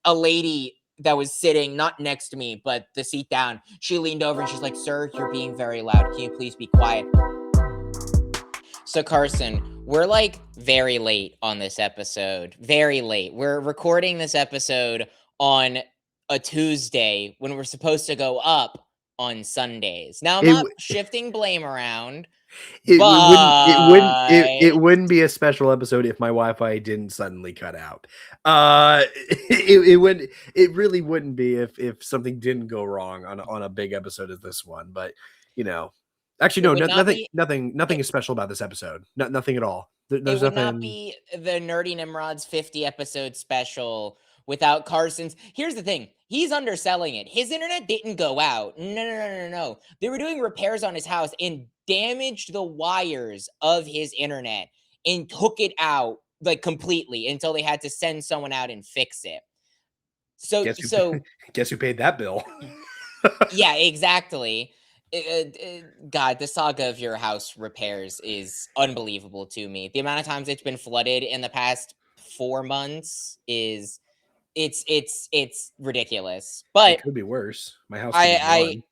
a lady that was sitting not next to me, but the seat down. She leaned over and she's like, "Sir, you're being very loud. Can you please be quiet?" So Carson, we're like very late on this episode. Very late. We're recording this episode on a Tuesday when we're supposed to go up on Sundays. Now I'm It not w- shifting blame around, it but wouldn't be a special episode if my Wi-Fi didn't suddenly cut out. It really wouldn't be if something didn't go wrong on a big episode of this one. But actually it no, would not nothing be nothing it, is special about this episode. Nothing at all. it There's would not nothing. be the Nerdy Nimrods 50 episode special without Carson's. Here's the thing. He's underselling it. His internet didn't go out. No. They were doing repairs on his house and damaged the wires of his internet and took it out like completely until they had to send someone out and fix it. So Guess who so guess who paid that bill? yeah, exactly. God, the saga of your house repairs is unbelievable to me. The amount of times it's been flooded in the past 4 months is it's ridiculous. It But could be worse. My house could be I gone.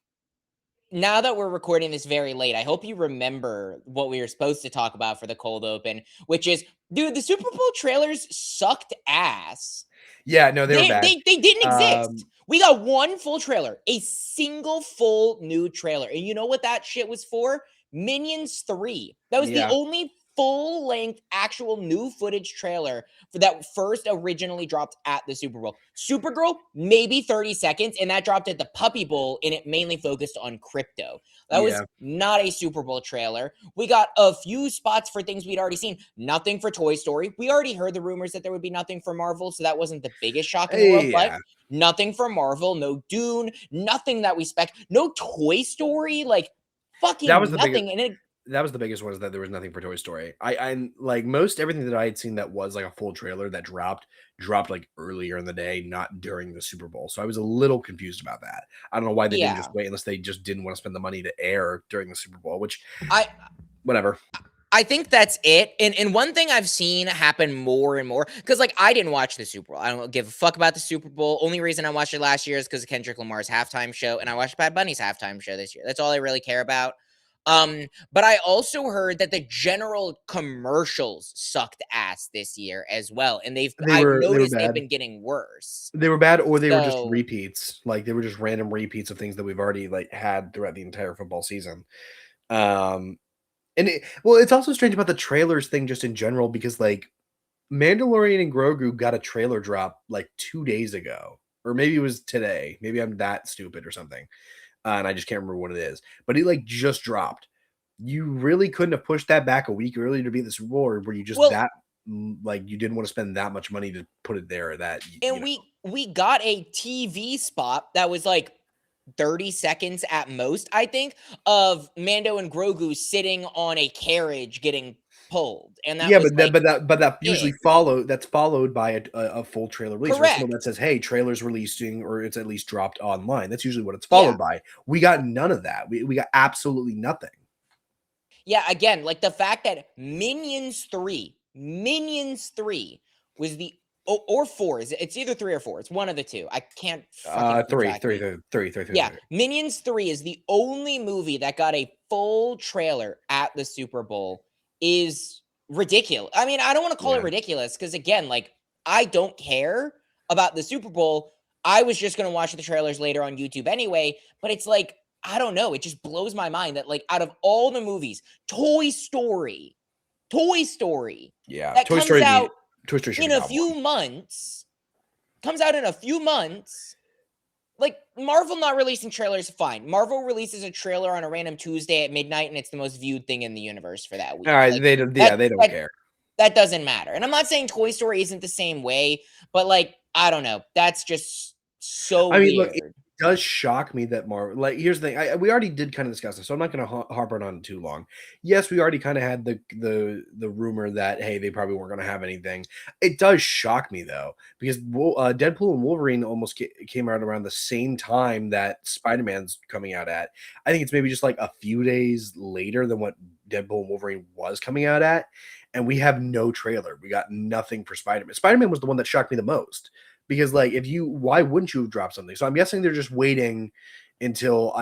now that we're recording this very late, I hope you remember what we were supposed to talk about for the cold open, which is, dude, the Super Bowl trailers sucked ass. Yeah, no, they were They bad. they they didn't exist. We got one full trailer, a single full new trailer. And you know what that shit was for? Minions 3. That was the Yeah. only full-length actual new footage trailer for that first originally dropped at the Super Bowl. Supergirl, maybe 30 seconds, and that dropped at the Puppy Bowl, and it mainly focused on crypto. That was Yeah. not a Super Bowl trailer. We got a few spots for things we'd already seen. Nothing for Toy Story. We already heard the rumors that there would be nothing for Marvel, so that wasn't the biggest shock in the world. But Yeah. nothing for Marvel, no Dune, nothing that we spec, no Toy Story, like fucking That was the biggest. nothing. And it, That was the biggest one, is that there was nothing for Toy Story. I like most everything that I had seen that was like a full trailer that dropped like earlier in the day, not during the Super Bowl. So I was a little confused about that. I don't know why they didn't yeah, just wait, unless they just didn't want to spend the money to air during the Super Bowl, which I whatever. I think that's it. And one thing I've seen happen more and more, because like I didn't watch the Super Bowl. I don't give a fuck about the Super Bowl. Only reason I watched it last year is because of Kendrick Lamar's halftime show, and I watched Bad Bunny's halftime show this year. That's all I really care about. But I also heard that the general commercials sucked ass this year as well. And I've They were noticed they've bad. been getting worse. They were bad, or they were just So repeats. Like they were just random repeats of things that we've already like had throughout the entire football season. And it's also strange about the trailers thing just in general, because like Mandalorian and Grogu got a trailer drop like 2 days ago, or maybe it was today. Maybe I'm that stupid or something, and I just can't remember what it is. But it like just dropped. You really couldn't have pushed that back a week earlier to be the Super Bowl, or were you just well, that like you didn't want to spend that much money to put it there? That and we got a TV spot that was like 30 seconds at most, I think, of Mando and Grogu sitting on a carriage getting pulled. And that yeah, was like but that usually it. that's followed by a full trailer release, or someone that Correct. says, "Hey, trailer's releasing," or it's at least dropped online. That's usually what it's Yeah. followed by. We got none of that. We got absolutely nothing. Yeah, again, like the fact that Minions 3 was the or 4, it's either 3 or 4. It's one of the two. I can't fucking keep track of it. Three. Yeah, Minions 3 is the only movie that got a full trailer at the Super Bowl is ridiculous. I mean, I don't want to call it ridiculous because, again, like, I don't care about the Super Bowl. I was just going to watch the trailers later on YouTube anyway, but it's like, I don't know. It just blows my mind that, like, out of all the movies, Toy Story, Yeah, that Toy comes Story. out Toy Story in a few months, like, Marvel not releasing trailers, fine. Marvel releases a trailer on a random Tuesday at midnight, and it's the most viewed thing in the universe for that week. All right, Like, they don't care. That doesn't matter. And I'm not saying Toy Story isn't the same way, but like, I don't know. That's just so I mean, weird. look, it does shock me that Marvel. Like, here's the thing: we already did kind of discuss this, so I'm not going to harp on it too long. Yes, we already kind of had the rumor that, hey, they probably weren't going to have anything. It does shock me though, because Deadpool and Wolverine almost came out around the same time that Spider-Man's coming out at. I think it's maybe just like a few days later than what Deadpool and Wolverine was coming out at, and we have no trailer. We got nothing for Spider-Man. Spider-Man was the one that shocked me the most, because like why wouldn't you have dropped something? So I'm guessing they're just waiting until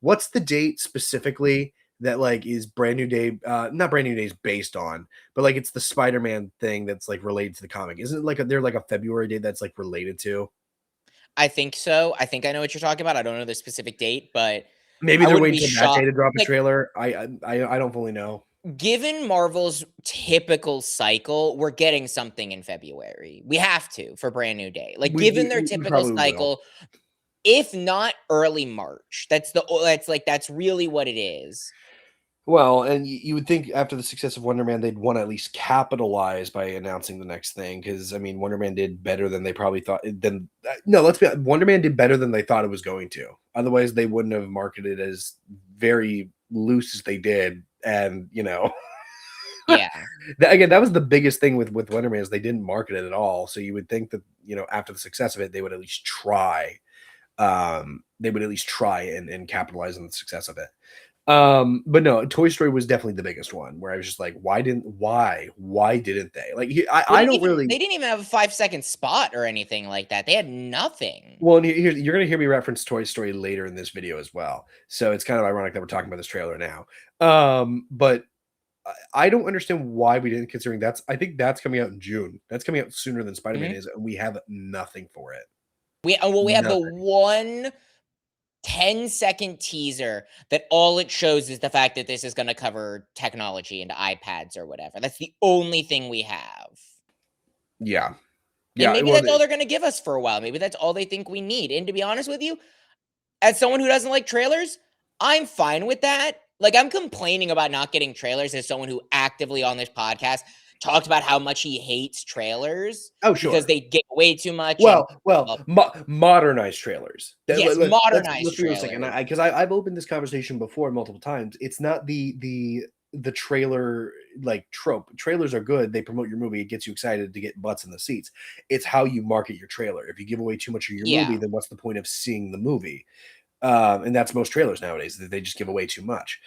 what's the date specifically that like is Brand New Day, not Brand New Day is based on, but like it's the Spider-Man thing that's like related to the comic. Isn't it like they're like a February date that's like related to? I think so. I think I know what you're talking about. I don't know the specific date, but Maybe I they're wouldn't waiting be till that day shocked. to drop a Like, trailer. I don't fully know. given Marvel's typical cycle, we're getting something in February. We have to for Brand New Day. Like, given their We typical probably will. cycle, if not early March, that's really what it is. Well, and you would think after the success of Wonder Man, they'd want to at least capitalize by announcing the next thing. Because I mean, Wonder Man did better than they probably thought. Then no, let's be honest, Wonder Man did better than they thought it was going to. Otherwise, they wouldn't have marketed as very loose as they did. And Yeah. again, that was the biggest thing with Wonder Man is they didn't market it at all. So you would think that after the success of it, they would at least try. They would at least try and capitalize on the success of it. But no, Toy Story was definitely the biggest one where I was just like, why didn't they? Like, I don't really. They didn't even have a 5-second spot or anything like that. They had nothing. Well, and you're gonna hear me reference Toy Story later in this video as well. So it's kind of ironic that we're talking about this trailer now. But I don't understand why we didn't, considering I think that's coming out in June. That's coming out sooner than Spider-Man is, and we have nothing for it. We have the one 10-second teaser that all it shows is the fact that this is going to cover technology and iPads or whatever. That's the only thing we have. Yeah. And maybe that's all they're going to give us for a while. Maybe that's all they think we need. And to be honest with you, as someone who doesn't like trailers, I'm fine with that. Like, I'm complaining about not getting trailers as someone who actively on this podcast talked about how much he hates trailers. Oh, sure. Because they get way too much. Modernized trailers. Yes, modernized trailers. Because I've opened this conversation before multiple times. It's not the trailer like trope. Trailers are good. They promote your movie. It gets you excited to get butts in the seats. It's how you market your trailer. If you give away too much of your movie, then what's the point of seeing the movie? And that's most trailers nowadays. They just give away too much.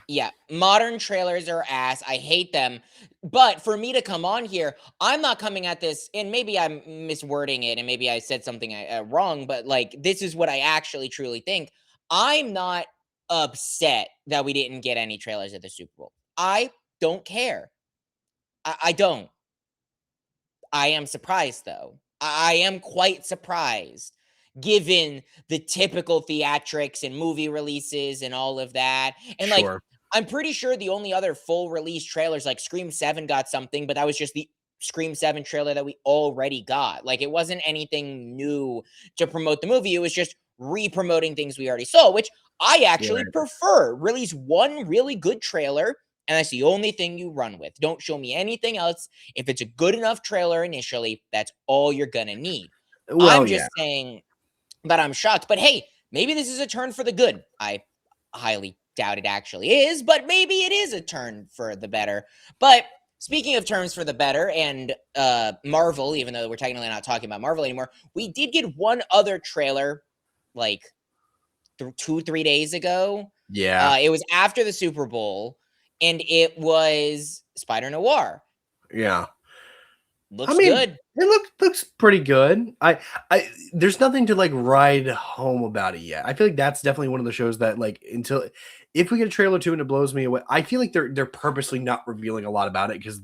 Yeah, modern trailers are ass. I hate them. But for me to come on here, I'm not coming at this, and maybe I'm miswording it, and maybe I said something wrong, but like, this is what I actually truly think. I'm not upset that we didn't get any trailers at the Super Bowl. I don't care. I don't. I am surprised, though. I am quite surprised, given the typical theatrics and movie releases and all of that. And like, I'm pretty sure the only other full release trailers, like Scream 7 got something, but that was just the Scream 7 trailer that we already got. Like, it wasn't anything new to promote the movie. It was just re-promoting things we already saw, which I actually prefer. Release one really good trailer, and that's the only thing you run with. Don't show me anything else. If it's a good enough trailer initially, that's all you're gonna need. I'm just saying that I'm shocked. But hey, maybe this is a turn for the good. I highly doubt it actually is, but maybe it is a turn for the better. But speaking of turns for the better and Marvel, even though we're technically not talking about Marvel anymore, we did get one other trailer like 2-3 days ago. Yeah. It was after the Super Bowl, and it was Spider-Noir. Yeah. Looks good. It looks pretty good. There's nothing to like ride home about it yet. I feel like that's definitely one of the shows that like if we get a trailer to and it blows me away, I feel like they're purposely not revealing a lot about it because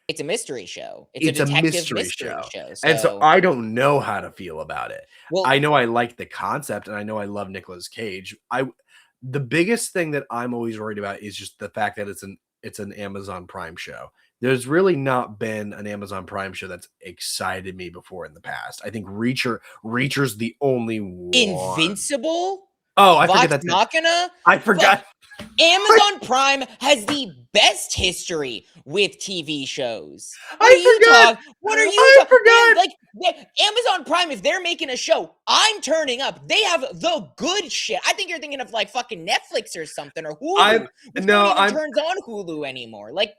it's a mystery show. It's a detective mystery show. And so I don't know how to feel about it. Well, I know I like the concept and I know I love Nicolas Cage. The biggest thing that I'm always worried about is just the fact that it's an Amazon Prime show. There's really not been an Amazon Prime show that's excited me before in the past. I think Reacher's the only one. Invincible? Oh, I forget that's Machina? I forgot. Amazon Prime has the best history with TV shows. What are you talking? I forgot. Like, Amazon Prime, if they're making a show, I'm turning up. They have the good shit. I think you're thinking of like fucking Netflix or something, or Hulu. No one even turns on Hulu anymore. Like,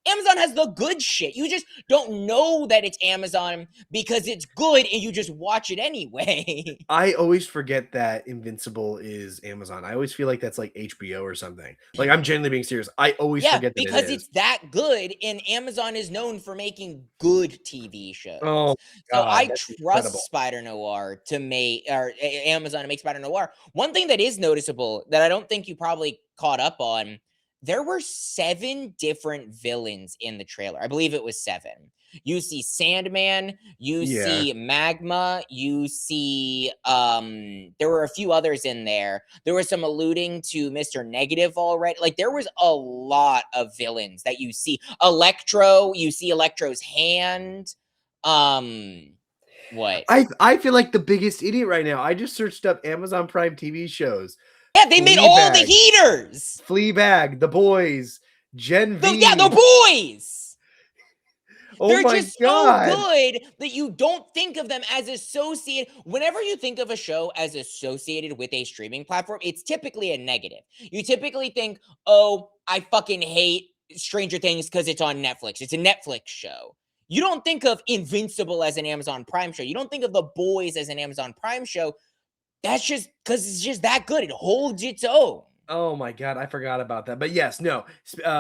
Amazon has the good shit. You just don't know that it's Amazon because it's good and you just watch it anyway. I always forget that Invincible is Amazon. I always feel like that's like HBO or something. Like, I'm genuinely being serious. I always always forget that it because is. it's that good, and Amazon is known for making good TV shows. Oh So god, I that's incredible. trust Spider Noir to make, or Amazon to make Spider Noir. One thing that is noticeable that I don't think you probably caught up on, there were 7 different villains in the trailer. I believe it was 7. You see Sandman, you Yeah. see Magma, you see there were a few others in there. There was some alluding to Mr. Negative already. Like there was a lot of villains that you see. Electro, you see Electro's hand. What? I feel like the biggest idiot right now. I just searched up Amazon Prime TV shows. Yeah, they made all the heaters. Fleabag, The Boys, Gen V. Yeah, the boys. Oh They're my just so god. good that you don't think of them as associated. Whenever you think of a show as associated with a streaming platform, it's typically a negative. You typically think, oh, I fucking hate Stranger Things because it's on Netflix. It's a Netflix show. You don't think of Invincible as an Amazon Prime show. You don't think of The Boys as an Amazon Prime show. That's just because it's just that good. It holds its own. Oh my god, I forgot about that. But yes, no.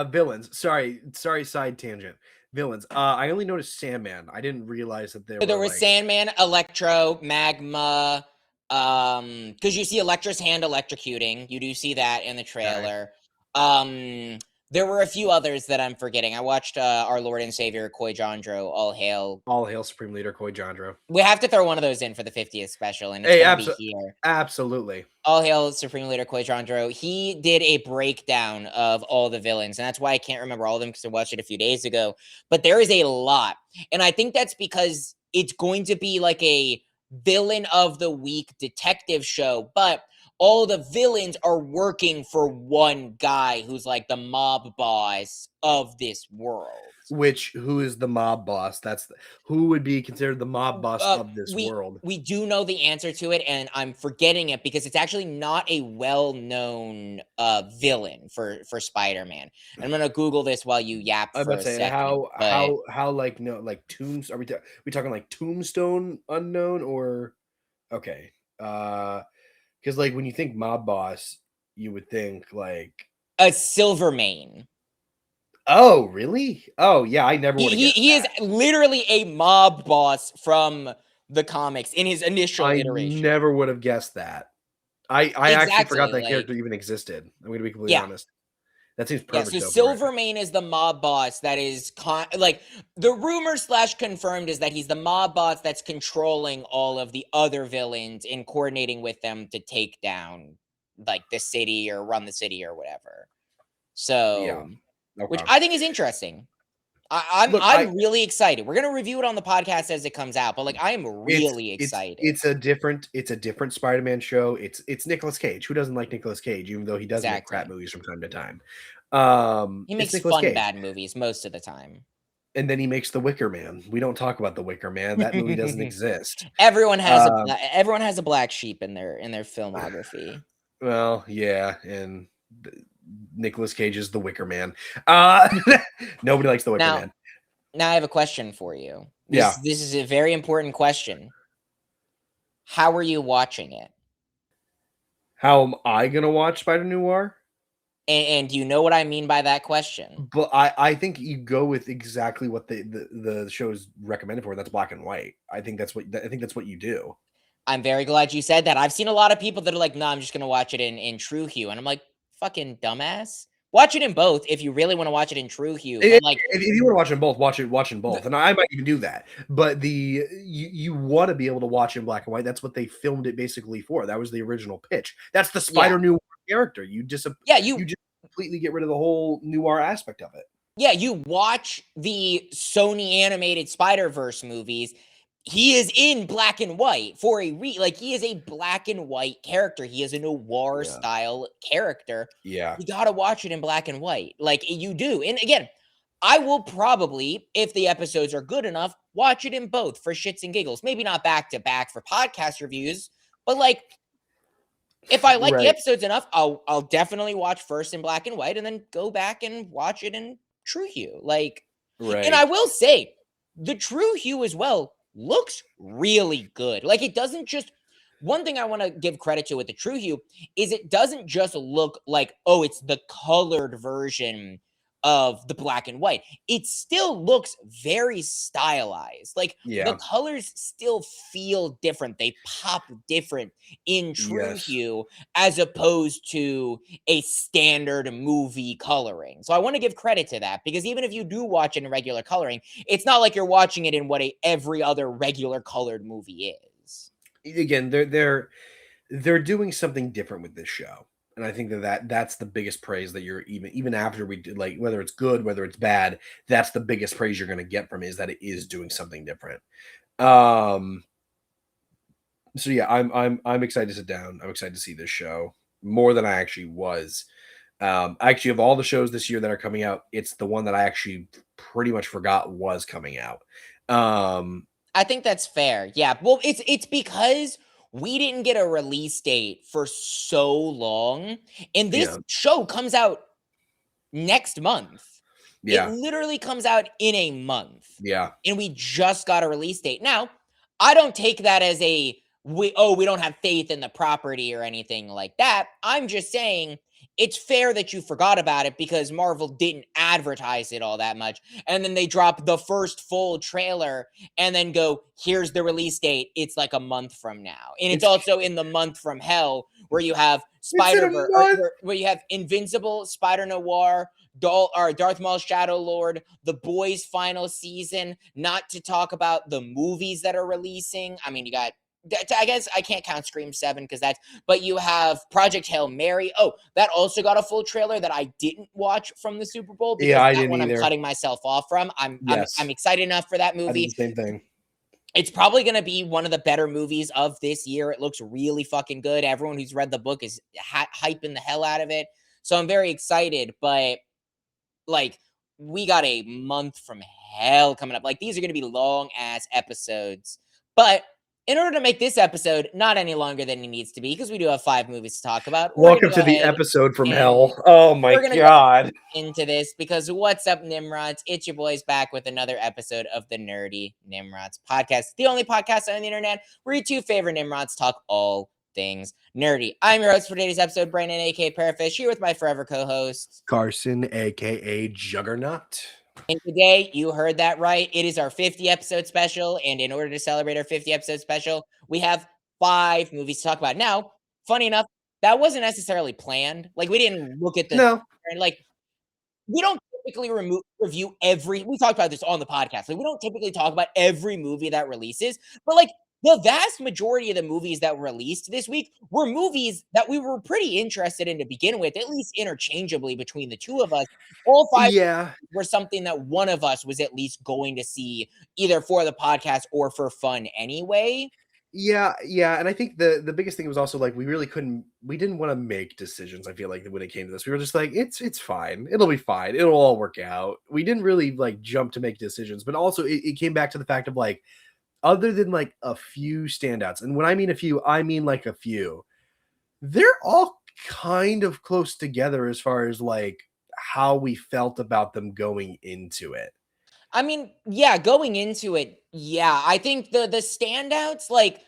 Villains. Sorry, side tangent. Villains. I only noticed Sandman. I didn't realize that there So there were was like Sandman, Electro, Magma, because you see Electra's hand electrocuting. You do see that in the trailer. There were a few others that I'm forgetting. I watched our Lord and Savior Koi Jandro, All Hail. All Hail Supreme Leader Koi Jandro. We have to throw one of those in for the 50th special, and it's Hey, gonna be here. absolutely. All Hail Supreme Leader Koi Jandro. He did a breakdown of all the villains, and that's why I can't remember all of them because I watched it a few days ago. But there is a lot, and I think that's because it's going to be like a villain of the week detective show, but all the villains are working for one guy who's like the mob boss of this world. Who is the mob boss? Who would be considered the mob boss of this world? We do know the answer to it, and I'm forgetting it because it's actually not a well-known villain for Spider-Man. I'm gonna Google this while you yap for a second. How like tombs are we talking like Tombstone unknown or okay? Because like when you think mob boss, you would think like a Silvermane. Oh, really? Oh, yeah, I never would have guessed He is literally a mob boss from the comics in his initial iteration. I never would have guessed that. I actually forgot that character even existed. I'm going to be completely honest. That seems perfect. Yeah, so Silvermane is the mob boss that is like the rumor / confirmed is that he's the mob boss that's controlling all of the other villains and coordinating with them to take down like the city or run the city or whatever. So which I think is interesting. I'm really excited. We're gonna review it on the podcast as it comes out, but like I am really excited. It's a different Spider-Man show. It's Nicolas Cage. Who doesn't like Nicolas Cage, even though he does make crap movies from time to time. He makes fun bad movies most of the time. And then he makes The Wicker Man. We don't talk about The Wicker Man. That movie doesn't exist. Everyone has a black sheep in their filmography. Well, yeah, and Nicolas Cage is The Wicker Man. Nobody likes The Wicker Man. Now I have a question for you. This is a very important question. How are you watching it? How am I gonna watch Spider Noir? And do you know what I mean by that question? But I think you go with exactly what the show is recommended for. That's black and white. I think that's what you do. I'm very glad you said that. I've seen a lot of people that are like, "No, I'm just gonna watch it in true hue," and I'm like, "Fucking dumbass." Watch it in both if you really want to watch it in true hue. But like, if you want to watch them both, watch in both, and I might even do that. But you want to be able to watch in black and white. That's what they filmed it basically for. That was the original pitch. That's the Spider Noir character. You just completely get rid of the whole noir aspect of it. Yeah, you watch the Sony animated Spider-Verse movies. He is in black and white for he is a black and white character. He is a noir style character. Yeah. You got to watch it in black and white. Like you do. And again, I will probably, if the episodes are good enough, watch it in both for shits and giggles. Maybe not back to back for podcast reviews, but like if I like the episodes enough, I'll definitely watch first in black and white and then go back and watch it in true hue. And I will say the true hue as well looks really good. Like it doesn't just one thing I want to give credit to with the true hue is it doesn't just look like, oh, it's the colored version of the black and white. It still looks very stylized. Like the colors still feel different. They pop different in True Hue as opposed to a standard movie coloring. So I want to give credit to that, because even if you do watch it in regular coloring, it's not like you're watching it in what every other regular colored movie is. Again, they're doing something different with this show. And I think that's the biggest praise that you're even after we did, like, whether it's good, whether it's bad, that's the biggest praise you're going to get from it, is that it is doing something different. So yeah, I'm excited to sit down. I'm excited to see this show more than I actually was. Actually, of all the shows this year that are coming out, it's the one that I actually pretty much forgot was coming out. I think that's fair. Yeah. Well, it's because we didn't get a release date for so long, and this show comes out next month. It literally comes out in a month. Yeah. And we just got a release date. Now, I don't take that as we don't have faith in the property or anything like that. I'm just saying it's fair that you forgot about it because Marvel didn't advertise it all that much. And then they drop the first full trailer and then go, here's the release date. It's like a month from now. And it's also in the month from hell where you have Spider-Verse, where you have Invincible, Spider-Noir, Darth Maul's Shadow Lord, The Boys' final season, not to talk about the movies that are releasing. I mean, you got, I guess I can't count Scream 7 because but you have Project Hail Mary. Oh, that also got a full trailer that I didn't watch from the Super Bowl because I that didn't one either. I'm cutting myself off from. I'm excited enough for that movie. I did the same thing. It's probably going to be one of the better movies of this year. It looks really fucking good. Everyone who's read the book is hyping the hell out of it. So I'm very excited, but like, we got a month from hell coming up. Like, these are going to be long ass episodes. But in order to make this episode not any longer than it needs to be, because we do have 5 movies to talk about. Welcome to the episode from hell. Oh my God. Into this, because what's up, Nimrods? It's your boys back with another episode of the Nerdy Nimrods podcast, the only podcast on the internet where your 2 favorite Nimrods talk all things nerdy. I'm your host for today's episode, Brandon, aka Parafish, here with my forever co-host, Carson, aka Juggernaut. And today, you heard that right, it is our 50 episode special, and in order to celebrate our 50 episode special, we have 5 movies to talk about. Now, funny enough, that wasn't necessarily planned. Like, we didn't look at the and like, we don't typically review we talked about this on the podcast. Like, we don't typically talk about every movie that releases, but like, the vast majority of the movies that were released this week were movies that we were pretty interested in to begin with, at least interchangeably between the 2 of us. All 5 were something that one of us was at least going to see either for the podcast or for fun anyway. Yeah, and I think the biggest thing was also, like, we didn't want to make decisions. I feel like when it came to this, we were just like, it's fine, it'll be fine, it'll all work out. We didn't really like jump to make decisions, but also it came back to the fact of, like, other than like a few standouts, and when I mean a few, I mean like a few, they're all kind of close together as far as like how we felt about them going into it. I mean, yeah, going into it, yeah, I think the standouts, like,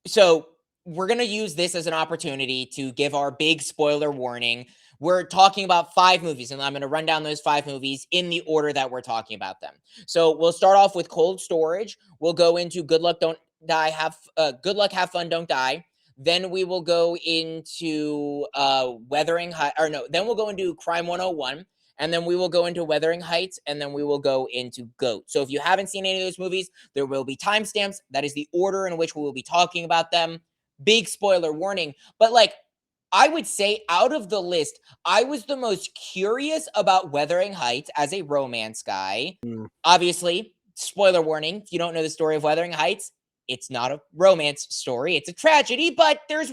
so we're going to use this as an opportunity to give our big spoiler warning. We're talking about 5 movies, and I'm going to run down those 5 movies in the order that we're talking about them. So we'll start off with Cold Storage. We'll go into Good Luck, Don't Die, Good Luck, Have Fun, Don't Die. Then we will go into Wuthering Heights, or no, then we'll go into Crime 101. And then we will go into Wuthering Heights, and then we will go into GOAT. So if you haven't seen any of those movies, there will be timestamps. That is the order in which we will be talking about them. Big spoiler warning. But like, I would say out of the list, I was the most curious about Wuthering Heights as a romance guy. Obviously, spoiler warning, if you don't know the story of Wuthering Heights, it's not a romance story. It's a tragedy, but there's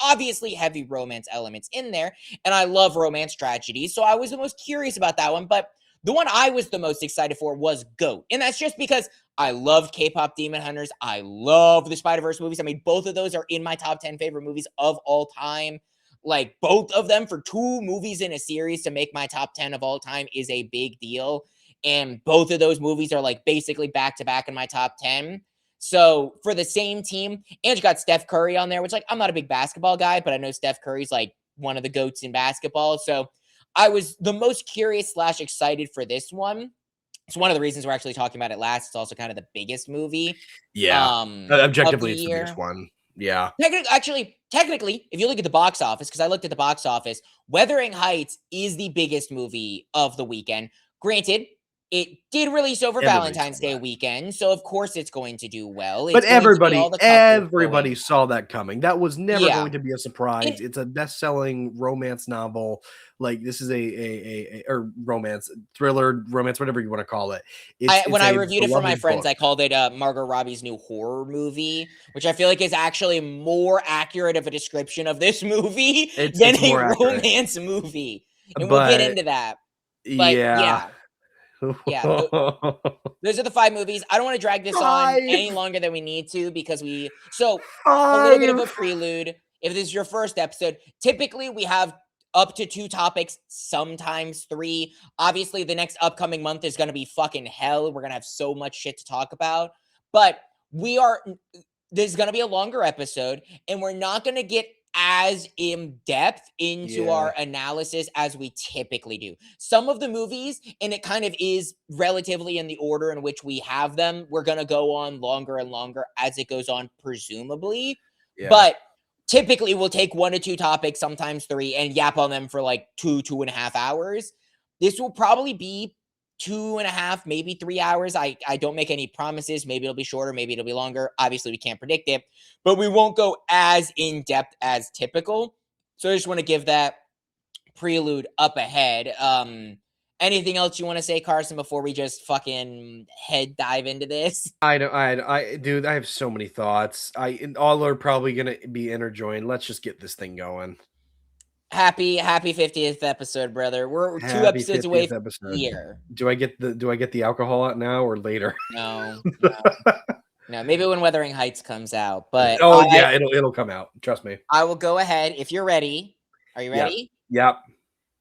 obviously heavy romance elements in there. And I love romance tragedies, so I was the most curious about that one. But the one I was the most excited for was GOAT. And that's just because I loved K-pop Demon Hunters. I love the Spider-Verse movies. I mean, both of those are in my top 10 favorite movies of all time. Like, both of them, for 2 movies in a series to make my top 10 of all time is a big deal. And both of those movies are like basically back-to-back in my top 10. So for the same team, and you got Steph Curry on there, which, like, I'm not a big basketball guy, but I know Steph Curry's like one of the GOATs in basketball. So I was the most curious / excited for this one. It's one of the reasons we're actually talking about it last. It's also kind of the biggest movie Yeah. of the Objectively, it's the biggest year. one. Yeah. Technically, if you look at the box office, because I looked at the box office, Wuthering Heights is the biggest movie of the weekend. Granted, it did release over Everybody saw Valentine's Day that. weekend, so of course it's going to do well. But It's going to be all the couples everybody going. saw that coming. That was never Yeah. going to be a And surprise. It's a best-selling romance novel. Like, this is or romance, thriller, romance, whatever you want to call it. when It's I a reviewed it for my beloved friends, book. I called it Margot Robbie's new horror movie, which I feel like is actually more accurate of a description of this movie than It's a more accurate. romance movie. And we'll get But into that. But yeah. yeah, those are the 5 movies. I don't want to drag this on any 5. longer than we need to because so a little bit of a 5. prelude. If this is your first episode, typically we have up to 2 topics, sometimes 3. Obviously, the next upcoming month is going to be fucking hell. We're going to have so much shit to talk about. But there's going to be a longer episode, and we're not going to get as in depth into our analysis as we typically do. Some of the movies, and it kind of is relatively in the order in which we have them, we're going to go on longer and longer as it goes on, presumably. Yeah. But typically we'll take 1 to 2 topics, sometimes 3, and yap on them for like 2.5 hours. This will probably be 2.5, maybe 3 hours. I don't make any promises. Maybe it'll be shorter, maybe it'll be longer. Obviously, we can't predict it, but we won't go as in depth as typical. So I just want to give that prelude up ahead. Anything else you want to say, Carson, before we just fucking head dive into this? Dude, I have so many thoughts. All are probably gonna be interjoined. Let's just get this thing going. Happy 50th episode, brother. We're 2 Happy episodes away 50th from episode. the year. Do I get the alcohol out now or later? No. No, maybe when Wuthering Heights comes out. But yeah, it'll come out. Trust me. I will go ahead if you're ready. Are you ready? Yep.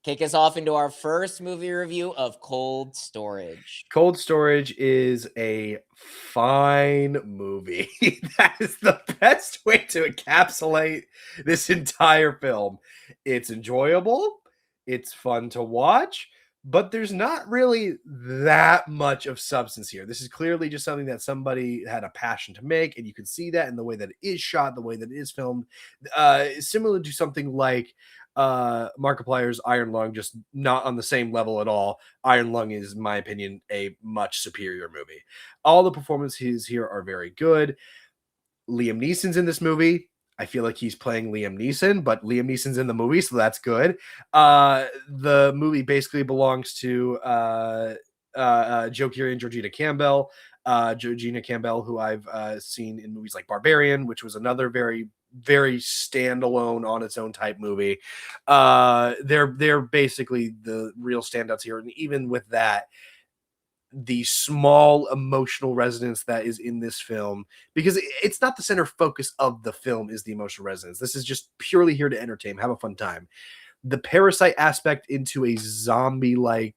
Kick us off into our first movie review of Cold Storage. Cold Storage is a fine movie. That is the best way to encapsulate this entire film. It's enjoyable. It's fun to watch, but there's not really that much of substance here. This is clearly just something that somebody had a passion to make, and you can see that in the way that it is shot, the way that it is filmed. Similar to something like Markiplier's Iron Lung, just not on the same level at all. Iron Lung is, in my opinion, a much superior movie. All the performances here are very good. Liam Neeson's in this movie. I feel like he's playing Liam Neeson, but Liam Neeson's in the movie, so that's good. The movie basically belongs to Joe Keery and Georgina Campbell. Georgina Campbell, who I've seen in movies like Barbarian, which was another very, very standalone on its own type movie. They're basically the real standouts here, and even with that, the small emotional resonance that is in this film, because it's not the center focus of the film is the emotional resonance. This is just purely here to entertain, have a fun time. The parasite aspect into a zombie-like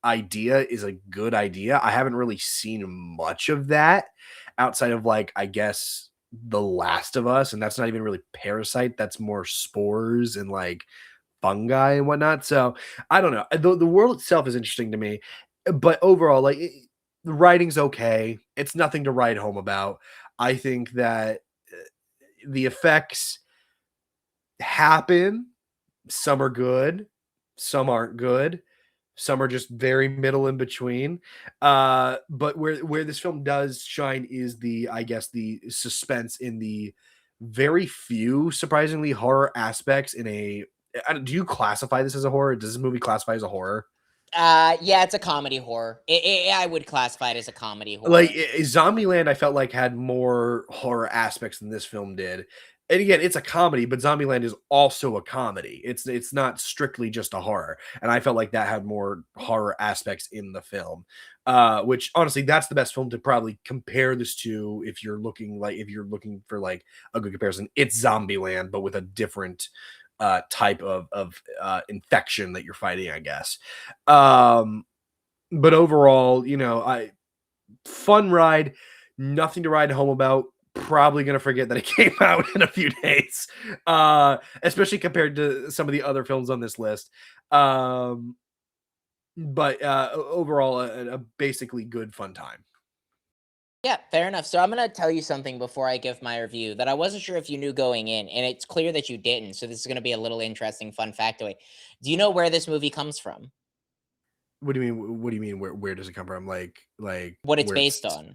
idea is a good idea. I haven't really seen much of that outside of, like, I guess, The Last of Us, and that's not even really parasite. That's more spores and like fungi and whatnot. So I don't know. The world itself is interesting to me, but overall, like, the writing's okay. It's nothing to write home about. I think that the effects happen. Some are good, some aren't good. Some are just very middle in between. But where this film does shine is I guess, the suspense in the very few surprisingly horror aspects in a. Do you classify this as a horror? Does this movie classify as a horror? Yeah, it's a comedy horror. I would classify it as a comedy horror. Like, Zombieland, I felt like had more horror aspects than this film did. And again, it's a comedy, but Zombieland is also a comedy. It's not strictly just a horror. And I felt like that had more horror aspects in the film. Which honestly, that's the best film to probably compare this to if you're looking for like a good comparison. It's Zombieland, but with a different type of infection that you're fighting, I guess. But overall, fun ride, nothing to ride home about. probably going to forget that it came out in a few days, especially compared to some of the other films on this list. But overall, a basically good fun time. Yeah, fair enough. So I'm gonna tell you something before I give my review that I wasn't sure if you knew going in, and it's clear that you didn't. So this is gonna be a little interesting fun factoid. Do you know where this movie comes from? What do you mean? What do you mean? Where does it come from? Like What it's where based it's? on?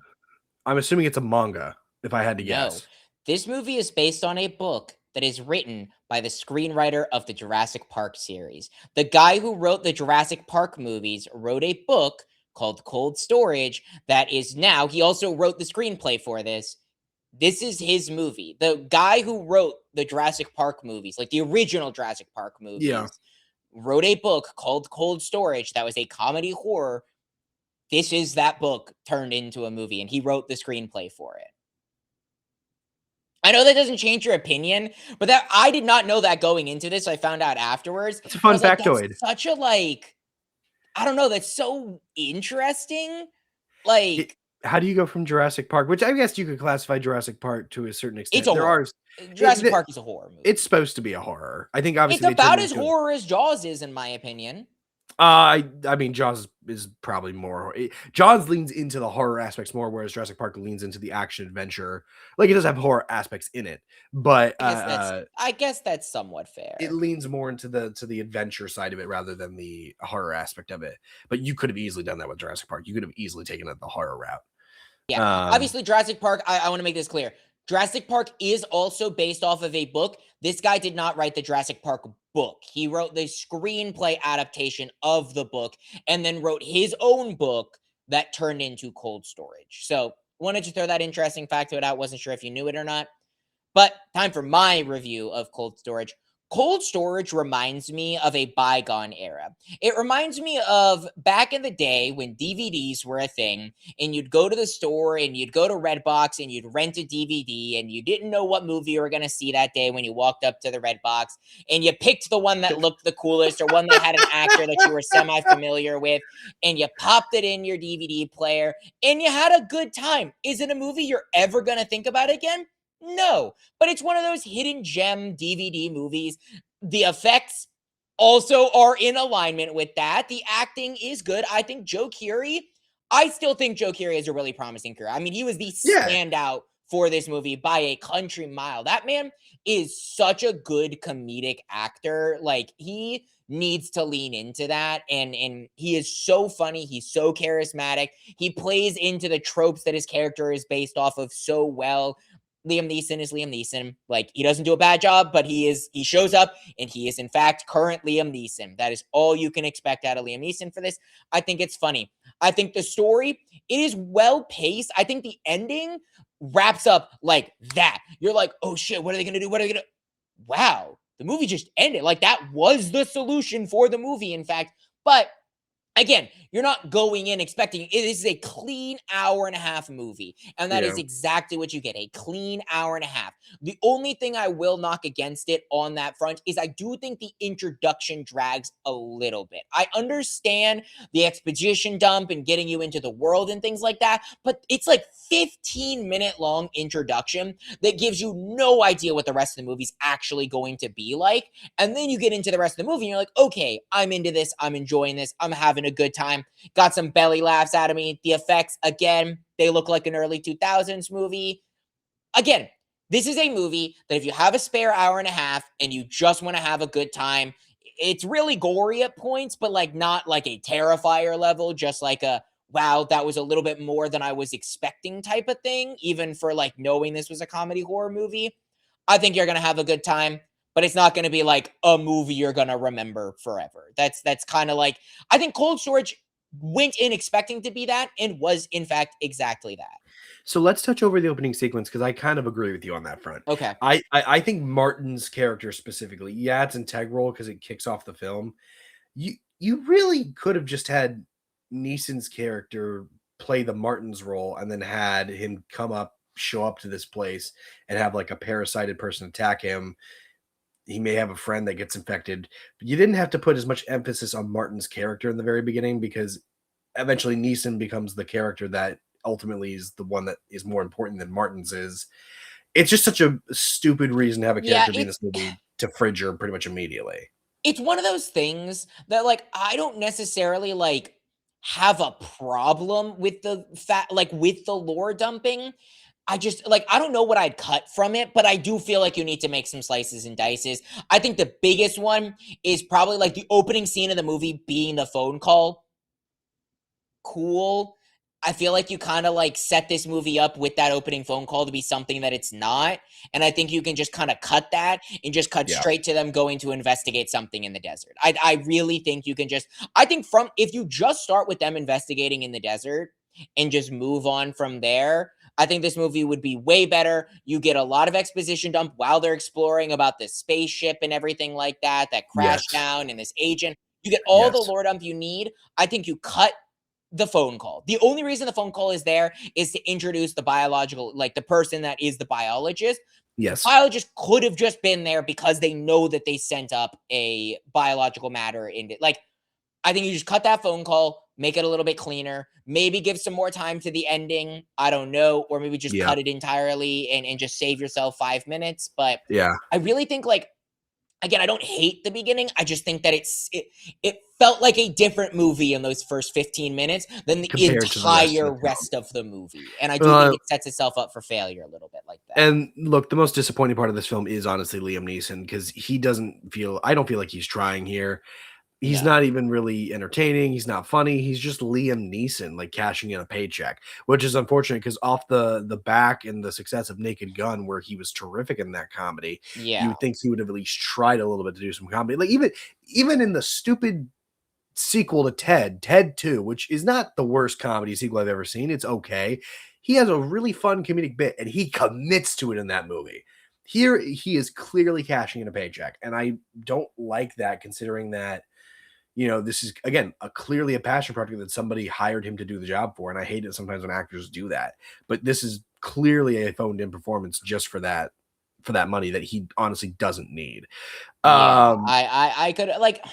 I'm assuming it's a manga. If I had to No. guess. This movie is based on a book that is written by the screenwriter of the Jurassic Park series. The guy who wrote the Jurassic Park movies wrote a book called Cold Storage that is now, he also wrote the screenplay for this. This is his movie. The guy who wrote the Jurassic Park movies, like the original Jurassic Park Yeah. movies, wrote a book called Cold Storage that was a comedy horror. This is that book turned into a movie, and he wrote the screenplay for it. I know that doesn't change your opinion, but that I did not know that going into this. I found out afterwards. It's a I fun was like, that's factoid. such a I don't know, that's so interesting. It, Like, how do you go from Jurassic Park, which I guess you could classify Jurassic Park to a certain it's extent. a There horror. are Jurassic it, Park is a horror it's movie. supposed to be a horror. I think obviously It's they turned about it as into horror as Jaws is, in my opinion. I mean, Jaws is probably more. Jaws leans into the horror aspects more, whereas Jurassic Park leans into the action adventure. Like it does have horror aspects in it, but I guess that's somewhat it fair. leans more into the adventure side of it rather than the horror aspect of it. But you could have easily done that with Jurassic Park. You could have easily taken it the horror route. Yeah. Um, Obviously, Jurassic Park, I want to make this clear. Jurassic Park is also based off of a book. This guy did not write the Jurassic Park book. He wrote the screenplay adaptation of the book and then wrote his own book that turned into Cold Storage. So, wanted to throw that interesting fact to it out. Wasn't sure if you knew it or not. But time for my review of Cold Storage. Cold Storage reminds me of a bygone era. It reminds me of back in the day when DVDs were a thing, and you'd go to the store and you'd go to Redbox and you'd rent a DVD, and you didn't know what movie you were going to see that day when you walked up to the Redbox, and you picked the one that looked the coolest or one that had an actor that you were semi familiar with, and you popped it in your DVD player, and you had a good time. Is it a movie you're ever going to think about again? No, but it's one of those hidden gem DVD movies. The effects also are in alignment with that. The acting is good. I still think Joe Keery is a really promising career. I mean, he was the yeah, standout for this movie by a country mile. That man is such a good comedic actor. Like, he needs to lean into that, and he is so funny, he's so charismatic. He plays into the tropes that his character is based off of so well. Liam Neeson is Liam Neeson. Like, he doesn't do a bad job, but he shows up, and he is in fact current Liam Neeson. That is all you can expect out of Liam Neeson for this. I think it's funny. I think the story, it is well paced. I think the ending wraps up like that. You're like, oh shit, what are they gonna do? What are they gonna Wow, the movie just ended. Like, that was the solution for the movie, in fact. But again, you're not going in expecting this is a clean hour and a half movie. And that yeah. is exactly what you get, a clean hour and a half. The only thing I will knock against it on that front is I do think the introduction drags a little bit. I understand the exposition dump and getting you into the world and things like that, but it's like 15-minute long introduction that gives you no idea what the rest of the movie's actually going to be like. And then you get into the rest of the movie and you're like, okay, I'm into this. I'm enjoying this. I'm having a good time. Got some belly laughs out of me. The effects, again, they look like an early 2000s movie. Again, this is a movie that if you have a spare hour and a half and you just want to have a good time, it's really gory at points, but like not like a Terrifier level, just like a wow, that was a little bit more than I was expecting type of thing, even for like knowing this was a comedy horror movie. I think you're going to have a good time, but it's not going to be like a movie you're going to remember forever. That's kind of like, I think Cold Storage went in expecting to be that and was in fact exactly that. So let's touch over the opening sequence because I kind of agree with you on that front. Okay. I think Martin's character specifically, yeah, it's integral because it kicks off the film. You really could have just had Neeson's character play the Martin's role and then had him show up to this place and have like a parasited person attack him. He may have a friend that gets infected, but you didn't have to put as much emphasis on Martin's character in the very beginning because eventually Neeson becomes the character that ultimately is the one that is more important than Martin's is. It's just such a stupid reason to have a Yeah, character be in this movie to fridge her pretty much immediately. it's one of those things that, like, I don't necessarily, like, have a problem with the fact, like, with the lore dumping. I just, like, I don't know what I'd cut from it, but I do feel like you need to make some slices and dices. I think the biggest one is probably, like, the opening scene of the movie being the phone call. Cool. I feel like you kind of like set this movie up with that opening phone call to be something that it's not. And I think you can just kind of cut that and just cut Yeah. straight to them going to investigate something in the desert. I really think you can just, I think from, if you just start with them investigating in the desert and just move on from there, I think this movie would be way better. You get a lot of exposition dump while they're exploring about this spaceship and everything like that, that crashed Yes. down and this agent. You get all the Yes. lore dump you need. I think you cut the phone call. The only reason the phone call is there is to introduce the biological, like the person that is the biologist. The Yes. biologist could have just been there because they know that they sent up a biological matter in it. Like, I think you just cut that phone call, make it a little bit cleaner, maybe give some more time to the ending. I don't know. Or maybe just Yeah. cut it entirely and just save yourself 5 minutes. But Yeah. I really think, like, again, I don't hate the beginning. I just think that it felt like a different movie in those first 15 minutes than the Compared to the rest of entire the film. rest of the movie. And I do think it sets itself up for failure a little bit like that. And look, the most disappointing part of this film is honestly Liam Neeson because he doesn't feel. I don't feel like he's trying here. He's No. not even really entertaining. He's not funny. He's just Liam Neeson, like cashing in a paycheck, which is unfortunate because off the back and the success of Naked Gun, where he was terrific in that comedy, you Yeah. would think he would have at least tried a little bit to do some comedy. Like even in the stupid sequel to Ted 2, which is not the worst comedy sequel I've ever seen. It's okay. He has a really fun comedic bit, and he commits to it in that movie. Here, he is clearly cashing in a paycheck, and I don't like that considering that this is again clearly a passion project that somebody hired him to do the job for, and I hate it sometimes when actors do that. But this is clearly a phoned in performance just for that money that he honestly doesn't need. Yeah. Um, I could, like,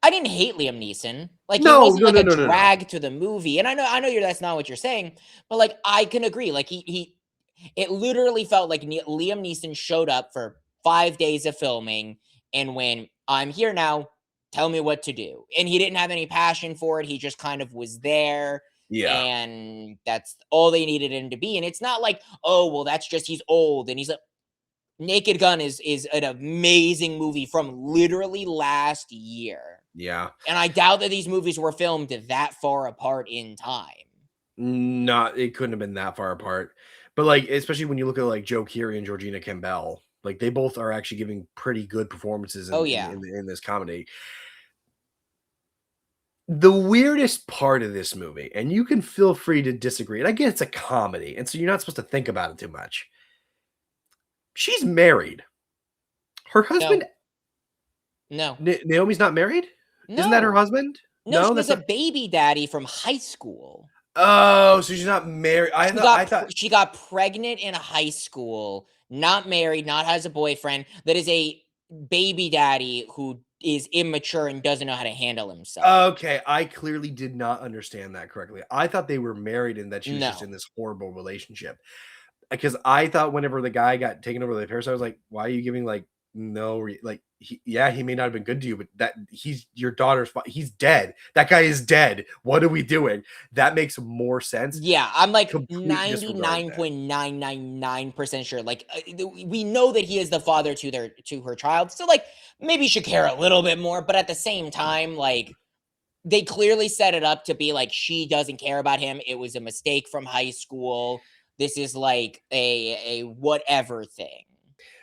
I didn't hate Liam Neeson. Like, he no, wasn't no, like no, a no, no, no. drag to the movie. And I know that's not what you're saying, but like I can agree. Like it literally felt like Liam Neeson showed up for 5 days of filming and when I'm here now, tell me what to do. And he didn't have any passion for it. He just kind of was there. Yeah, And that's all they needed him to be. And it's not like, oh, well, that's just he's old. And he's like, Naked Gun is an amazing movie from literally last year. yeah. And I doubt that these movies were filmed that far apart in time. Not it couldn't have been that far apart. But like, especially when you look at like Joe Keery and Georgina Campbell, like they both are actually giving pretty good performances Oh, in yeah. this comedy. The weirdest part of this movie, and you can feel free to disagree, and I get it's a comedy, and so you're not supposed to think about it too much. She's married. Her No, husband, no, Naomi's not married? Isn't that her no. husband? No, No, she that's has a not. baby daddy from high school. Oh, so she's not married. I thought. She got pregnant in high school, not married, not has a boyfriend. That is a baby daddy who is immature and doesn't know how to handle himself. Okay, I clearly did not understand that correctly. I thought they were married and that she was just No. in this horrible relationship. Because I thought whenever the guy got taken over the Paris, I was like, why are you giving like yeah, he may not have been good to you, but that he's your daughter's he's dead. That guy is dead. What are we doing? That makes more sense. Yeah, I'm like Completely disregarding that. 99.999% sure. Like we know that he is the father to her child. So like maybe you should care a little bit more, but at the same time like they clearly set it up to be like she doesn't care about him. It was a mistake from high school. This is like a whatever thing.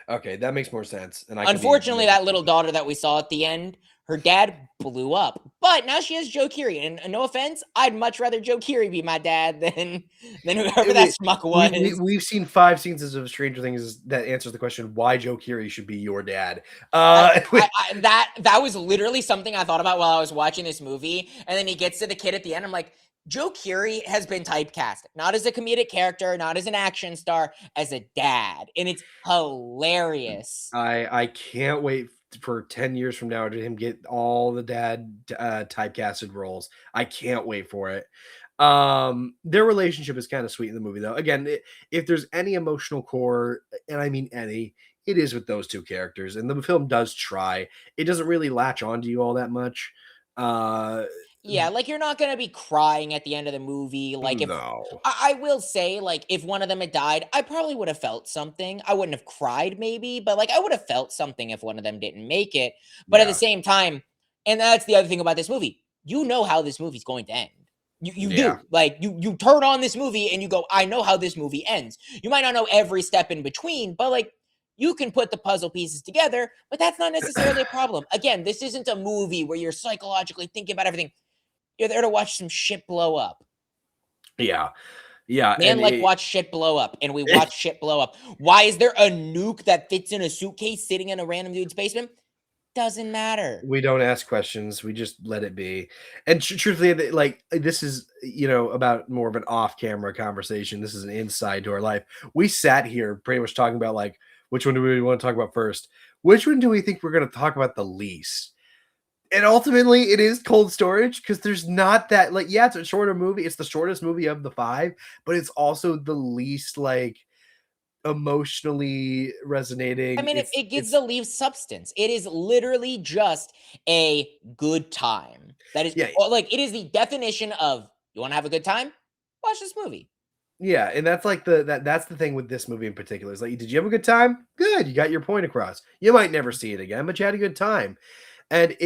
Okay, that makes more sense. And I can be Unfortunately, that little daughter that we saw at the end, her dad blew up. But now she has Joe Keery. And no offense, I'd much rather Joe Keery be my dad than whoever that schmuck was. We've seen 5 seasons of Stranger Things that answers the question why Joe Keery should be your dad. That was literally something I thought about while I was watching this movie. And then he gets to the kid at the end. I'm like, Joe Keery has been typecast, not as a comedic character, not as an action star, as a dad. And it's hilarious. I can't wait for 10 years from now to him get all the dad typecasted roles. I can't wait for it. Their relationship is kind of sweet in the movie, though. Again, if there's any emotional core, and I mean any, it is with those two characters, and the film does try. It doesn't really latch onto you all that much. Uh, Yeah, like, you're not gonna be crying at the end of the movie, like, if no, I will say, like, if one of them had died, I probably would have felt something. I wouldn't have cried maybe, but, like, I would have felt something if one of them didn't make it. But at the yeah, same time, and that's the other thing about this movie, you know how this movie's going to end. You yeah, do. Like, you turn on this movie and you go, "I know how this movie ends." You might not know every step in between, but, like, you can put the puzzle pieces together, but that's not necessarily a problem. Again, this isn't a movie where you're psychologically thinking about everything. You're there to watch some shit blow up. yeah, yeah, Man, and like, watch shit blow up, and we watch shit blow up. Why is there a nuke that fits in a suitcase sitting in a random dude's basement? Doesn't matter. we don't ask questions. We just let it be. And truthfully, like this is about more of an off-camera conversation. This is an inside to our life. We sat here pretty much talking about like which one do we want to talk about first? Which one do we think we're going to talk about the least? And ultimately, it is Cold Storage because there's not that like it's a shorter movie. It's the shortest movie of the five, but it's also the least like emotionally I resonating. mean, it, It's it gives it's the least substance. It is literally just a good time. That is, yeah, like, it is the definition of you want to have a good time? Watch this movie. yeah, and that's like that's the thing with this movie in particular. Is like, did you have a good time? Good, you got your point across. You might never see it again, but you had a good time. And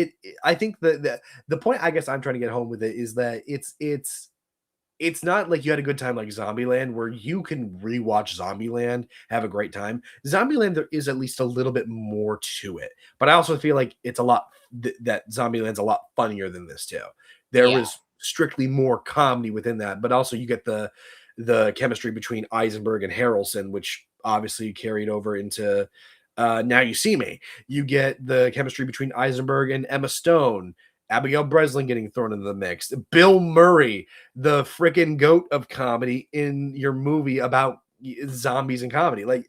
I think the point I guess I'm trying to get home with it is that it's not like you had a good time like Zombieland, where you can rewatch Zombieland, have a great time. Zombieland, there is at least a little bit more to it, but I also feel like it's a lot that Zombieland's a lot funnier than this too. There Yeah. was strictly more comedy within that, but also you get the chemistry between Eisenberg and Harrelson, which obviously carried over into Now You See Me. You get the chemistry between Eisenberg and Emma Stone. Abigail Breslin getting thrown into the mix. Bill Murray, the freaking goat of comedy in your movie about zombies and comedy. Like,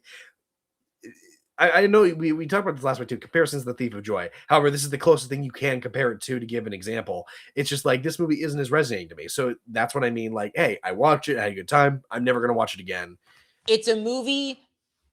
I know we talked about this last week too. Comparisons to The Thief of Joy. However, this is the closest thing you can compare it to give an example. It's just like this movie isn't as resonating to me. So that's what I mean. Like, hey, I watched it, I had a good time. I'm never gonna watch it again. It's a movie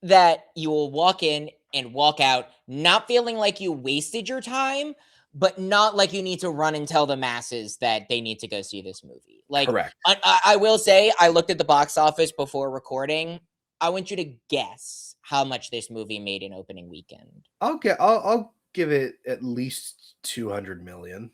that you will walk in and walk out not feeling like you wasted your time, but not like you need to run and tell the masses that they need to go see this movie. Like, Correct. I will say, I looked at the box office before recording. I want you to guess how much this movie made in opening weekend. I'll give it at least 200 million.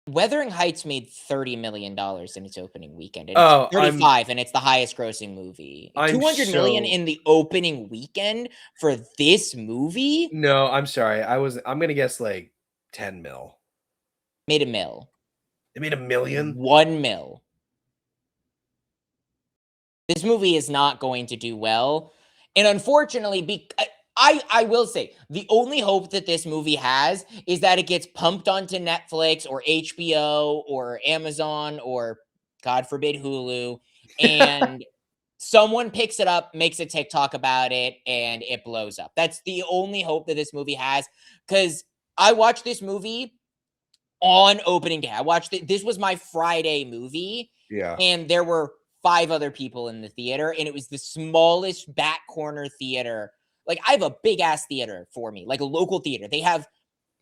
Wuthering Heights made $30 million in its opening weekend, and it's Oh, 35, and it's the highest grossing movie. I'm 200 million so in the opening weekend for this movie no, I'm sorry. I'm gonna guess like 10 mil. made a mill. It made a million. 1 mil. This movie is not going to do well. And unfortunately, I will say the only hope that this movie has is that it gets pumped onto Netflix or HBO or Amazon or, God forbid, Hulu, and someone picks it up, makes a TikTok about it, and it blows up. That's the only hope that this movie has. Because I watched this movie on opening day. I watched it. This was my Friday movie, Yeah. and there were 5 other people in the theater, and it was the smallest back corner theater. Like, I have a big ass theater for me, like a local theater. They have,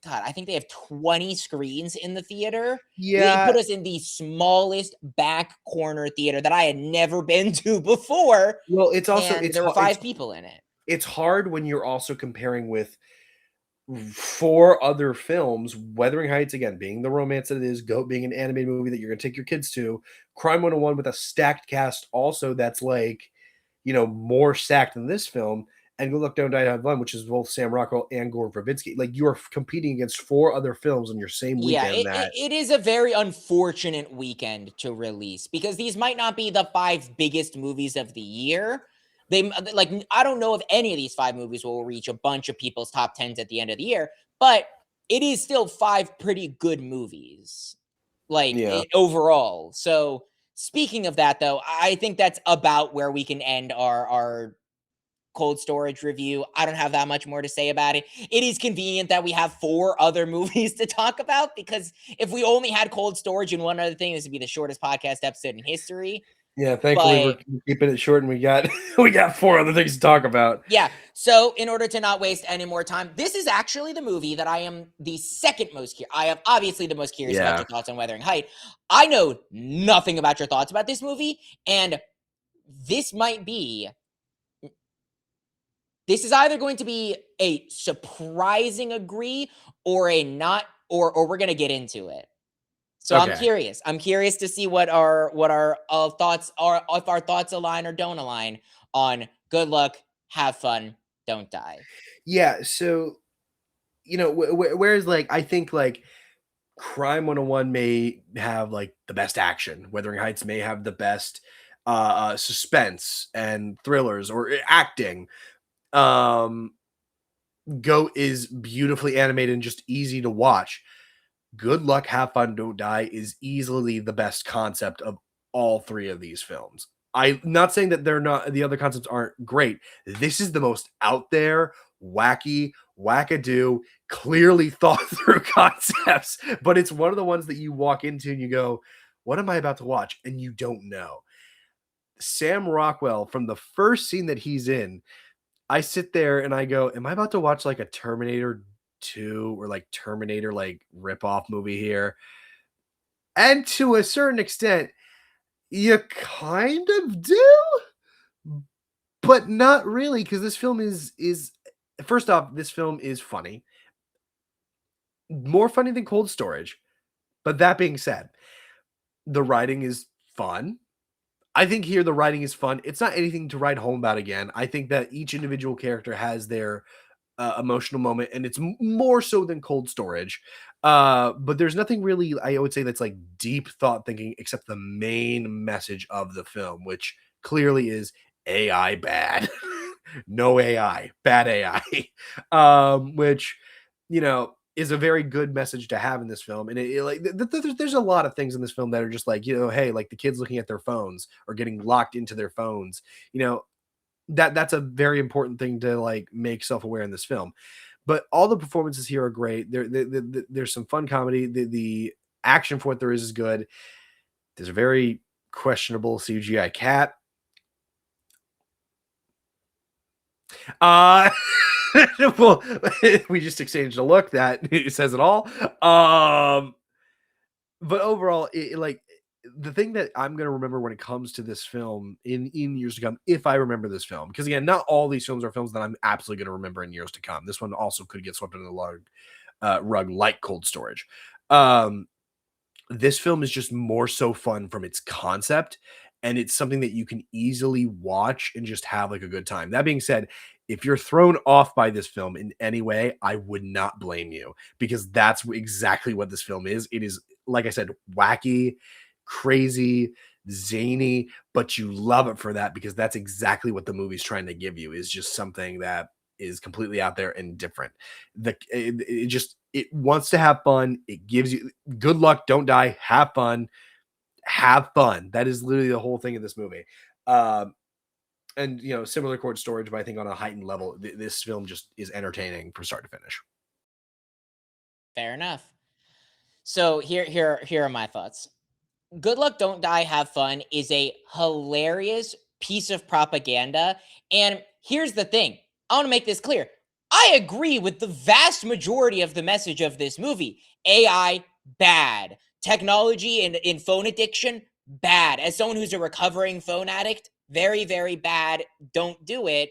God, I think they have 20 screens in the theater. They Yeah. put us in the smallest back corner theater that I had never been to before, Well, it's also and there were 5 people in it. it's hard when you're also comparing with 4 other films, Wuthering Heights again being the romance that it is, Goat being an animated movie that you're gonna take your kids to, Crime 101 with a stacked cast also that's like, more stacked than this film, and Good Luck Don't Die Hard, which is both Sam Rockwell and Gore Verbinski. Like you are competing against 4 other films in your same Yeah, weekend it, it, that it is a very unfortunate weekend to release because these might not be the 5 biggest movies of the year. Like, I don't know if any of these 5 movies will reach a bunch of people's top 10s at the end of the year, but it is still 5 pretty good movies, like, yeah. overall. So speaking of that, though, I think that's about where we can end our Cold Storage review. I don't have that much more to say about it. It is convenient that we have 4 other movies to talk about, because if we only had Cold Storage and one other thing, this would be the shortest podcast episode in history. Yeah, thankfully we're But keeping it short, and we got 4 other things to talk about. yeah, so in order to not waste any more time, this is actually the movie that I am the second most curious. I am obviously the most curious about your thoughts on Wuthering Height. I know nothing about your thoughts about this movie, and this is either going to be a surprising agree or a not, or we're going to get into it. So Okay. I'm curious. I'm curious to see what our thoughts are, if our thoughts align or don't align on Good Luck, Have Fun, Don't Die. Yeah, so whereas like I think like Crime 101 may have like the best action, Wuthering Heights may have the best suspense and thrillers or acting. Goat is beautifully animated and just easy to watch. Good Luck, Have Fun, Don't Die is easily the best concept of all 3 of these films. I'm not saying that they're not, the other concepts aren't great. This is the most out there, wacky, wackadoo, clearly thought through concepts, but it's one of the ones that you walk into and you go, what am I about to watch? And you don't know. Sam Rockwell, from the first scene that he's in, I sit there and I go, am I about to watch like a Terminator 2 or like Terminator like ripoff movie here? And to a certain extent, you kind of do, but not really, because this film is first off, this film is funny. More funny than Cold Storage. But that being said, the writing is fun. I think here the writing is fun. It's not anything to write home about again. I think that each individual character has their emotional moment, and it's more so than Cold Storage. But there's nothing really, I would say, that's like deep thought thinking, except the main message of the film, which clearly is AI bad. No AI, bad AI. Which, is a very good message to have in this film. And there's a lot of things in this film that are just like, hey, like the kids looking at their phones or getting locked into their phones, that's a very important thing to like make self-aware in this film. But all the performances here are great. There's some fun comedy. The action for what there is good. There's a very questionable CGI cat. Well, we just exchanged a look that says it all. But overall, like the thing that I'm going to remember when it comes to this film in years to come, if I remember this film, because again, not all these films are films that I'm absolutely going to remember in years to come. This one also could get swept under the rug like Cold Storage. This film is just more so fun from its concept, and it's something that you can easily watch and just have like a good time. That being said, if you're thrown off by this film in any way, I would not blame you, because that's exactly what this film is. It is, like I said, wacky, crazy, zany, but you love it for that, because that's exactly what the movie's trying to give you, is just something that is completely out there and different. It wants to have fun. It gives you good luck, don't die, have fun. Have fun. That is literally the whole thing of this movie. And similar Cold Storage, but I think on a heightened level, this film just is entertaining from start to finish. Fair enough. So here are my thoughts. Good Luck, Don't Die, Have Fun is a hilarious piece of propaganda. And here's the thing. I want to make this clear. I agree with the vast majority of the message of this movie. AI, bad. Technology and phone addiction, bad. As someone who's a recovering phone addict, very, very bad. Don't do it.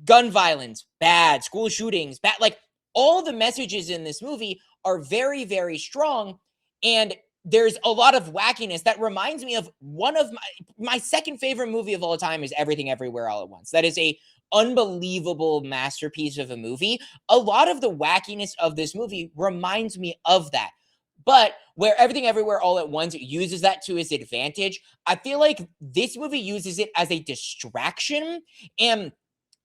Gun violence, bad. School shootings, bad. Like, all the messages in this movie are very, very strong. And there's a lot of wackiness that reminds me of one of my second favorite movie of all time is Everything Everywhere All at Once. That is a unbelievable masterpiece of a movie. A lot of the wackiness of this movie reminds me of that. But where Everything Everywhere All at Once uses that to its advantage, I feel like this movie uses it as a distraction. And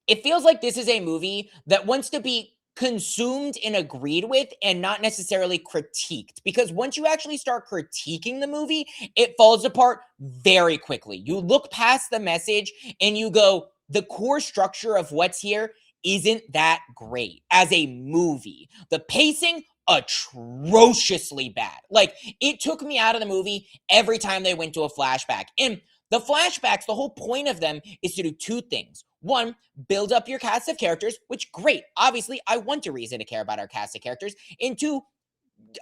it feels like this is a movie that wants to be consumed and agreed with and not necessarily critiqued, because once you actually start critiquing the movie, it falls apart very quickly. You look past the message and you go, the core structure of what's here isn't that great as a movie. The pacing, atrociously bad. Like, it took me out of the movie every time they went to a flashback. And the flashbacks, the whole point of them is to do two things. One, build up your cast of characters, which, great. Obviously, I want a reason to care about our cast of characters. And two,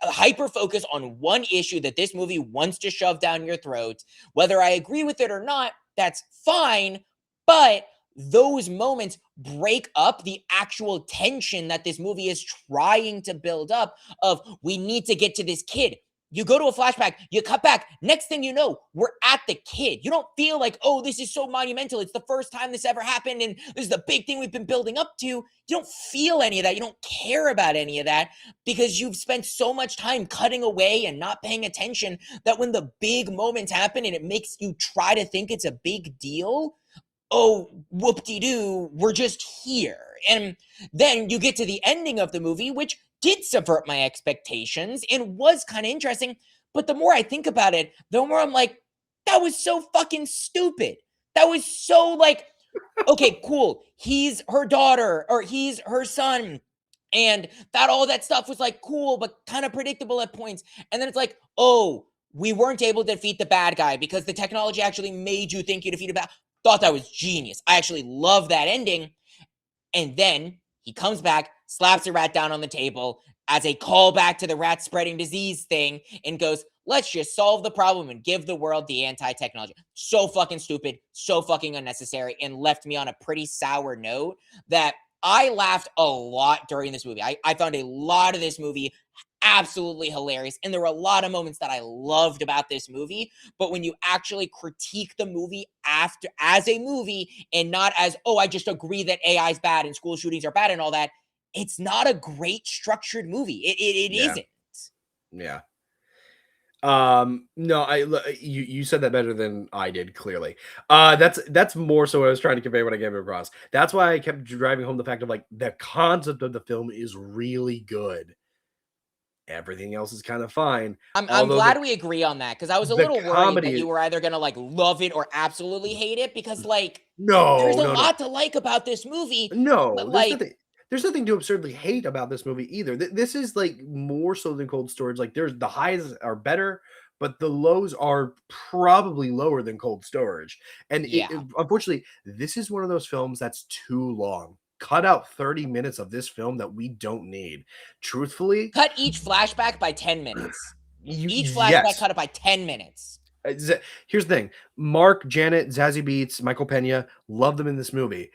hyper focus on one issue that this movie wants to shove down your throat. Whether I agree with it or not, that's fine. But those moments break up the actual tension that this movie is trying to build up of, we need to get to this kid. You go to a flashback, you cut back. Next thing you know, we're at the kid. You don't feel like, oh, this is so monumental. It's the first time this ever happened, and this is the big thing we've been building up to. You don't feel any of that. You don't care about any of that because you've spent so much time cutting away and not paying attention that when the big moments happen and it makes you try to think it's a big deal, oh, whoop-de-doo, we're just here. And then you get to the ending of the movie, which did subvert my expectations and was kind of interesting. But the more I think about it, the more I'm like, that was so fucking stupid. That was so like, okay, cool. He's her daughter or he's her son. And that all that stuff was like cool, but kind of predictable at points. And then it's like, oh, we weren't able to defeat the bad guy because the technology actually made you think you defeated bad. Thought that was genius. I actually love that ending. And then he comes back, slaps a rat down on the table as a callback to the rat spreading disease thing and goes, let's just solve the problem and give the world the anti-technology. So fucking stupid, so fucking unnecessary, and left me on a pretty sour note that I laughed a lot during this movie. I found a lot of this movie absolutely hilarious. And there were a lot of moments that I loved about this movie. But when you actually critique the movie after as a movie and not as, oh, I just agree that AI is bad and school shootings are bad and all that, it's not a great structured movie. It Yeah. isn't. Yeah. No, you said that better than I did, clearly. That's more so what I was trying to convey when I gave it across. That's why I kept driving home the fact of like the concept of the film is really good. Everything else is kind of fine. I'm Although glad we agree on that because I was a the little worried that comedy you were either gonna like love it or absolutely hate it because like no, there's a no, no. lot to like about this movie, but No, like there's nothing to absurdly hate about this movie either. This is like more so than Cold Storage. Like there's the highs are better, but the lows are probably lower than Cold Storage. And yeah. unfortunately, this is one of those films that's too long. Cut out 30 minutes of this film that we don't need. Truthfully, Cut each flashback by 10 minutes. Each flashback yes. cut it by 10 minutes. Here's the thing: Mark, Janet, Zazie Beetz, Michael Pena, love them in this movie.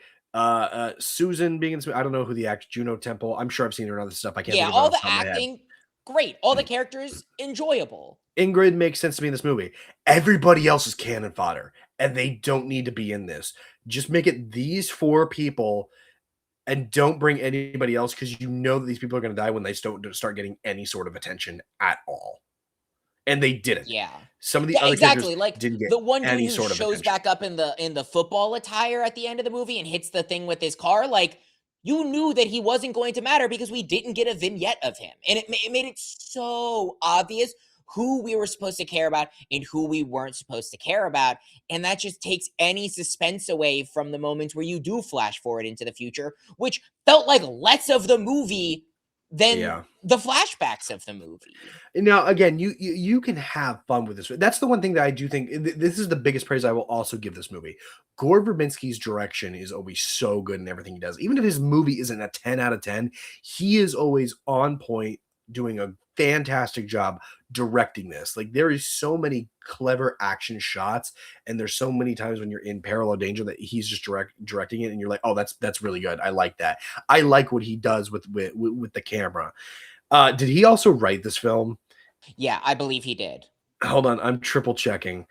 Susan being in this movie, I don't know who the actor Juno Temple. I'm sure I've seen her in other stuff. I can't Yeah, think of it all off the the top of my head. acting, great. All the characters, enjoyable. Ingrid makes sense to me in this movie. Everybody else is cannon fodder, and they don't need to be in this. Just make it these four people, and don't bring anybody else because you know that these people are going to die when they start getting any sort of attention at all. And they didn't. Yeah. Some of the Yeah, other characters exactly. Like didn't get the one dude any who sort of shows attention. back up in the football attire at the end of the movie and hits the thing with his car, like you knew that he wasn't going to matter because we didn't get a vignette of him. And it made it so obvious who we were supposed to care about and who we weren't supposed to care about. And that just takes any suspense away from the moments where you do flash forward into the future, which felt like less of the movie than Yeah. the flashbacks of the movie. Now, again, you can have fun with this. That's the one thing that I do think this is the biggest praise I will also give this movie. Gore Verbinski's direction is always so good in everything he does. Even if his movie isn't a 10 out of 10, he is always on point, doing a fantastic job directing this. Like there is so many clever action shots, and there's so many times when you're in parallel danger that he's just directing it, and you're like, oh, that's really good. I like that. I like what he does with the camera. Did he also write this film? Yeah, I believe he did. Hold on, I'm triple checking.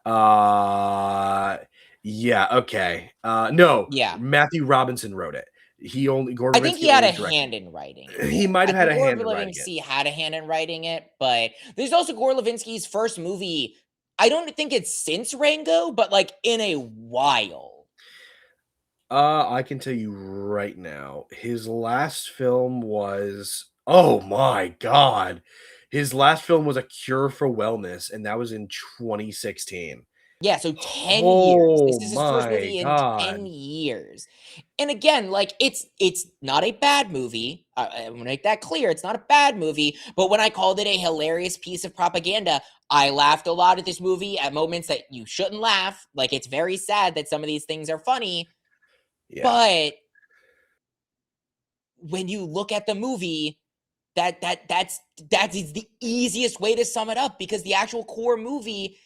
Uh, yeah, okay. No, Yeah. Matthew Robinson wrote it. Gore I think he Verbinski had a only directed. hand in writing He it. might I have had think a Gore hand in writing it. Verbinski had a hand in writing it, but there's also Gore Levinsky's first movie. I don't think it's since Rango, but like in a while. I can tell you right now, his last film was, oh my god. His last film was A Cure for Wellness, and that was in 2016. Yeah, so 10 years. This Oh is his first my movie in 10 god. years. And again, like it's not a bad movie. I'm gonna make that clear. It's not a bad movie. But when I called it a hilarious piece of propaganda, I laughed a lot at this movie at moments that you shouldn't laugh. Like it's very sad that some of these things are funny. Yeah. But when you look at the movie, that is the easiest way to sum it up because the actual core movie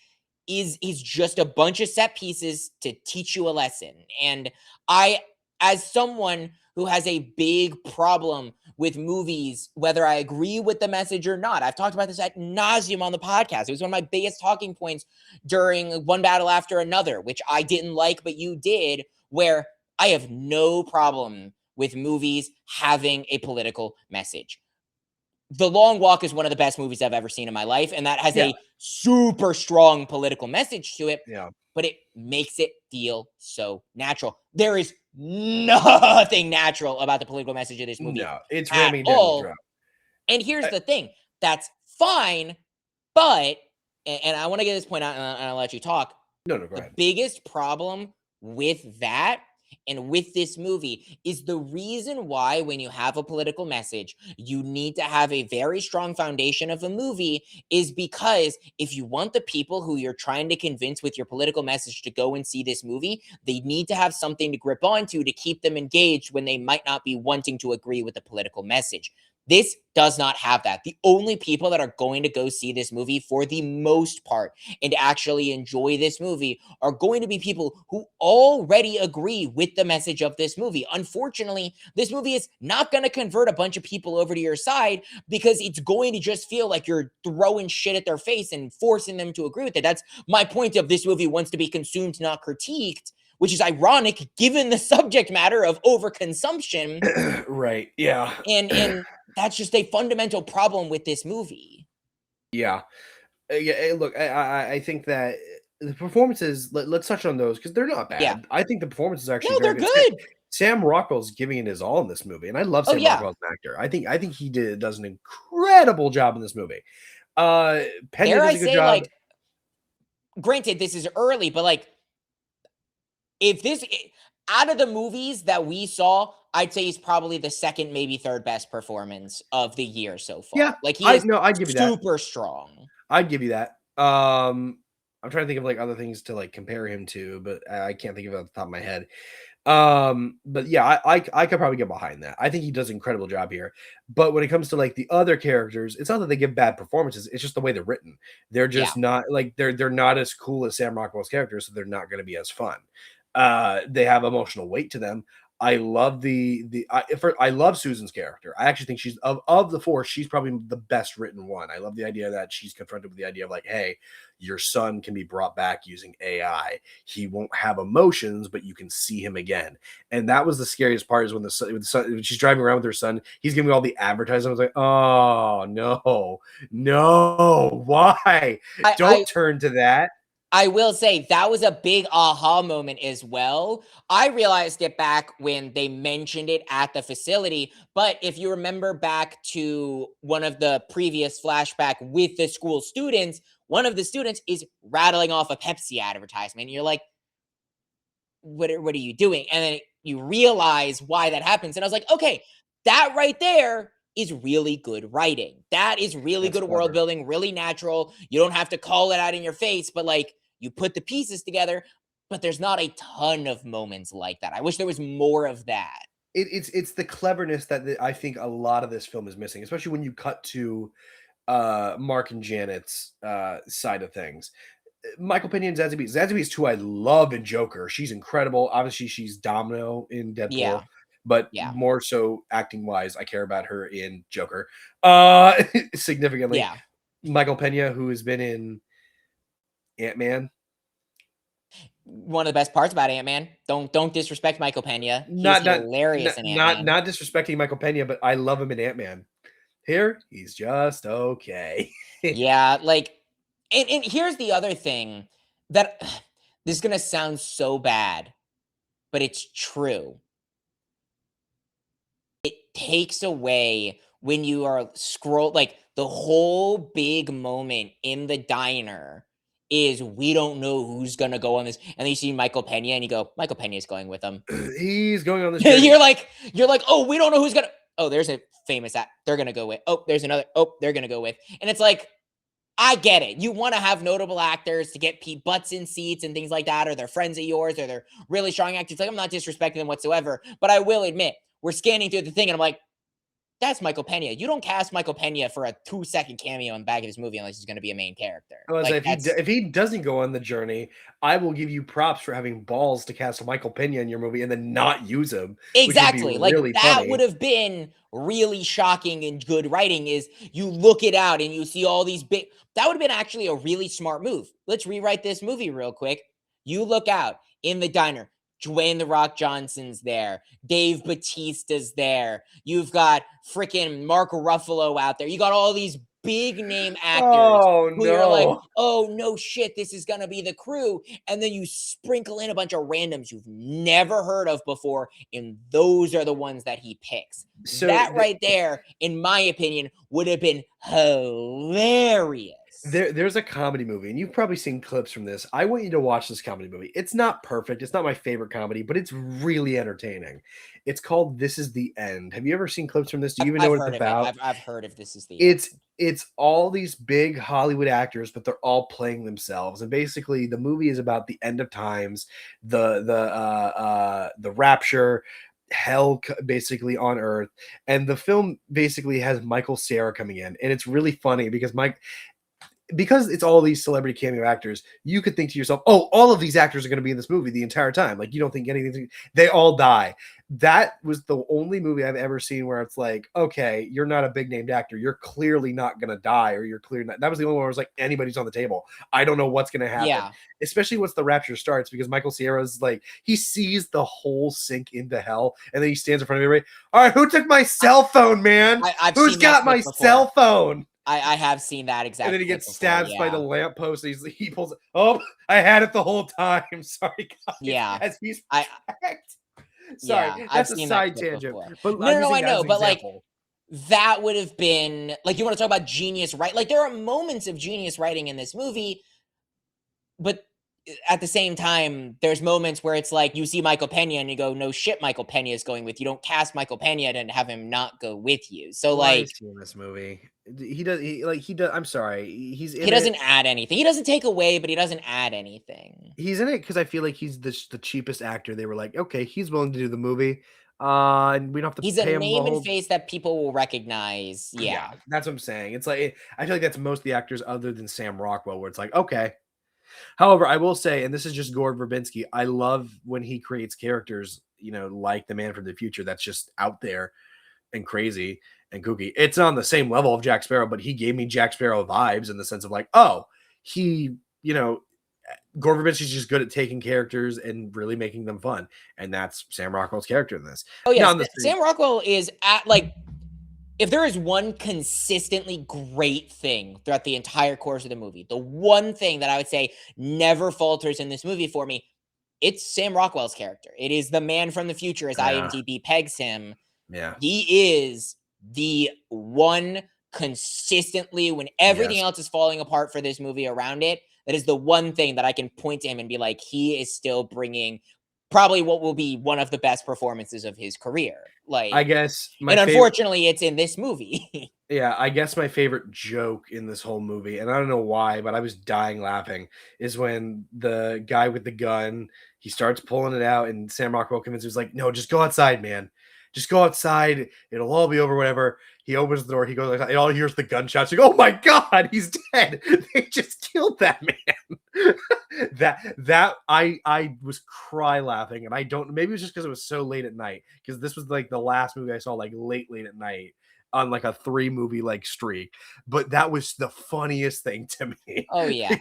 is just a bunch of set pieces to teach you a lesson. And I, as someone who has a big problem with movies, whether I agree with the message or not, I've talked about this ad nauseum on the podcast. It was one of my biggest talking points during One Battle After Another, which I didn't like, but you did, where I have no problem with movies having a political message. The Long Walk is one of the best movies I've ever seen in my life, and that has Yeah. a super strong political message to it, Yeah. but it makes it feel so natural. There is nothing natural about the political message of this movie No, it's at ramming down your throat. all. And here's I the thing, that's fine, but, and I want to get this point out and I'll let you talk. no, no, go The ahead. biggest problem with that and with this movie is the reason why, when you have a political message, you need to have a very strong foundation of a movie, is because if you want the people who you're trying to convince with your political message to go and see this movie, they need to have something to grip onto to keep them engaged when they might not be wanting to agree with the political message. This does not have that. The only people that are going to go see this movie for the most part and actually enjoy this movie are going to be people who already agree with the message of this movie. Unfortunately, this movie is not going to convert a bunch of people over to your side because it's going to just feel like you're throwing shit at their face and forcing them to agree with it. That's my point of this movie wants to be consumed, not critiqued, which is ironic given the subject matter of overconsumption. Right. Yeah. And that's just a fundamental problem with this movie. Yeah. Yeah. Look, I think that the performances. Let's touch on those because they're not Yeah. bad. I think the performance is actually No, very they're good. good. Sam Rockwell's giving it his all in this movie, and I love Oh Sam yeah. Rockwell as an actor. I think he does an incredible job in this movie. Pena Dare does I a good say, job. like, granted, this is early, but like, if this out of the movies that we saw, I'd say he's probably the second, maybe third best performance of the year so far. Yeah, Like, he I is no, I'd give you that. super strong. I'd give you that. I'm trying to think of like other things to like compare him to, but I can't think of it off the top of my head. But yeah, I could probably get behind that. I think he does an incredible job here. But when it comes to like the other characters, it's not that they give bad performances, it's just the way they're written. They're Yeah. just not like they're not as cool as Sam Rockwell's characters, so they're not going to be as fun. They have emotional weight to them. I love I love Susan's character. I actually think she's of the four, she's probably the best written one. I love the idea that she's confronted with the idea of like, hey, your son can be brought back using AI. He won't have emotions, but you can see him again. And that was the scariest part is when when she's driving around with her son, he's giving me all the advertising. I was like, oh no, no, why? I, Don't I turn to that. I will say that was a big aha moment as well. I realized it back when they mentioned it at the facility. But if you remember back to one of the previous flashback with the school students, one of the students is rattling off a Pepsi advertisement. And you're like, what are you doing? And then you realize why that happens. And I was like, okay, that right there is really good writing. That is really That's good world clever. building, really natural. You don't have to call it out in your face, but like you put the pieces together. But there's not a ton of moments like that. I wish there was more of that. It's the cleverness that I think a lot of this film is missing, especially when you cut to Mark and Janet's side of things. Michael Pena and Zazie Beetz. Zazie Beetz, who I love in Joker. She's incredible. Obviously, she's Domino in Deadpool, Yeah, but yeah, more so acting wise, I care about her in Joker significantly. yeah. Michael Pena, who has been in Ant Man. One of the best parts about Ant-Man. Don't disrespect Michael Pena. He's Not not hilarious not in not Ant-Man. not disrespecting Michael Pena, but I love him in Ant Man. Here, he's just okay. Yeah, like, and here's the other thing that this is gonna sound so bad, but it's true. It takes away when you are scroll like the whole big moment in the diner is we don't know who's gonna go on this. And then you see Michael Pena and you go, Michael Pena's going with them. He's going on this journey. you're like, oh, we don't know who's gonna. Oh, there's a famous act they're gonna go with. Oh, there's another. Oh, they're gonna go with. And it's like, I get it. You want to have notable actors to get butts in seats and things like that, or they're friends of yours, or they're really strong actors. Like, I'm not disrespecting them whatsoever, but I will admit, we're scanning through the thing, and I'm like, that's Michael Pena. You don't cast Michael Pena for a 2-second cameo in the back of his movie unless he's going to be a main character. Like, if he doesn't go on the journey, I will give you props for having balls to cast Michael Pena in your movie and then not use him. Exactly. Like, really that funny. would have been really shocking and good writing. Is you look it out and you see all these big. That would have been actually a really smart move. Let's rewrite this movie real quick. You look out in the diner. Dwayne "The Rock" Johnson's there. Dave Bautista's there. You've got freaking Mark Ruffalo out there. You got all these big name actors who you're like, oh, no shit, this is going to be the crew. And then you sprinkle in a bunch of randoms you've never heard of before, and those are the ones that he picks. So that right there, in my opinion, would have been hilarious. There's a comedy movie, and you've probably seen clips from this. I want you to watch this comedy movie. It's not perfect. It's not my favorite comedy, but it's really entertaining. It's called This Is the End. Have you ever seen clips from this? Do you even know what it's about? I've heard of This Is the End. It's all these big Hollywood actors, but they're all playing themselves. And basically, the movie is about the end of times, the rapture, hell basically on earth. And the film basically has Michael Cera coming in, and it's really funny because it's all these celebrity cameo actors, you could think to yourself, oh, all of these actors are going to be in this movie the entire time. Like, you don't think anything, they all die. That was the only movie I've ever seen where it's like, okay, you're not a big named actor. You're clearly not going to die, or you're clearly not. That was the only one where I was like, anybody's on the table. I don't know what's going to happen. Yeah. Especially once the rapture starts, because Michael Cera's like, he sees the whole sink into hell, and then he stands in front of everybody. All right, who took my cell phone, man? Who's got my cell phone? I have seen that exactly. And then he gets stabbed by the lamppost. And he pulls. Oh, I had it the whole time. Sorry, guys. Yeah, as he's sorry, that's a side tangent. But no, I know. But like, that would have been like, you want to talk about genius, right? Like, there are moments of genius writing in this movie, but at the same time, there's moments where it's like you see Michael Pena and you go, no shit, Michael Pena is going with you. Don't cast Michael Pena and have him not go with you. So like, in this movie, he does. I'm sorry, he doesn't add anything. He doesn't take away, but he doesn't add anything. He's in it because I feel like he's the cheapest actor. They were like, okay, he's willing to do the movie. And we don't have to. He's pay a name and face that people will recognize. Yeah, that's what I'm saying. It's like, I feel like that's most of the actors other than Sam Rockwell, where it's like, okay. However, I will say, and this is just Gord Verbinski, I love when he creates characters, like the Man from the Future, that's just out there and crazy and kooky. It's on the same level of Jack Sparrow, but he gave me Jack Sparrow vibes in the sense of like, oh, he, Gord Verbinski's just good at taking characters and really making them fun. And that's Sam Rockwell's character in this. Oh, yeah. Sam Rockwell is at like, if there is one consistently great thing throughout the entire course of the movie, the one thing that I would say never falters in this movie for me, it's Sam Rockwell's character. It is the Man from the Future, as IMDb pegs him. Yeah. He is the one consistently, when everything else is falling apart for this movie around it, that is the one thing that I can point to him and be like, he is still bringing probably what will be one of the best performances of his career. Like, I guess, unfortunately, it's in this movie. Yeah, I guess my favorite joke in this whole movie, and I don't know why, but I was dying laughing, is when the guy with the gun, he starts pulling it out, and Sam Rockwell convinces him, like, no, just go outside, man. Just go outside. It'll all be over, whatever. He opens the door. He goes outside. And all he hears the gunshots. You go, oh my God, he's dead. They just killed that man. I was cry laughing. And I don't, maybe it was just because it was so late at night. Because this was like the last movie I saw like late at night on like a 3-movie like streak. But that was the funniest thing to me. Oh yeah.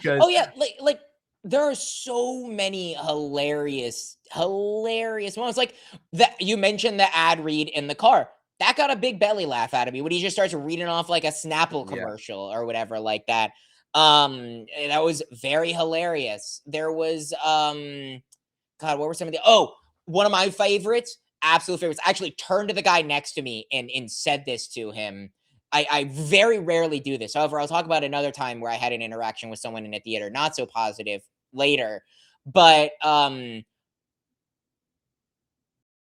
Like there are so many hilarious moments. Like that, you mentioned the ad read in the car. That got a big belly laugh out of me when he just starts reading off like a Snapple commercial or whatever like that. That was very hilarious. There was God, what were some of the one of my favorites, absolute favorites. I actually turned to the guy next to me and said this to him. I very rarely do this. However, I'll talk about another time where I had an interaction with someone in a theater, not so positive later. But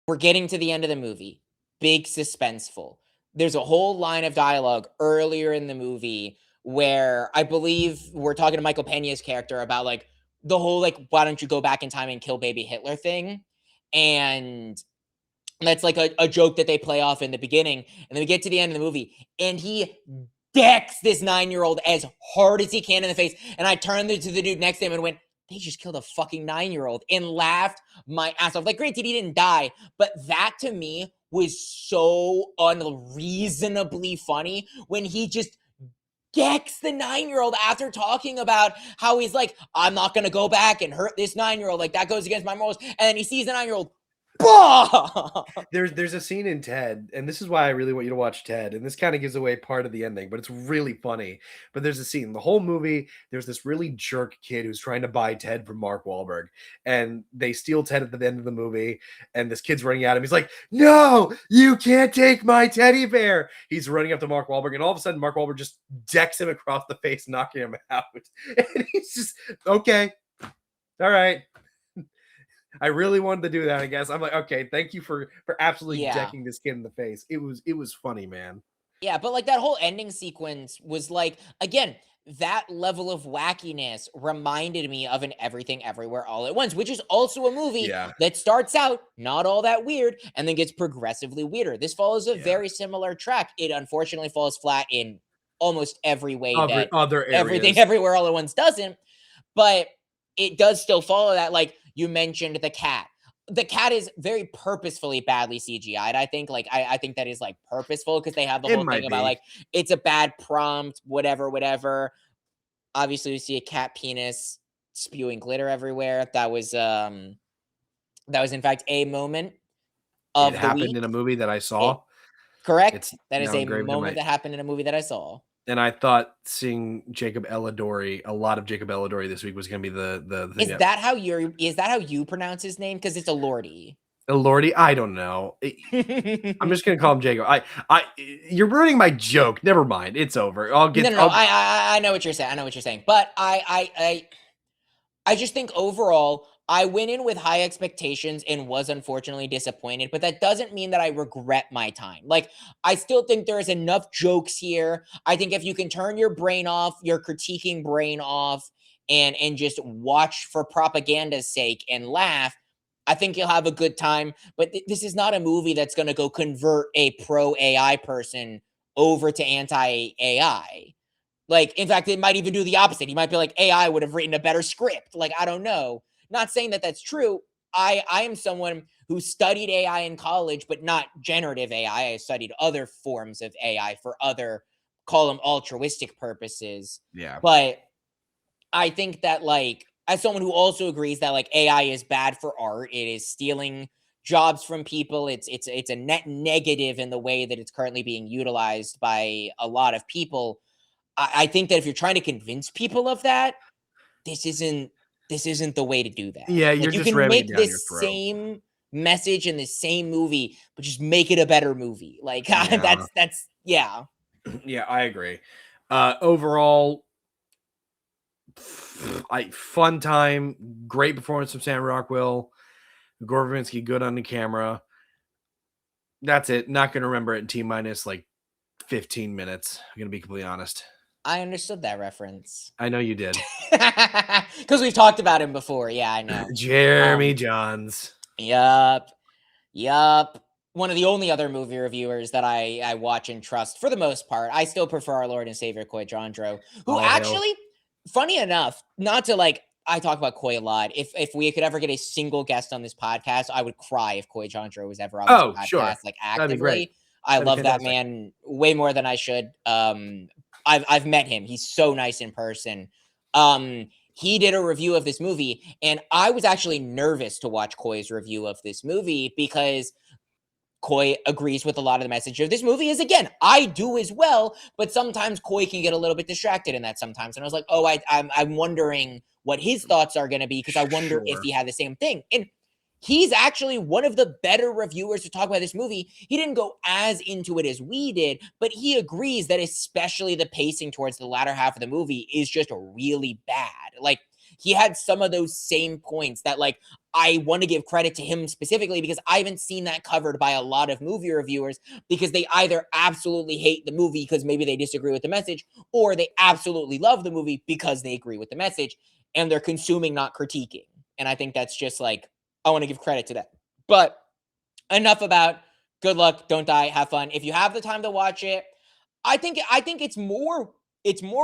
we're getting to the end of the movie. Big suspenseful. There's a whole line of dialogue earlier in the movie where I believe we're talking to Michael Pena's character about like the whole like why don't you go back in time and kill baby Hitler thing. And that's like a joke that they play off in the beginning. And then we get to the end of the movie and he decks this 9-year-old as hard as he can in the face. And I turned to the dude next to him and went, they just killed a fucking 9-year-old, and laughed my ass off. Like, granted, he didn't die, but that to me was so unreasonably funny when he just decks the 9-year-old after talking about how he's like, I'm not going to go back and hurt this 9-year-old. Like, that goes against my morals. And then he sees the 9-year-old. There's a scene in Ted, and this is why I really want you to watch Ted, and this kind of gives away part of the ending, but it's really funny. But there's a scene, the whole movie, there's this really jerk kid who's trying to buy Ted from Mark Wahlberg, and they steal Ted at the end of the movie, and this kid's running at him. He's like, no, you can't take my teddy bear. He's running up to Mark Wahlberg, and all of a sudden Mark Wahlberg just decks him across the face, knocking him out. And he's just, okay, all right. I really wanted to do that, I guess. I'm like, okay, thank you for absolutely decking this kid in the face. It was funny, man. Yeah, but like that whole ending sequence was like, again, that level of wackiness reminded me of an Everything Everywhere All at Once, which is also a movie that starts out not all that weird and then gets progressively weirder. This follows a very similar track. It unfortunately falls flat in almost every way that other Everything Everywhere All at Once doesn't, but it does still follow that. Like, you mentioned the cat. The cat is very purposefully badly CGI'd. I think I think that is like purposeful because they have the whole thing about like it's a bad prompt, whatever. Obviously, we see a cat penis spewing glitter everywhere. That was in fact a moment of it the happened week. In a movie that I saw. Correct. That is a moment that happened in a movie that I saw. And I thought seeing Jacob Elordi, a lot of Jacob Elordi this week was going to be the thing. Is that how you pronounce his name? Because it's Elordi. Elordi? I don't know. I'm just going to call him Jacob. You're ruining my joke. Never mind. It's over. I'll get. No. I know what you're saying. But I just think overall, I went in with high expectations and was unfortunately disappointed, but that doesn't mean that I regret my time. Like, I still think there is enough jokes here. I think if you can turn your brain off, your critiquing brain off, and just watch for propaganda's sake and laugh, I think you'll have a good time. But this is not a movie that's going to go convert a pro AI person over to anti AI. Like, in fact, it might even do the opposite. He might be like, AI would have written a better script. Like, I don't know. Not saying that that's true. I am someone who studied AI in college, but not generative AI. I studied other forms of AI for other, call them altruistic purposes. Yeah. But I think that, like, as someone who also agrees that like AI is bad for art, it is stealing jobs from people. It's a net negative in the way that it's currently being utilized by a lot of people. I think that if you're trying to convince people of that, this isn't the way to do that. Yeah, like, you're you just can ramming make it down your this throat. same message in the same movie, but just make it a better movie. Like, that's Yeah, I agree. Overall, fun time, great performance from Sam Rockwell. Gore Verbinski, good on the camera. That's it. Not going to remember it in T-minus like 15 minutes. I'm going to be completely honest. I understood that reference. I know you did. Because we've talked about him before. Yeah, I know. Jeremy Johns. Yup. One of the only other movie reviewers that I watch and trust for the most part. I still prefer our Lord and Savior Coy Jandro, who actually, funny enough, not to like, I talk about Coy a lot. If we could ever get a single guest on this podcast, I would cry if Coy Jandro was ever on this podcast. Sure. Like, actively. That'd be great. I love that man way more than I should. I've met him. He's so nice in person. He did a review of this movie, and I was actually nervous to watch Coy's review of this movie because Coy agrees with a lot of the message of this movie. Is, again, I do as well, but sometimes Coy can get a little bit distracted in that sometimes. And I was like, I'm wondering what his thoughts are going to be, because I wonder if he had the same thing. And he's actually one of the better reviewers to talk about this movie. He didn't go as into it as we did, but he agrees that especially the pacing towards the latter half of the movie is just really bad. Like, he had some of those same points that, like, I want to give credit to him specifically because I haven't seen that covered by a lot of movie reviewers, because they either absolutely hate the movie because maybe they disagree with the message, or they absolutely love the movie because they agree with the message and they're consuming, not critiquing. And I think that's just like, I want to give credit to that. But enough about good luck, don't die, have fun. If you have the time to watch it, I think it's more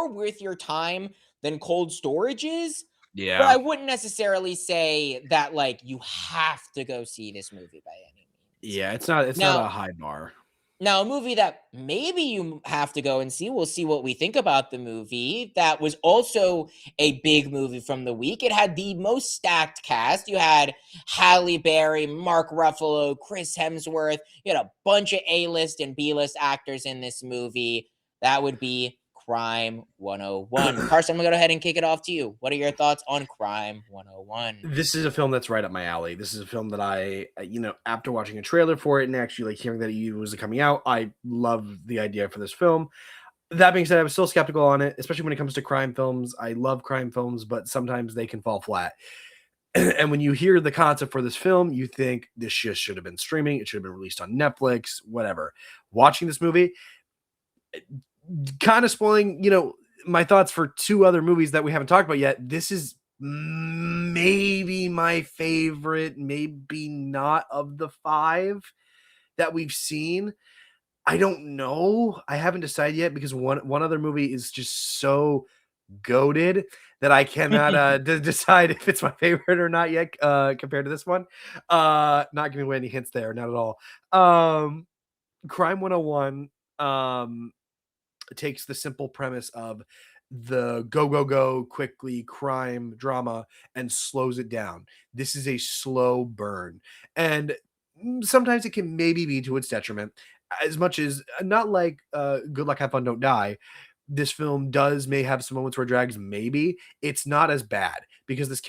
worth your time than Cold Storage is. But Yeah. I wouldn't necessarily say that like you have to go see this movie by any means. Yeah, it's not Now, a high bar. now, a movie that maybe you have to go and see, we'll see what we think about the movie. That was also a big movie from the week. It had the most stacked cast. You had Halle Berry, Mark Ruffalo, Chris Hemsworth. You had a bunch of A-list and B-list actors in this movie. That would be Crime 101. Carson, I'm going to go ahead and kick it off to you. What are your thoughts on Crime 101? This is a film that's right up my alley. This is a film that I, after watching a trailer for it and actually like hearing that it was coming out, I love the idea for this film. That being said, I was still skeptical on it, especially when it comes to crime films. I love crime films, but sometimes they can fall flat. And when you hear the concept for this film, you think this just should have been streaming. It should have been released on Netflix, whatever. Watching this movie, kind of spoiling, my thoughts for two other movies that we haven't talked about yet. This is maybe my favorite, maybe not, of the five that we've seen. I don't know. I haven't decided yet because one other movie is just so goated that I cannot decide if it's my favorite or not yet compared to this one. Not giving away any hints there, not at all. Crime 101 takes the simple premise of the go quickly crime drama and slows it down. This is a slow burn, and sometimes it can maybe be to its detriment, as much as not like Good Luck, Have Fun, Don't Die. This film may have some moments where it drags. Maybe it's not as bad because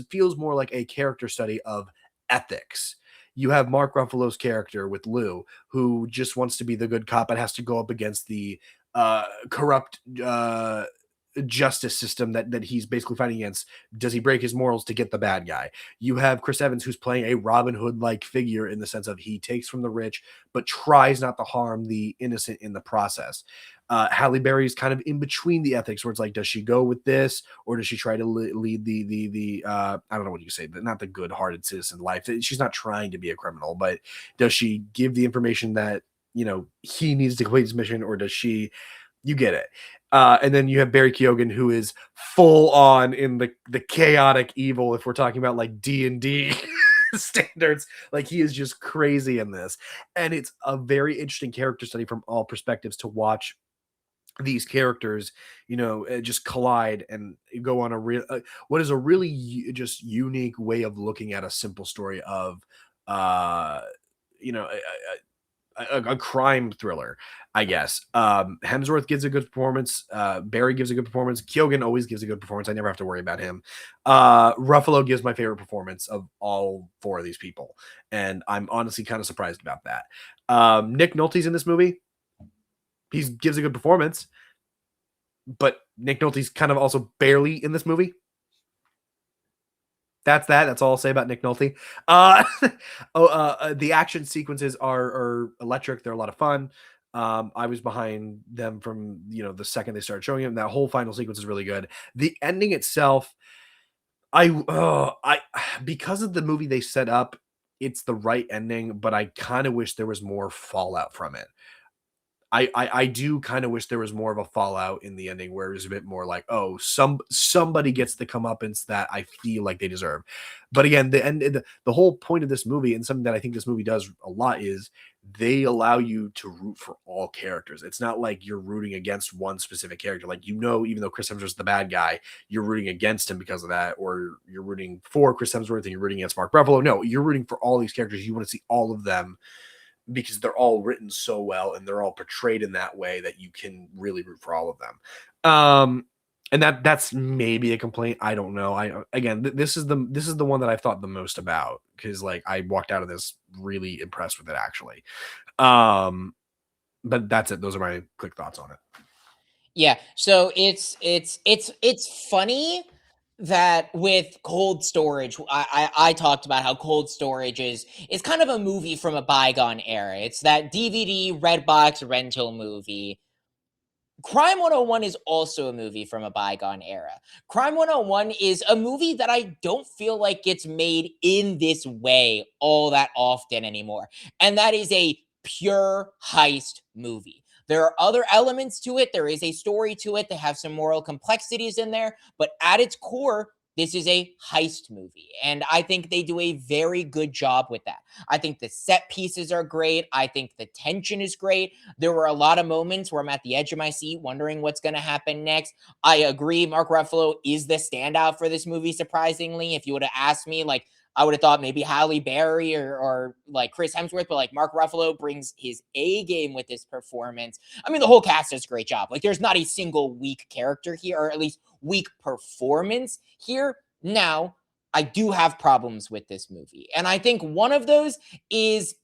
feels more like a character study of ethics. You have Mark Ruffalo's character with Lou, who just wants to be the good cop and has to go up against the corrupt justice system that he's basically fighting against. Does he break his morals to get the bad guy? You have Chris Evans, who's playing a Robin Hood like figure in the sense of he takes from the rich but tries not to harm the innocent in the process. Halle Berry's kind of in between the ethics, where it's like, does she go with this or does she try to lead the I don't know what you say, but not the good-hearted citizen life? She's not trying to be a criminal, but does she give the information that he needs to complete his mission, or does she? You get it. And then you have Barry Keoghan, who is full on in the chaotic evil. If we're talking about like D&D standards, like he is just crazy in this, and it's a very interesting character study from all perspectives to watch these characters, just collide and go on a real, what is a really just unique way of looking at a simple story of, you know, a crime thriller, I guess. Hemsworth gives a good performance. Barry gives a good performance. Keoghan always gives a good performance. I never have to worry about him. Ruffalo gives my favorite performance of all four of these people, and I'm honestly kind of surprised about that. Nick Nolte's in this movie. He gives a good performance, but Nick Nolte's kind of also barely in this movie. That's all I'll say about Nick Nolte. The action sequences are electric. They're a lot of fun. I was behind them from the second they started showing him. That whole final sequence is really good. The ending itself, I because of the movie they set up, it's the right ending, but I kind of wish there was more fallout from it. I do kind of wish there was more of a fallout in the ending where it was a bit more like, oh, somebody gets the comeuppance that I feel like they deserve. But again, the whole point of this movie, and something that I think this movie does a lot, is they allow you to root for all characters. It's not like you're rooting against one specific character. Like, even though Chris Hemsworth's the bad guy, you're rooting against him because of that, or you're rooting for Chris Hemsworth and you're rooting against Mark Ruffalo. No, you're rooting for all these characters. You want to see all of them, because they're all written so well and they're all portrayed in that way that you can really root for all of them. And that's maybe a complaint. I don't know. This is the one that I've thought the most about, because like I walked out of this really impressed with it actually. But that's it. Those are my quick thoughts on it. Yeah, so it's funny that with cold storage, I talked about how cold storage is kind of a movie from a bygone era. It's that DVD Redbox rental movie. Crime 101 is also a movie from a bygone era. Crime 101 is a movie that I don't feel like gets made in this way all that often anymore. And that is a pure heist movie. There are other elements to it. There is a story to it. They have some moral complexities in there. But at its core, this is a heist movie. And I think they do a very good job with that. I think the set pieces are great. I think the tension is great. There were a lot of moments where I'm at the edge of my seat wondering what's going to happen next. I agree. Mark Ruffalo is the standout for this movie, surprisingly. If you would have asked me, like, I would have thought maybe Halle Berry or like Chris Hemsworth, but like Mark Ruffalo brings his A game with this performance. I mean, the whole cast does a great job. Like, there's not a single weak character here, or at least weak performance here. Now, I do have problems with this movie. And I think one of those is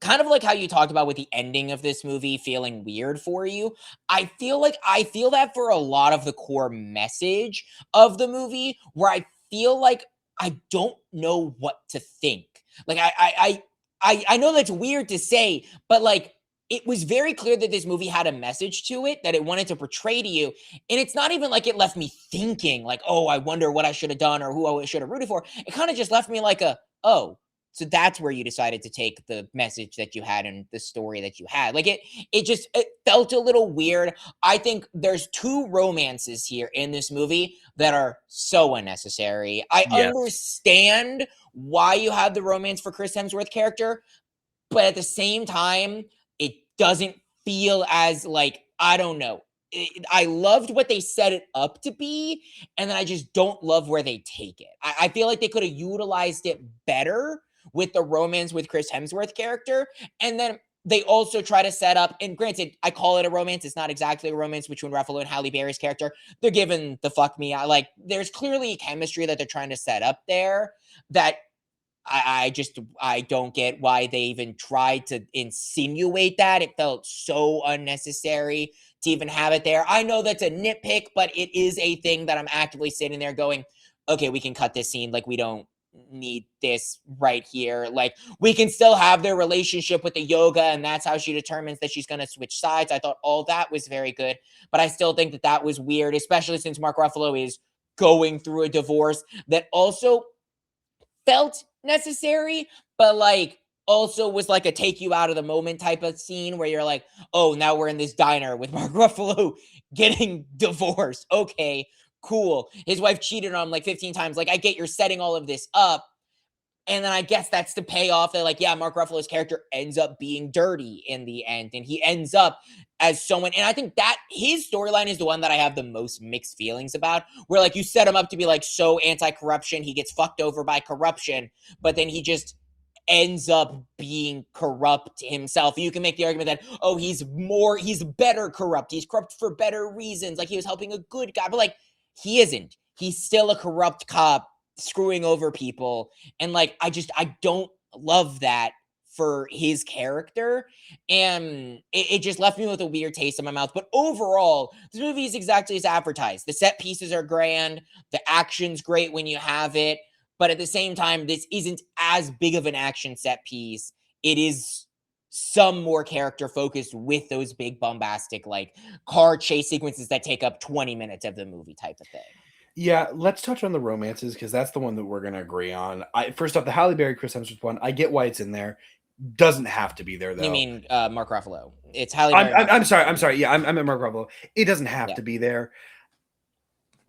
kind of like how you talked about with the ending of this movie feeling weird for you. I feel that for a lot of the core message of the movie, where I feel like I don't know what to think. Like I know that's weird to say, but like it was very clear that this movie had a message to it that it wanted to portray to you. And it's not even like it left me thinking like, oh, I wonder what I should have done or who I should have rooted for. It kind of just left me like oh, so that's where you decided to take the message that you had and the story that you had. Like it felt a little weird. I think there's two romances here in this movie that are so unnecessary. I Yes. understand why you had the romance for Chris Hemsworth character, but at the same time, it doesn't feel as like, I don't know. I loved what they set it up to be, and then I just don't love where they take it. I feel like they could have utilized it better with the romance with Chris Hemsworth character. And then they also try to set up, and granted, I call it a romance. It's not exactly a romance between Ruffalo and Halle Berry's character. They're giving the fuck me. Like, there's clearly chemistry that they're trying to set up there that I don't get why they even tried to insinuate that. It felt so unnecessary to even have it there. I know that's a nitpick, but it is a thing that I'm actively sitting there going, okay, we can cut this scene. Like, we don't need this right here. Like, we can still have their relationship with the yoga, and that's how she determines that she's going to switch sides. I thought all that was very good, but I still think that that was weird, especially since Mark Ruffalo is going through a divorce that also felt necessary, but like also was like a take you out of the moment type of scene where you're like, oh, now we're in this diner with Mark Ruffalo getting divorced. Okay, cool. His wife cheated on him like 15 times. Like, I get you're setting all of this up. And then I guess that's the payoff that, like, yeah, Mark Ruffalo's character ends up being dirty in the end. And he ends up as someone. And I think that his storyline is the one that I have the most mixed feelings about, where, like, you set him up to be, like, so anti corruption. He gets fucked over by corruption, but then he just ends up being corrupt himself. You can make the argument that, oh, he's better corrupt. He's corrupt for better reasons. Like, he was helping a good guy, but like, he isn't. He's still a corrupt cop screwing over people. And like, I don't love that for his character. And it just left me with a weird taste in my mouth. But overall, this movie is exactly as advertised. The set pieces are grand. The action's great when you have it. But at the same time, this isn't as big of an action set piece. It is some more character focused with those big bombastic like car chase sequences that take up 20 minutes of the movie type of thing. Yeah, let's touch on the romances because that's the one that we're gonna agree on. First off, the Halle Berry Chris Hemsworth one, I get why it's in there. Doesn't have to be there You though. mean Mark Ruffalo? It's Halle I'm, Berry, I'm, Mark I'm sorry. Ruffalo. I'm sorry. Yeah, I'm at Mark Ruffalo. It doesn't have Yeah. to be there.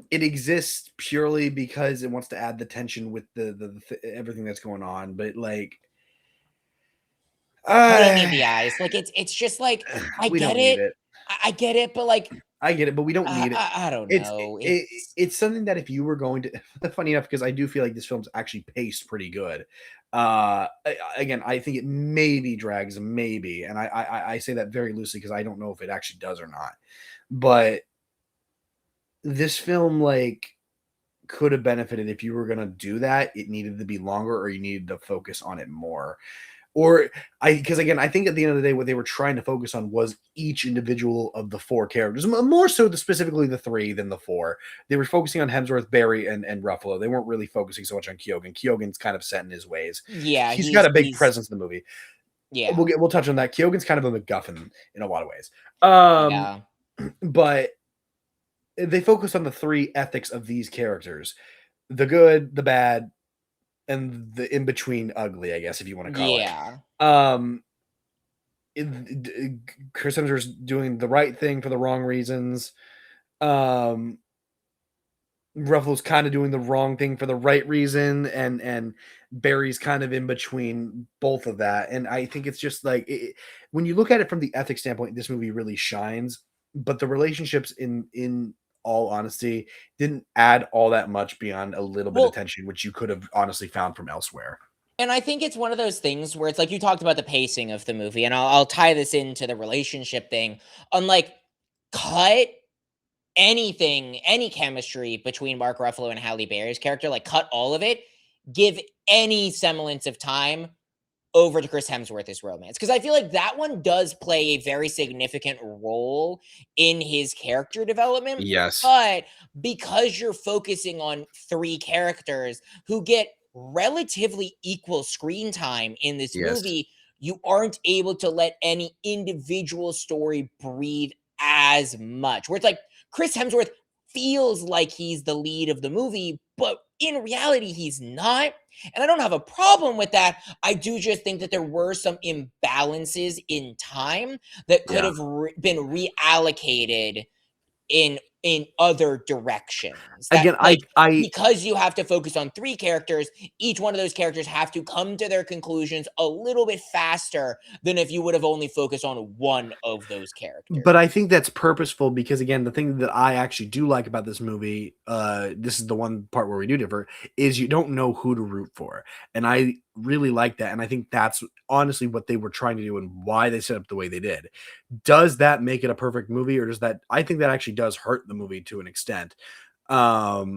It exists purely because it wants to add the tension with everything that's going on. But like, But it uh, made the eyes. Like, it's just like, I we get don't need it. it. I get it, but like, I get it, but we don't need it. I don't It's know. it, it's something that if you were going to, funny enough, because I do feel like this film's actually paced pretty good. Again, I think it maybe drags, maybe, and I say that very loosely because I don't know if it actually does or not. But this film like could have benefited if you were going to do that. It needed to be longer, or you needed to focus on it more. Or because again, I think at the end of the day, what they were trying to focus on was each individual of the four characters, more so specifically the three than the four. They were focusing on Hemsworth, Barry, and Ruffalo. They weren't really focusing so much on Kyogen. Kyogen's kind of set in his ways. Yeah, He's got a big presence in the movie. Yeah. We'll touch on that. Kyogen's kind of a MacGuffin in a lot of ways. Yeah. But they focus on the three ethics of these characters: the good, the bad, and the in between ugly, I guess, if you want to call it. Chris Hemsworth's doing the right thing for the wrong reasons. Ruffalo's kind of doing the wrong thing for the right reason, and Barry's kind of in between both of that. And I think it's just like when you look at it from the ethics standpoint, this movie really shines. But the relationships, in all honesty, didn't add all that much beyond a little bit of tension, which you could have honestly found from elsewhere. And I think it's one of those things where it's like you talked about the pacing of the movie, and I'll tie this into the relationship thing. Unlike cut anything, any chemistry between Mark Ruffalo and Halle Berry's character, like cut all of it, give any semblance of time over to Chris Hemsworth's romance. Because I feel like that one does play a very significant role in his character development. Yes. But because you're focusing on three characters who get relatively equal screen time in this movie, you aren't able to let any individual story breathe as much. Where it's like Chris Hemsworth feels like he's the lead of the movie, but in reality, he's not. And I don't have a problem with that. I do just think that there were some imbalances in time that could have been reallocated in other directions. Again, because you have to focus on three characters, each one of those characters have to come to their conclusions a little bit faster than if you would have only focused on one of those characters. But I think that's purposeful because, again, the thing that I actually do like about this movie, this is the one part where we do differ, is you don't know who to root for. And I really like that. And I think that's honestly what they were trying to do and why they set up the way they did. Does that make it a perfect movie, or does that, I think that actually does hurt the movie to an extent. But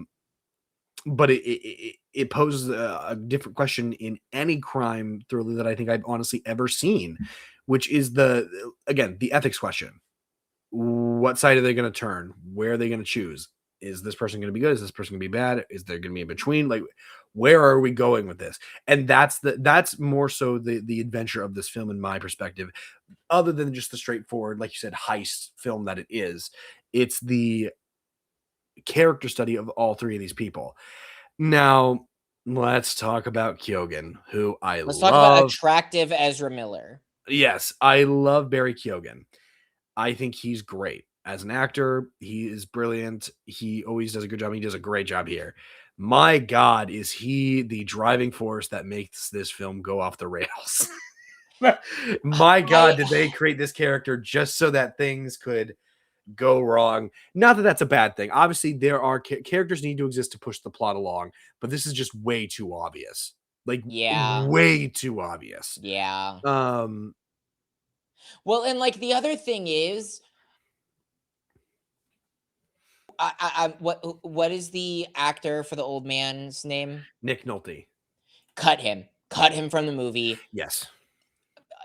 it poses a different question in any crime thriller that I think I've honestly ever seen, which is the ethics question. What side are they going to turn? Where are they going to choose? Is this person going to be good? Is this person going to be bad? Is there going to be in between? Like, where are we going with this? And that's more so the adventure of this film in my perspective, other than just the straightforward, like you said, heist film that it is. It's the character study of all three of these people. Now, let's talk about Kyogen, who Let's talk about attractive Ezra Miller. Yes, I love Barry Keoghan. I think he's great. As an actor, he is brilliant. He always does a good job. He does a great job here. My God, is he the driving force that makes this film go off the rails? My God, did they create this character just so that things could go wrong? Not that that's a bad thing. Obviously, there are characters need to exist to push the plot along, but this is just way too obvious. Like, way too obvious. Yeah. Well, and like the other thing is, what is the actor for the old man's name? Nick Nolte. Cut him from the movie. Yes.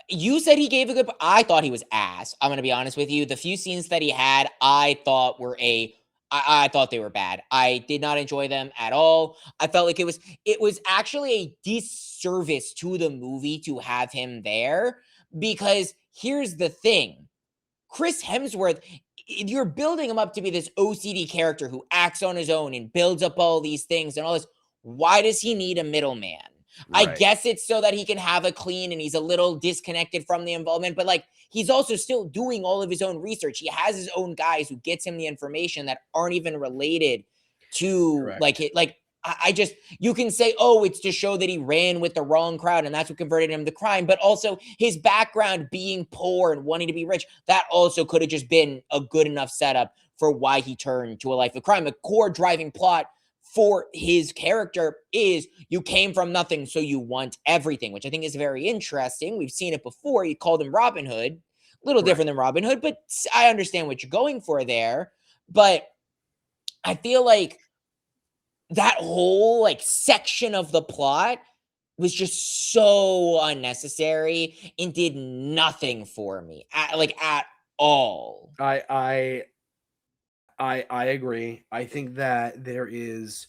You said he gave a good. I thought he was ass. I'm gonna be honest with you. The few scenes that he had, I thought were I thought they were bad. I did not enjoy them at all. I felt like it was actually a disservice to the movie to have him there, because here's the thing. Chris Hemsworth, you're building him up to be this OCD character who acts on his own and builds up all these things and all this. Why does he need a middleman? Right. I guess it's so that he can have a clean and he's a little disconnected from the involvement, but like he's also still doing all of his own research. He has his own guys who gets him the information that aren't even related to I just, you can say, oh, it's to show that he ran with the wrong crowd and that's what converted him to crime. But also his background being poor and wanting to be rich, that also could have just been a good enough setup for why he turned to a life of crime. A core driving plot for his character is you came from nothing, so you want everything, which I think is very interesting. We've seen it before. You called him Robin Hood, a little different than Robin Hood, but I understand what you're going for there. But I feel like that whole like section of the plot was just so unnecessary and did nothing for me at all. I agree. I think that there is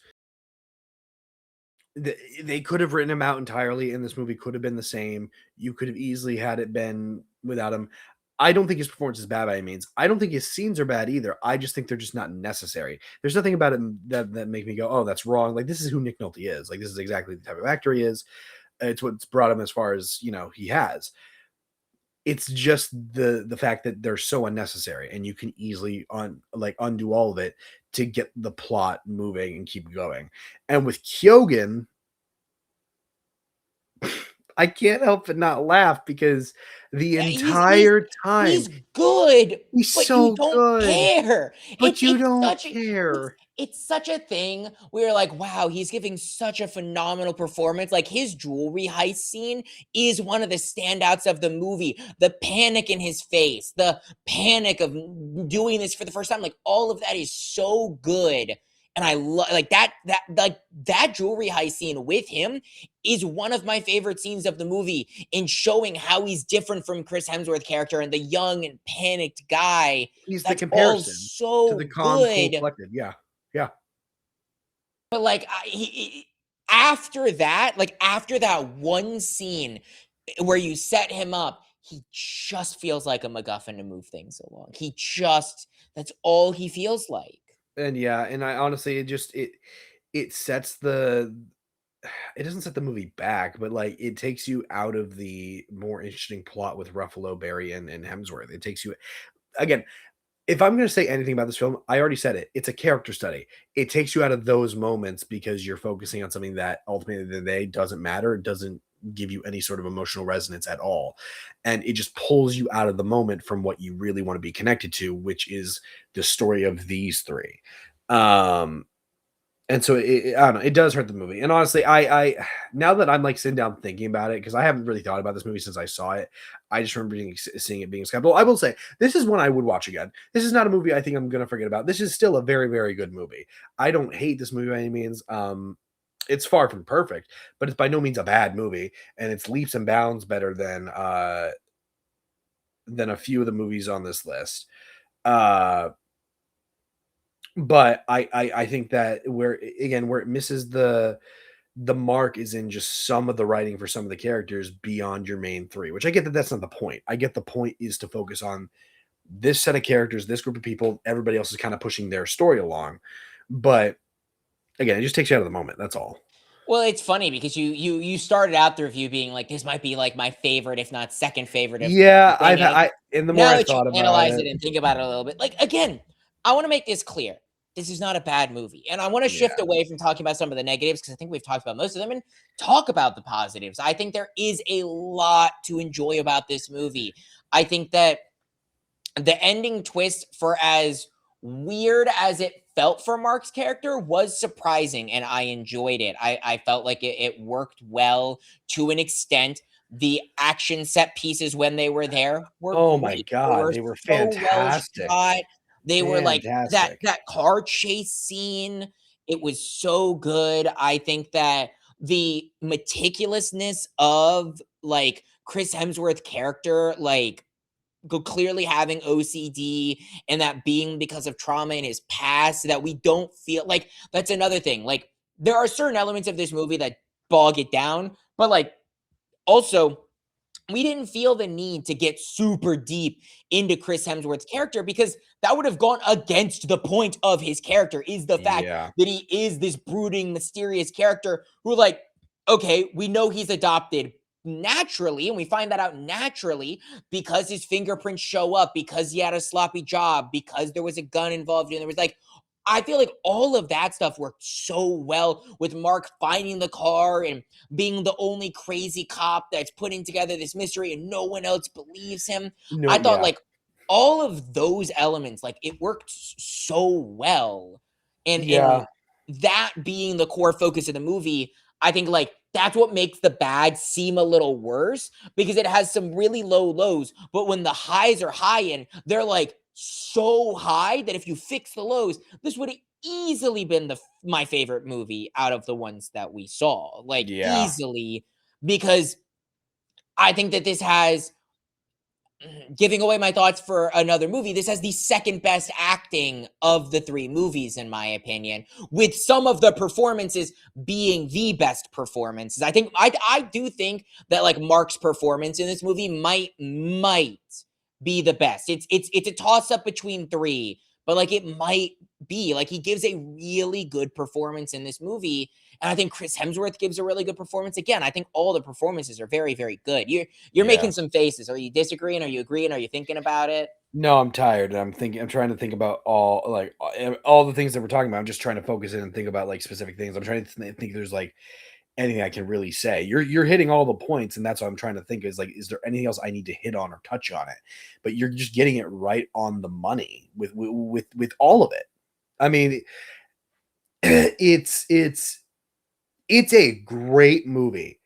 they could have written him out entirely, and this movie could have been the same. You could have easily had it been without him. I don't think his performance is bad by any means. I don't think his scenes are bad either. I just think they're just not necessary. There's nothing about it that make me go, "Oh, that's wrong." Like this is who Nick Nolte is. Like this is exactly the type of actor he is. It's what's brought him as far as he has. It's just the fact that they're so unnecessary, and you can easily undo all of it to get the plot moving and keep going. And with Kyogen, I can't help but not laugh because the Yeah, entire he's time good, he's but you so don't good, care. but you don't care. It's such a thing where like, wow, he's giving such a phenomenal performance. Like his jewelry heist scene is one of the standouts of the movie. The panic in his face, the panic of doing this for the first time, like all of that is so good. And I love like that jewelry heist scene with him is one of my favorite scenes of the movie in showing how he's different from Chris Hemsworth character and the young and panicked guy. He's the That's all comparison to the so calm, cool, good. collected. Yeah, yeah. But like after that, like after that one scene where you set him up, he just feels like a MacGuffin to move things along. That's all he feels like. And yeah, and I honestly, it sets the it doesn't set the movie back, but like it takes you out of the more interesting plot with Ruffalo, Barry, and Hemsworth. It takes you again. If I'm going to say anything about this film, I already said it. It's a character study. It takes you out of those moments because you're focusing on something that ultimately at the end of the day doesn't matter. It doesn't give you any sort of emotional resonance at all. And it just pulls you out of the moment from what you really want to be connected to, which is the story of these three. Um, and so I don't know, it does hurt the movie. And honestly, I now that I'm like sitting down thinking about it, because I haven't really thought about this movie since I saw it. I just remember seeing it being a skeptical. I will say this is one I would watch again. This is not a movie I think I'm gonna forget about. This is still a very, very good movie. I don't hate this movie by any means. It's far from perfect, but it's by no means a bad movie, and it's leaps and bounds better than a few of the movies on this list. But I think that where it misses the mark is in just some of the writing for some of the characters beyond your main three, which I get that that's not the point. I get the point is to focus on this set of characters, this group of people. Everybody else is kind of pushing their story along, but again, it just takes you out of the moment. That's all. Well, it's funny because you started out the review being like, this might be like my favorite, if not second favorite of Yeah, the thing. and the more Now I that you thought about analyze it, it and think about it a little bit, like again, I want to make this clear. This is not a bad movie. And I want to shift yeah, away from talking about some of the negatives because I think we've talked about most of them and talk about the positives. I think there is a lot to enjoy about this movie. I think that the ending twist, for as weird as it felt for Mark's character, was surprising and I enjoyed it. I felt like it worked well to an extent. The action set pieces when they were there were oh my great. They god, were they were so well fantastic, shot. They were like that fantastic. that car chase scene. It was so good. I think that the meticulousness of like Chris Hemsworth character, like clearly having OCD and that being because of trauma in his past that we don't feel like that's another thing. Like there are certain elements of this movie that bog it down, but like also we didn't feel the need to get super deep into Chris Hemsworth's character because that would have gone against the point of his character is the fact Yeah, that he is this brooding, mysterious character who like, okay, we know he's adopted naturally, and we find that out naturally because his fingerprints show up, because he had a sloppy job, because there was a gun involved, and there was like, I feel like all of that stuff worked so well with Mark finding the car and being the only crazy cop that's putting together this mystery and no one else believes him. I no, thought yeah, like all of those elements, like it worked so well. And yeah. that being the core focus of the movie, I think like that's what makes the bad seem a little worse because it has some really low lows, but when the highs are high and they're like so high that if you fix the lows, this would easily been my favorite movie out of the ones that we saw, like Yeah. easily, because I think that this has, giving away my thoughts for another movie, this has the second best acting of the three movies, in my opinion, with some of the performances being the best performances. I do think that like Mark's performance in this movie might be the best. It's a toss up between three, but like it might be like he gives a really good performance in this movie. And I think Chris Hemsworth gives a really good performance. Again, I think all the performances are very, very good. You're Yeah. making some faces. Are you disagreeing? Are you agreeing? Are you thinking about it? No, I'm tired. I'm trying to think about all the things that we're talking about. I'm just trying to focus in and think about like specific things. I'm trying to think there's like anything I can really say. You're hitting all the points, and that's what I'm trying to think is like, is there anything else I need to hit on or touch on it? But you're just getting it right on the money with all of it. I mean, it's a great movie.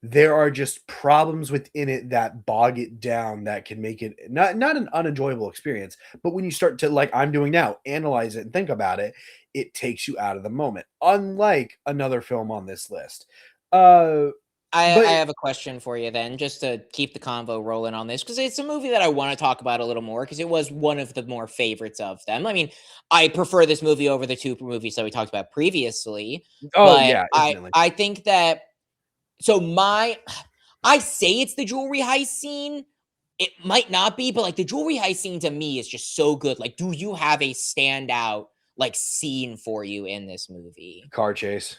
There are just problems within it that bog it down that can make it not an unenjoyable experience, but when you start to, like I'm doing now, analyze it and think about it, it takes you out of the moment. Unlike another film on this list. Uh I but have a question for you then, just to keep the convo rolling on this, because it's a movie that I want to talk about a little more, because it was one of the more favorites of them. I mean, I prefer this movie over the two movies that we talked about previously, oh but yeah, infinitely. I think that, so I say it's the jewelry heist scene. It might not be, but like the jewelry heist scene to me is just so good. Like, do you have a standout like scene for you in this movie? Car chase.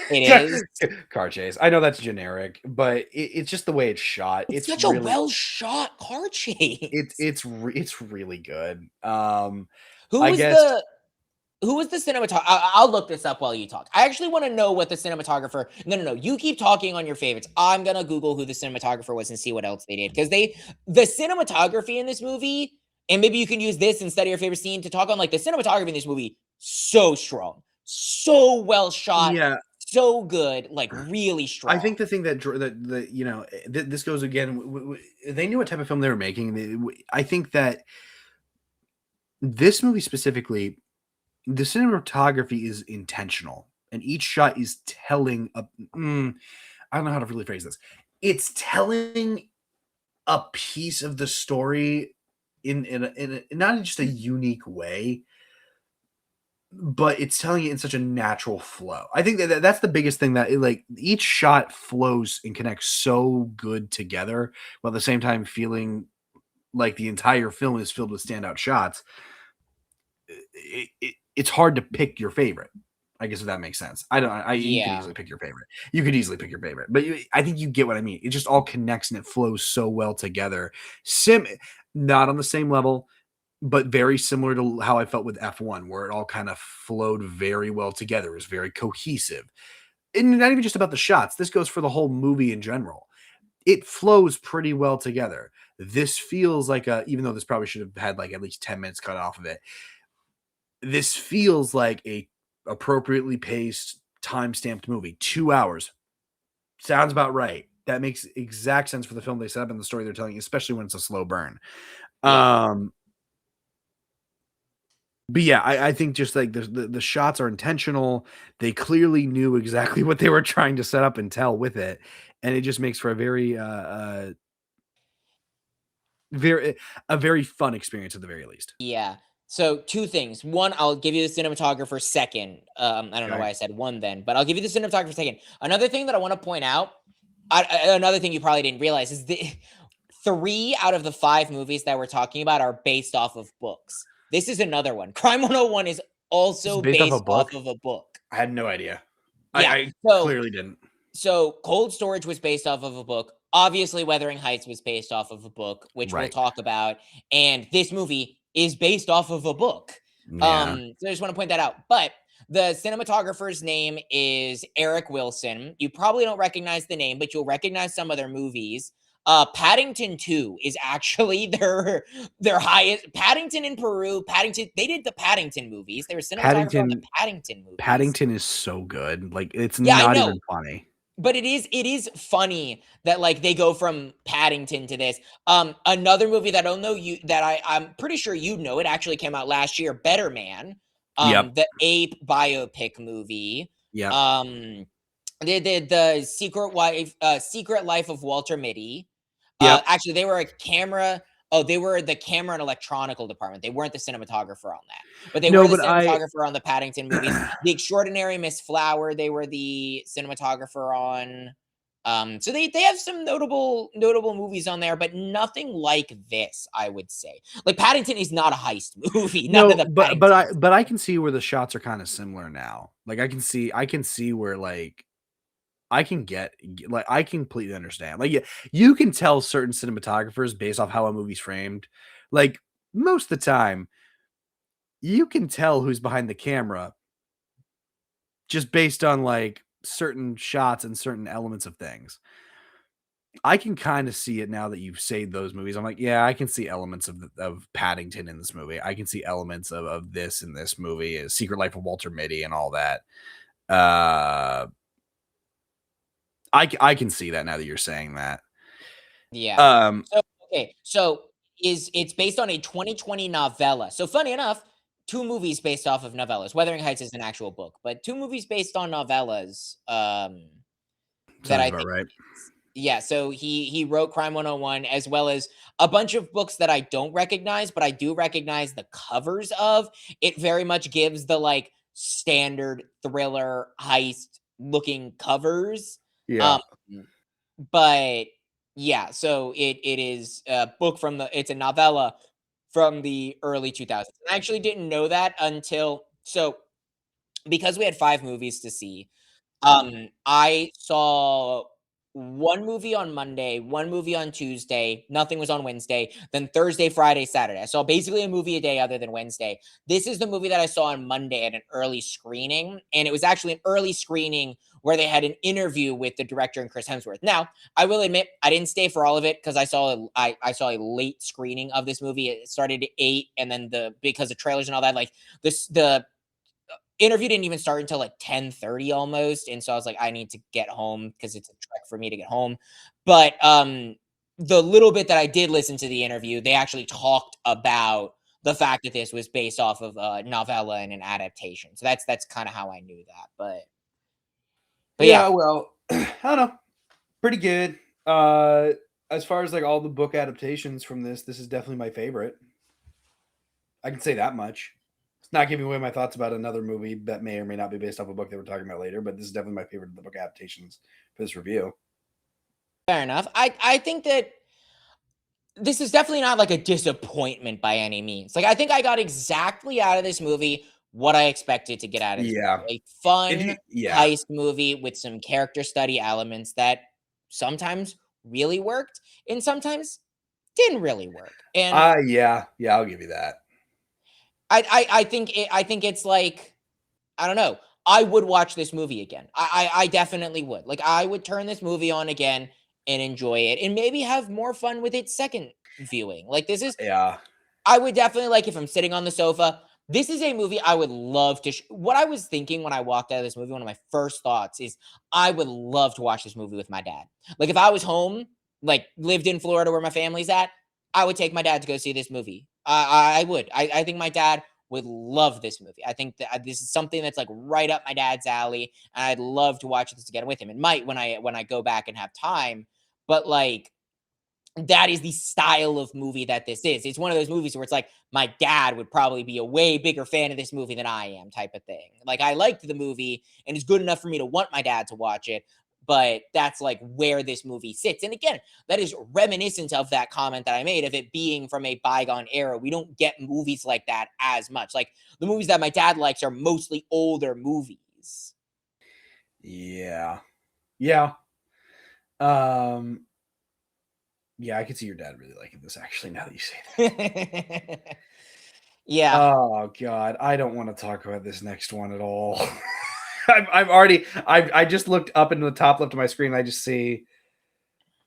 It is. Car chase. I know that's generic, but it's just the way it's shot. It's It's such a really well shot car chase. it's really good. Who I was guess the who was the cinematographer? I'll look this up while you talk. I actually want to know what the cinematographer. No. You keep talking on your favorites. I'm gonna Google who the cinematographer was and see what else they did, because the cinematography in this movie, and maybe you can use this instead of your favorite scene to talk on, like the cinematography in this movie. So strong, so well shot, yeah, so good, like really I strong. think the thing that this goes again. They knew what type of film they were making. I think that this movie specifically, the cinematography is intentional, and each shot is telling a. I don't know how to really phrase this. It's telling a piece of the story in not just a unique way, but it's telling it in such a natural flow. I think that's the biggest thing, that like each shot flows and connects so good together, while at the same time feeling like the entire film is filled with standout shots. It's hard to pick your favorite. I guess if that makes sense. I don't. You could Yeah, easily pick your favorite. You could easily pick your favorite, but I think you get what I mean. It just all connects and it flows so well together. Not on the same level, but very similar to how I felt with F1, where it all kind of flowed very well together. It was very cohesive. And not even just about the shots. This goes for the whole movie in general. It flows pretty well together. This feels like even though this probably should have had like at least 10 minutes cut off of it, this feels like a appropriately paced, time-stamped movie. 2 hours. Sounds about right. That makes exact sense for the film they set up and the story they're telling, especially when it's a slow burn. yeah. Um, but yeah, I think just like the shots are intentional. They clearly knew exactly what they were trying to set up and tell with it, and it just makes for very a very fun experience at the very least. Yeah. So two things. One, I'll give you the cinematographer second. I don't know Okay. why I said one then, but I'll give you the cinematographer second. Another thing that I want to point out, another thing you probably didn't realize is the three out of the five movies that we're talking about are based off of books. This is another one. Crime 101 is This is also based off a based off book. of a book. I had no idea. Yeah. I So clearly didn't. Cold Storage was based off of a book. Obviously, Wuthering Heights was based off of a book, which we'll Right. talk about. And this movie is based off of a book. Yeah. So I just want to point that out. But the cinematographer's name is Eric Wilson. You probably don't recognize the name, but you'll recognize some of their movies. Paddington 2 is actually their highest. Paddington in Peru. Paddington. They did the Paddington movies. They were cinematographer on the Paddington Paddington movies. Paddington is so good. Like it's Yeah, I not know. even funny. But it is funny that like they go from Paddington to this. Another movie that I don't know you that I'm pretty sure you know, it actually came out last year, Better Man. Yep. The Ape biopic movie, Yep. the Secret Life of Walter Mitty. Yep. Actually, they were a camera. Oh, they were the camera and electronical department. They weren't the cinematographer on that, but they No, were the but cinematographer on the Paddington movies. The Extraordinary Miss Flower, they were the cinematographer on. So they have some notable movies on there, but nothing like this, I would say. Like Paddington is not a heist movie. None of no, the Paddingtons. but I can see where the shots are kind of similar now. Like I can see where like I can get like I completely understand. Like you can tell certain cinematographers based off how a movie's framed. Like most of the time, you can tell who's behind the camera just based on like certain shots and certain elements of things. I can kind of see it now that you've said those movies. I'm like, yeah, I can see elements of Paddington in this movie. I can see elements of this in this movie, Secret Life of Walter Mitty and all that. I can see that now that you're saying that. Yeah. Um, So okay, so it's based on a 2020 novella. So funny enough, two movies based off of novellas. Wuthering Heights is an actual book, but two movies based on novellas. That sounds I about think. right. Yeah, so he wrote Crime 101 as well as a bunch of books that I don't recognize, but I do recognize the covers of. It very much gives the like standard thriller heist looking covers. Yeah. Um but yeah, so it is a book it's a novella from the early 2000s. I actually didn't know that until because we had 5 movies to see. I saw 1 movie on Monday, 1 movie on Tuesday, nothing was on Wednesday, then Thursday, Friday, Saturday. I saw basically a movie a day other than Wednesday. This is the movie that I saw on Monday at an early screening, and it was actually an early screening where they had an interview with the director and Chris Hemsworth. Now, I will admit I didn't stay for all of it because I saw a late screening of this movie. It started at 8 and then because of trailers and all that, like the interview didn't even start until like 10:30 almost, and so I was like, I need to get home because it's a trek for me to get home. But the little bit that I did listen to the interview, they actually talked about the fact that this was based off of a novella and an adaptation. So that's kind of how I knew that. But yeah, Yeah, well, I don't know. Pretty good. Uh, as far as like all the book adaptations from this is definitely my favorite. I can say that much. It's not giving away my thoughts about another movie that may or may not be based off a book that we're talking about later, but this is definitely my favorite of the book adaptations for this review. fair enough. I think that this is definitely not like a disappointment by any means. Like I think I got exactly out of this movie what I expected to get out of this Yeah. movie. A If you fun yeah. heist movie with some character study elements that sometimes really worked and sometimes didn't really work. And Yeah, I'll give you that. I think it's like I don't know. I would watch this movie again. I definitely would. Like I would turn this movie on again and enjoy it and maybe have more fun with its second viewing. Like this is Yeah. I would definitely like if I'm sitting on the sofa. This is a movie I would love to. What I was thinking when I walked out of this movie, one of my first thoughts is I would love to watch this movie with my dad. Like if I was home, like lived in Florida where my family's at, I would take my dad to go see this movie. I would. I think my dad would love this movie. I think that this is something that's like right up my dad's alley, and I'd love to watch this again with him. It might when I go back and have time, but like that is the style of movie that this is. It's one of those movies where it's like my dad would probably be a way bigger fan of this movie than I am, type of thing. Like I liked the movie and it's good enough for me to want my dad to watch it, but that's like where this movie sits. And again, that is reminiscent of that comment that I made of it being from a bygone era. We don't get movies like that as much. Like the movies that my dad likes are mostly older movies. Yeah. Yeah. Um yeah, I can see your dad really liking this actually now that you say that. Yeah. Oh god, I don't want to talk about this next one at all. I just looked up into the top left of my screen. I just see.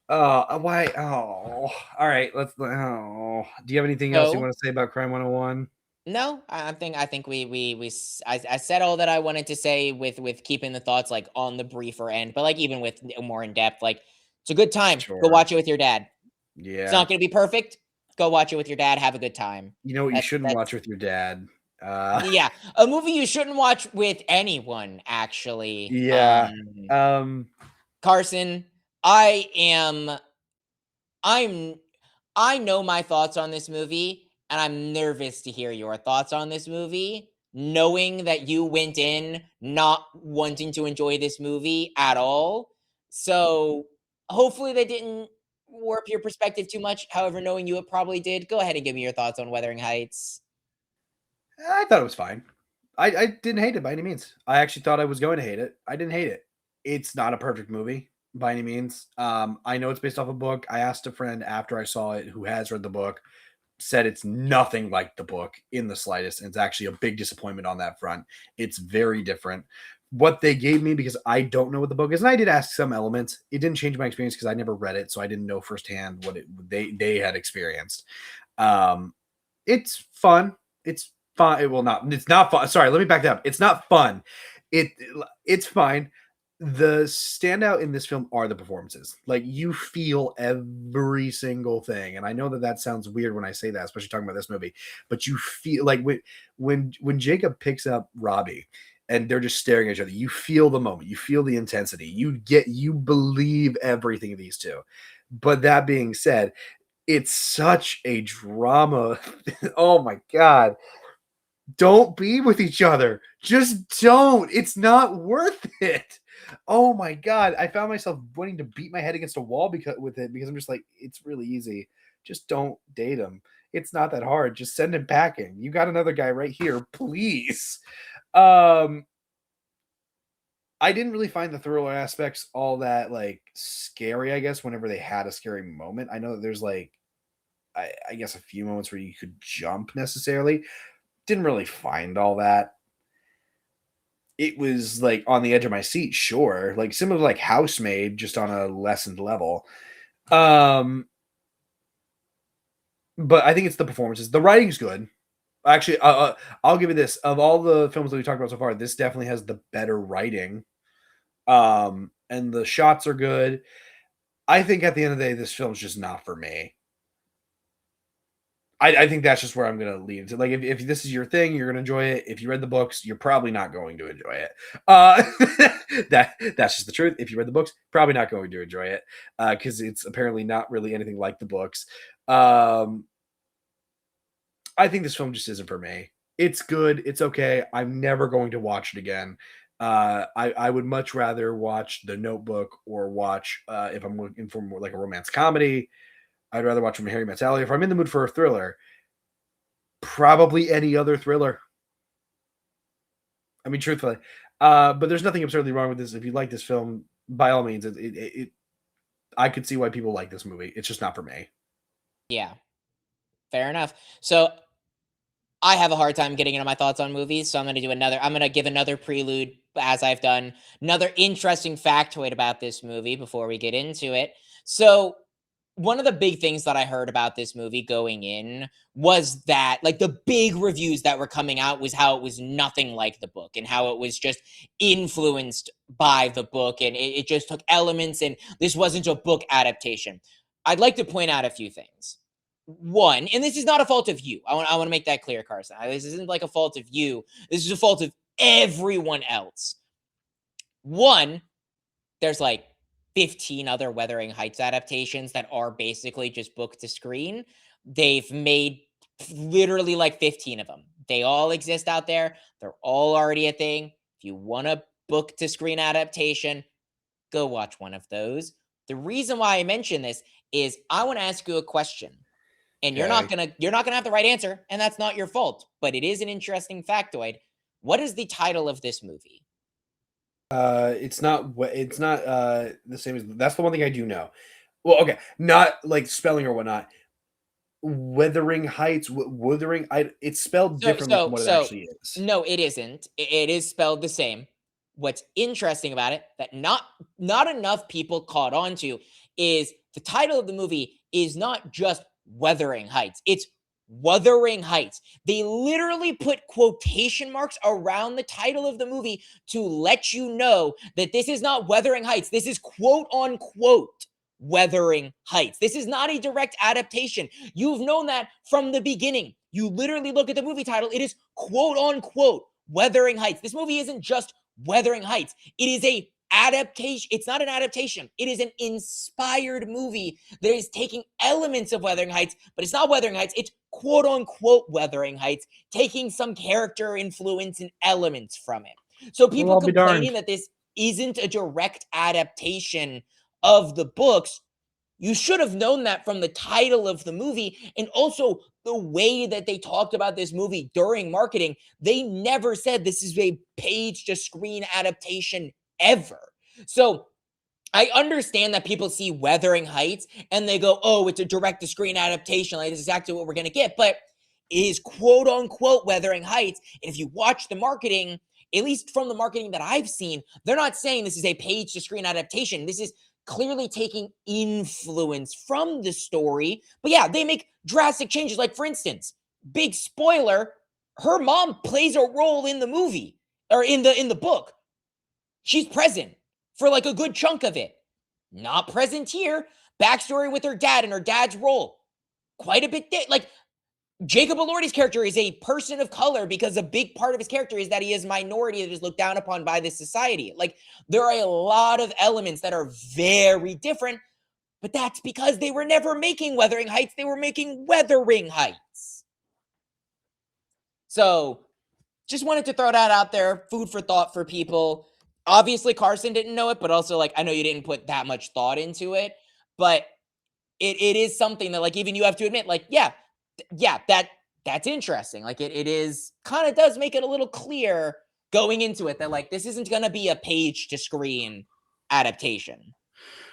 Why? Oh, all right. Oh, do you have anything else you So want to say about Crime 101? no, I think I said all that I wanted to say with keeping the thoughts like on the briefer end, but like even with more in depth, like it's a good time. Go Sure. watch it with your dad. It's Yeah. not going to be perfect. Go watch it with your dad. Have a good time. You know what you That's shouldn't watch that's with your dad? Yeah, a movie you shouldn't watch with anyone, actually. Yeah. Carson, I am I'm I know my thoughts on this movie, and I'm nervous to hear your thoughts on this movie, knowing that you went in not wanting to enjoy this movie at all. So hopefully they didn't warp your perspective too much. However, knowing you, it probably did. Go ahead and give me your thoughts on Wuthering Heights. I thought it was fine. I didn't hate it by any means. I actually thought I was going to hate it. I didn't hate it. It's not a perfect movie by any means. I know it's based off a book. I asked a friend after I saw it who has read the book, said it's nothing like the book in the slightest. And it's actually a big disappointment on that front. It's very different. What they gave me, because I don't know what the book is, and I did ask some elements. It didn't change my experience because I never read it, so I didn't know firsthand what they had experienced. It's fun. It's fun. It will not. It's not fun. Sorry, let me back that up. It's not fun. It it's fine. The standout in this film are the performances. Like, you feel every single thing, and I know that that sounds weird when I say that, especially talking about this movie. But you feel like when Jacob picks up Robbie, and they're just staring at each other, you feel the moment. You feel the intensity. You believe everything of these two. But that being said, it's such a drama. Oh my god. Don't be with each other. Just don't. It's not worth it. Oh my god. I found myself wanting to beat my head against a wall because I'm just like, it's really easy. Just don't date him. It's not that hard. Just send him packing. You got another guy right here, please. Um I didn't really find the thriller aspects all that like scary, I guess, whenever they had a scary moment. I know that there's like I guess a few moments where you could jump necessarily. Didn't really find all that. It was like on the edge of my seat, sure. Like similar to like Housemaid, just on a lessened level. Um, but I think it's the performances. The writing's good. Actually, I'll give you this. Of all the films that we talked about so far, this definitely has the better writing. And the shots are good. I think at the end of the day, this film's just not for me. I think that's just where I'm going to leave. Like, if this is your thing, you're going to enjoy it. If you read the books, you're probably not going to enjoy it. That's just the truth. If you read the books, probably not going to enjoy it because it's apparently not really anything like the books. I think this film just isn't for me. It's good. It's okay. I'm never going to watch it again. I would much rather watch The Notebook or watch if I'm looking for more like a romance comedy. I'd rather watch From Harry Met Sally. If I'm in the mood for a thriller, probably any other thriller. I mean, truthfully. But there's nothing absurdly wrong with this. If you like this film, by all means, I could see why people like this movie. It's just not for me. Yeah, fair enough. So I have a hard time getting into my thoughts on movies, so I'm going to give another prelude as I've done another interesting factoid about this movie before we get into it. So one of the big things that I heard about this movie going in was that, like, the big reviews that were coming out was how it was nothing like the book and how it was just influenced by the book and it just took elements and this wasn't a book adaptation. I'd like to point out a few things. One, and this is not a fault of you. I want to make that clear, Carson. This isn't like a fault of you. This is a fault of everyone else. One, there's like 15 other Wuthering Heights adaptations that are basically just book to screen. They've made literally like 15 of them. They all exist out there. They're all already a thing. If you want a book to screen adaptation, go watch one of those. The reason why I mention this is I want to ask you a question. And you're not Okay. gonna have the right answer, and that's not your fault. But it is an interesting factoid. What is the title of this movie? It's not the same as that's the one thing I do know. Well, okay, not like spelling or whatnot. Wuthering Heights, Wuthering. It's spelled So differently from so what it so actually is. no, it isn't. It is spelled the same. What's interesting about it that not enough people caught on to is the title of the movie is not just Wuthering Heights. It's Wuthering Heights. They literally put quotation marks around the title of the movie to let you know that this is not Wuthering Heights. This is quote unquote Wuthering Heights. This is not a direct adaptation. You've known that from the beginning. You literally look at the movie title, it is quote unquote Wuthering Heights. This movie isn't just Wuthering Heights. It is a adaptation. It's not an adaptation. It is an inspired movie that is taking elements of Wuthering Heights, but it's not Wuthering Heights. It's quote unquote Wuthering Heights, taking some character influence and elements from it. So people I'll be complaining darned. that this isn't a direct adaptation of the books, you should have known that from the title of the movie and also the way that they talked about this movie during marketing. They never said this is a page to screen adaptation ever. So I understand that people see Wuthering Heights and they go, oh, it's a direct to screen adaptation. Like, this is exactly what we're going to get. But it is quote unquote Wuthering Heights. And if you watch the marketing, at least from the marketing that I've seen, they're not saying this is a page to screen adaptation. This is clearly taking influence from the story. But yeah, they make drastic changes. Like, for instance, big spoiler, her mom plays a role in the movie or in the book. She's present for like a good chunk of it. Not present here. Backstory with her dad and her dad's role. Quite a bit. Like, Jacob Elordi's character is a person of color because a big part of his character is that he is minority that is looked down upon by this society. Like, there are a lot of elements that are very different, but that's because they were never making Wuthering Heights. They were making Wuthering Heights. So just wanted to throw that out there. Food for thought for people. Obviously, Carson didn't know it, but also, like, I know you didn't put that much thought into it, but it is something that, like, even you have to admit, like, yeah, that's interesting. Like, it is kind of does make it a little clear going into it that, like, this isn't going to be a page to screen adaptation.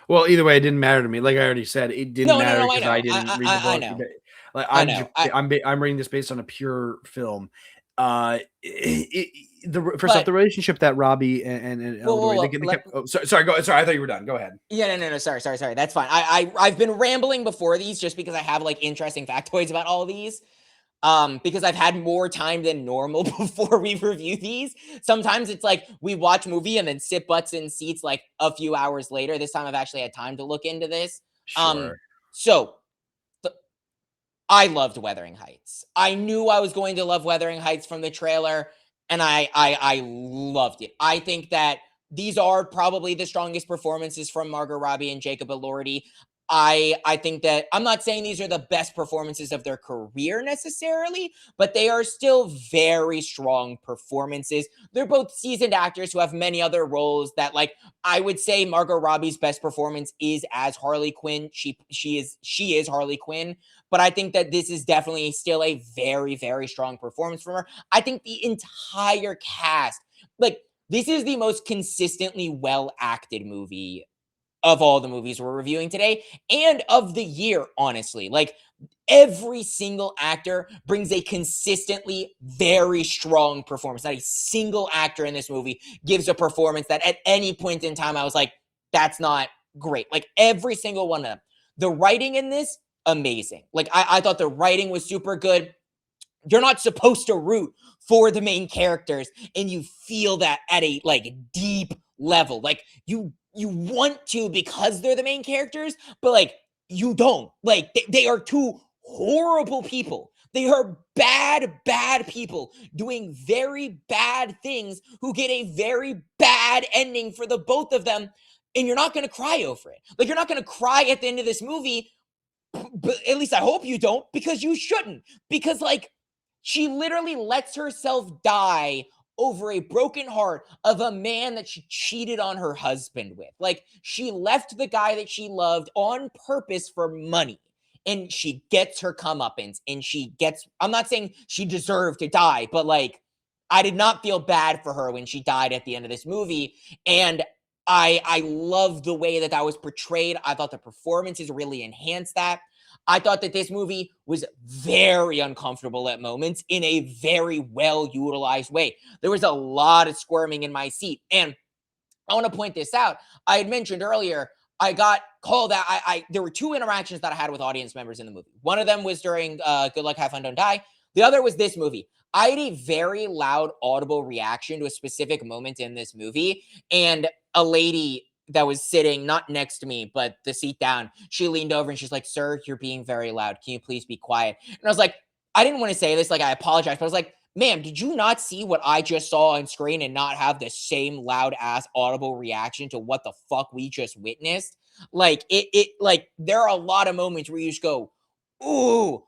Well, either way, it didn't matter to me. Like I already said, it didn't matter I because know. I didn't read the book. I know. Like I know. I'm reading this based on a pure film. First But off, the relationship that Robbie and Eldor, sorry, go. Sorry, I thought you were done. Go ahead. Yeah, no. Sorry. That's fine. I've been rambling before these just because I have like interesting factoids about all of these. Because I've had more time than normal before we review these. Sometimes it's like we watch movie and then sit butts in seats like a few hours later. This time I've actually had time to look into this. Sure. So I loved Wuthering Heights. I knew I was going to love Wuthering Heights from the trailer, and I loved it. I think that these are probably the strongest performances from Margot Robbie and Jacob Elordi. I think that I'm not saying these are the best performances of their career necessarily, but they are still very strong performances. They're both seasoned actors who have many other roles that, like, I would say Margot Robbie's best performance is as Harley Quinn. She is Harley Quinn, but I think that this is definitely still a very, very strong performance from her. I think the entire cast, like, this is the most consistently well acted movie of all the movies we're reviewing today and of the year, honestly. Like, every single actor brings a consistently very strong performance. Not a single actor in this movie gives a performance that at any point in time I was like, that's not great. Like, every single one of them. The writing in this, amazing. Like, I thought the writing was super good. You're not supposed to root for the main characters, and you feel that at a like deep level. Like, you want to because they're the main characters, but like you don't. Like, they are two horrible people. They are bad people doing very bad things who get a very bad ending for the both of them, and you're not going to cry over it. Like, you're not going to cry at the end of this movie, but at least I hope you don't, because you shouldn't. Because, like, she literally lets herself die over a broken heart of a man that she cheated on her husband with. Like, she left the guy that she loved on purpose for money. And she gets her comeuppance. And I'm not saying she deserved to die, but like, I did not feel bad for her when she died at the end of this movie. And I love the way that was portrayed. I thought the performances really enhanced that. I thought that this movie was very uncomfortable at moments in a very well-utilized way. There was a lot of squirming in my seat. And I want to point this out. I had mentioned earlier, I got called out. There were two interactions that I had with audience members in the movie. One of them was during Good Luck, Have Fun, Don't Die. The other was this movie. I had a very loud, audible reaction to a specific moment in this movie. And a lady that was sitting not next to me, but the seat down, she leaned over and she's like, "Sir, you're being very loud. Can you please be quiet?" And I was like, I didn't want to say this, like, I apologize, but I was like, ma'am, did you not see what I just saw on screen and not have the same loud ass audible reaction to what the fuck we just witnessed? Like, like, there are a lot of moments where you just go, ooh,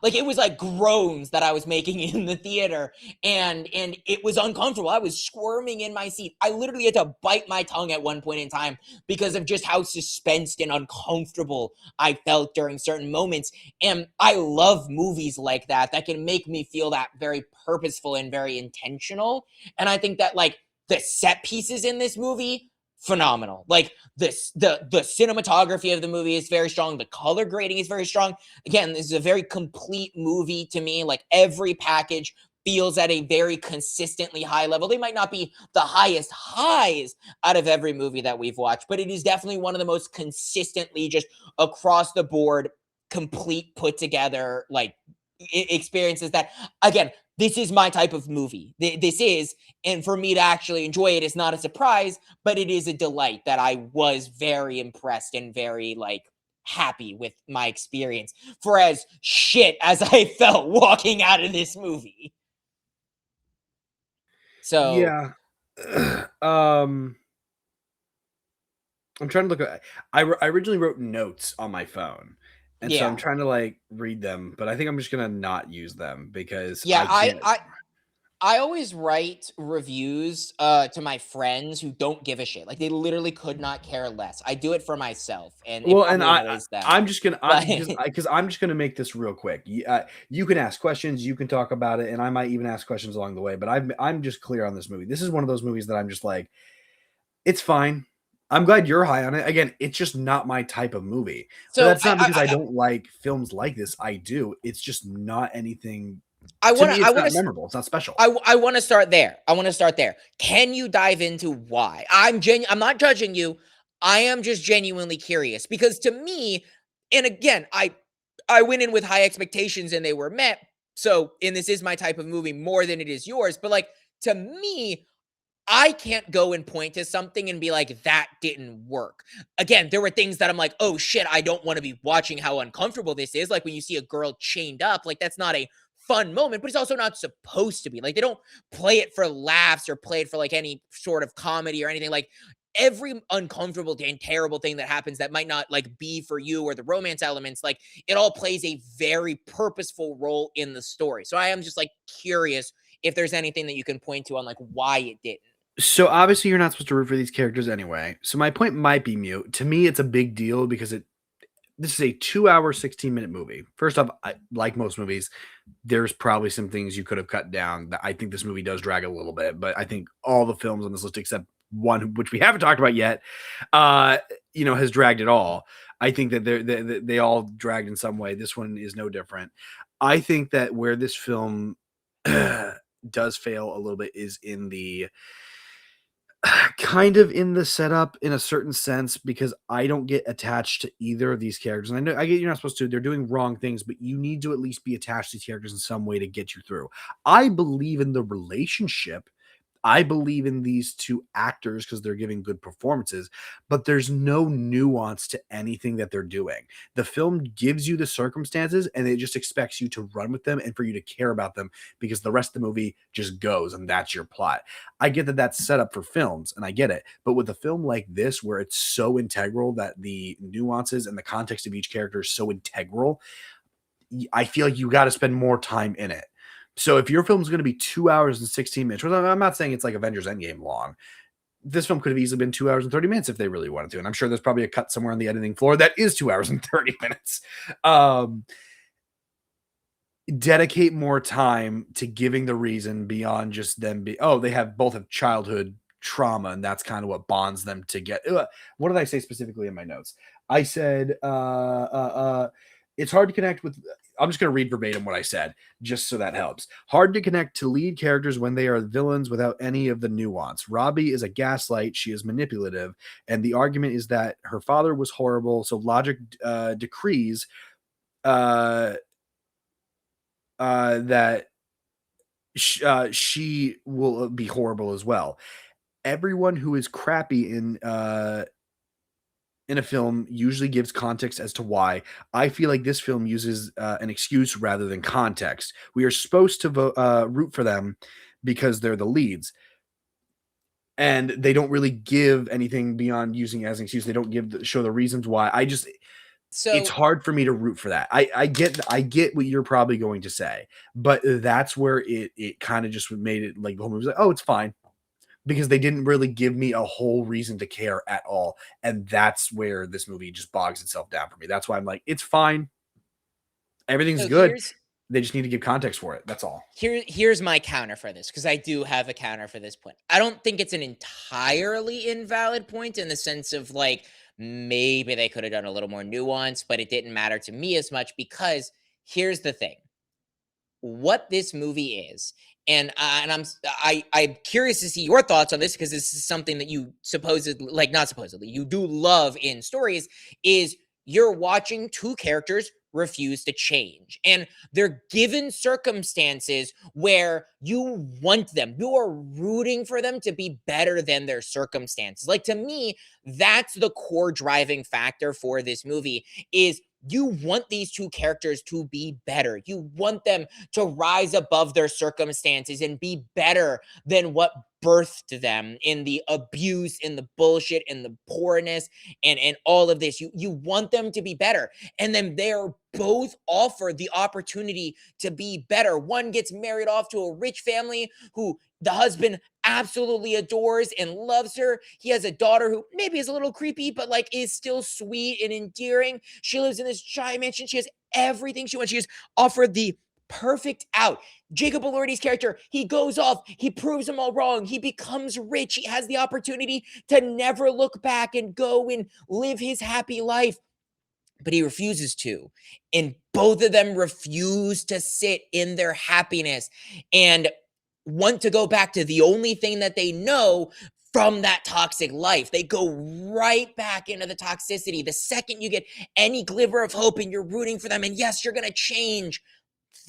like it was like groans that I was making in the theater, and it was uncomfortable. I was squirming in my seat. I literally had to bite my tongue at one point in time because of just how suspensed and uncomfortable I felt during certain moments. And I love movies like that can make me feel that very purposeful and very intentional. And I think that, like, the set pieces in this movie, phenomenal. Like, this, the cinematography of the movie is very strong. The color grading is very strong. Again, this is a very complete movie to me. Like, every package feels at a very consistently high level. They might not be the highest highs out of every movie that we've watched, but it is definitely one of the most consistently, just across the board, complete, put together, like, experiences that, again, this is my type of movie. This is, and for me to actually enjoy it is not a surprise, but it is a delight that I was very impressed and very, like, happy with my experience for as shit as I felt walking out of this movie. So, Yeah. I'm trying to look at. I originally wrote notes on my phone, and so I'm yeah. trying to like read them, but I think I'm just gonna not use them because Yeah, I can't. I always write reviews to my friends who don't give a shit. Like, they literally could not care less. I do it for myself, and it Well, and probably annoys them. I'm just gonna But because I'm just gonna make this real quick. You can ask questions, you can talk about it, and I might even ask questions along the way. But I'm just clear on this movie. This is one of those movies that I'm just like, it's fine. I'm glad you're high on it. Again, it's just not my type of movie. But so that's not because I don't like films like this. I do. It's just not anything I to want me. to I It's want not to memorable. It's not special. I want to start there. I want to start there. Can you dive into why? I'm not judging you. I am just genuinely curious because to me, and again, I went in with high expectations and they were met. So, and this is my type of movie more than it is yours, but, like, to me, I can't go and point to something and be like, that didn't work. Again, there were things that I'm like, oh shit, I don't want to be watching how uncomfortable this is. Like, when you see a girl chained up, like, that's not a fun moment, but it's also not supposed to be. Like, they don't play it for laughs or play it for, like, any sort of comedy or anything. Like, every uncomfortable and terrible thing that happens that might not, like, be for you, or the romance elements, like, it all plays a very purposeful role in the story. So I am just, like, curious if there's anything that you can point to on, like, why it didn't. So obviously you're not supposed to root for these characters anyway. So my point might be mute. To me, it's a big deal because this is a 2 hour, 16-minute movie. First off, like most movies, there's probably some things you could have cut down. That I think this movie does drag a little bit, but I think all the films on this list, except one which we haven't talked about yet, uh, has dragged it all. I think that they all dragged in some way. This one is no different. I think that where this film does fail a little bit is in the kind of in the setup in a certain sense because I don't get attached to either of these characters. And I know I get you're not supposed to, they're doing wrong things, but you need to at least be attached to these characters in some way to get you through. I believe in the relationship. I believe in these two actors because they're giving good performances, but there's no nuance to anything that they're doing. The film gives you the circumstances and it just expects you to run with them and for you to care about them because the rest of the movie just goes and that's your plot. I get that that's set up for films and I get it, but with a film like this where it's so integral that the nuances and the context of each character is so integral, I feel like you got to spend more time in it. So if your film is going to be 2 hours and 16 minutes, I'm not saying it's like Avengers Endgame long. This film could have easily been 2 hours and 30 minutes if they really wanted to. And I'm sure there's probably a cut somewhere on the editing floor that is 2 hours and 30 minutes. Dedicate more time to giving the reason beyond just them they have both have childhood trauma and that's kind of what bonds them to get. What did I say specifically in my notes? I said it's hard to connect with. I'm just going to read verbatim what I said just so that helps. Hard to connect to lead characters when they are villains without any of the nuance. Robbie is a gaslight, she is manipulative, and the argument is that her father was horrible, so logic decrees uh that she will be horrible as well. Everyone who is crappy in in a film usually gives context as to why. I feel like this film uses an excuse rather than context. We are supposed to root for them because they're the leads, and they don't really give anything beyond using it as an excuse. They don't show the reasons why. It's So hard for me to root for that. I get what you're probably going to say, but that's where it kind of just made it like the whole movie was like, oh, it's fine, because they didn't really give me a whole reason to care at all. And that's where this movie just bogs itself down for me. That's why I'm like, it's fine. Everything's so good. here's They just need to give context for it. That's all. here's my counter for this, because I do have a counter for this point. I don't think it's an entirely invalid point in the sense of like maybe they could have done a little more nuance, but it didn't matter to me as much because here's the thing. What this movie is, and I'm curious to see your thoughts on this, because this is something that you supposedly, like, not supposedly, you do love in stories, is you're watching two characters refuse to change, and they're given circumstances where you want them, you are rooting for them to be better than their circumstances. Like, to me, that's the core driving factor for this movie, is you want these two characters to be better. You want them to rise above their circumstances and be better than what birthed them in the abuse, in the bullshit, in the poorness, and all of this. You want them to be better. And then they're both offered the opportunity to be better. One gets married off to a rich family who the husband absolutely adores and loves her. He has a daughter who maybe is a little creepy, but like is still sweet and endearing. She lives in this giant mansion. She has everything she wants. She is offered the perfect out. Jacob Elordi's character, he goes off, he proves them all wrong, he becomes rich, he has the opportunity to never look back and go and live his happy life, but he refuses to. And both of them refuse to sit in their happiness and want to go back to the only thing that they know from that toxic life. They go right back into the toxicity. The second you get any glimmer of hope and you're rooting for them, and yes, you're going to change,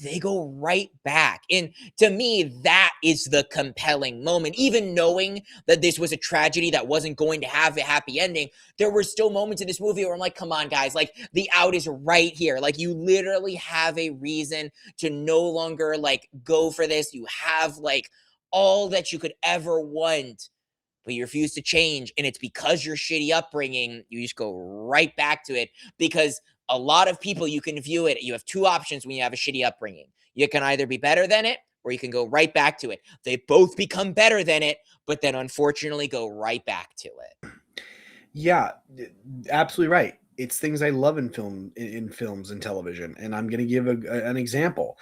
they go right back. And to me, that is the compelling moment. Even knowing that this was a tragedy that wasn't going to have a happy ending, there were still moments in this movie where I'm like, come on, guys, like the out is right here. Like, you literally have a reason to no longer like go for this. You have like all that you could ever want, but you refuse to change. And it's because your shitty upbringing, you just go right back to it. Because a lot of people, you can view it, you have two options when you have a shitty upbringing. You can either be better than it, or you can go right back to it. They both become better than it, but then unfortunately go right back to it. Yeah, absolutely right. It's things I love in films and television, and I'm going to give an example.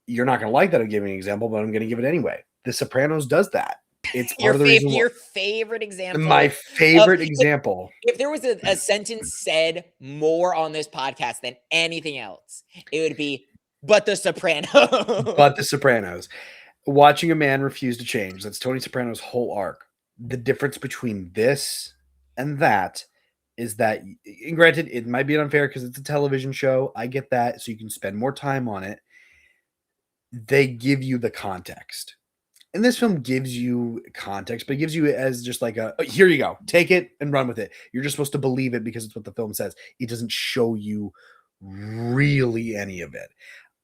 You're not going to like that I'm giving an example, but I'm going to give it anyway. The Sopranos does that. It's part of the reason why. Your favorite example. My favorite example. If there was a sentence said more on this podcast than anything else, it would be, but The Sopranos. But The Sopranos. Watching a man refuse to change. That's Tony Soprano's whole arc. The difference between this and that is that, and granted, it might be unfair because it's a television show. I get that. So you can spend more time on it. They give you the context. And this film gives you context, but it gives you it as just like here you go, take it and run with it. You're just supposed to believe it because it's what the film says. It doesn't show you really any of it.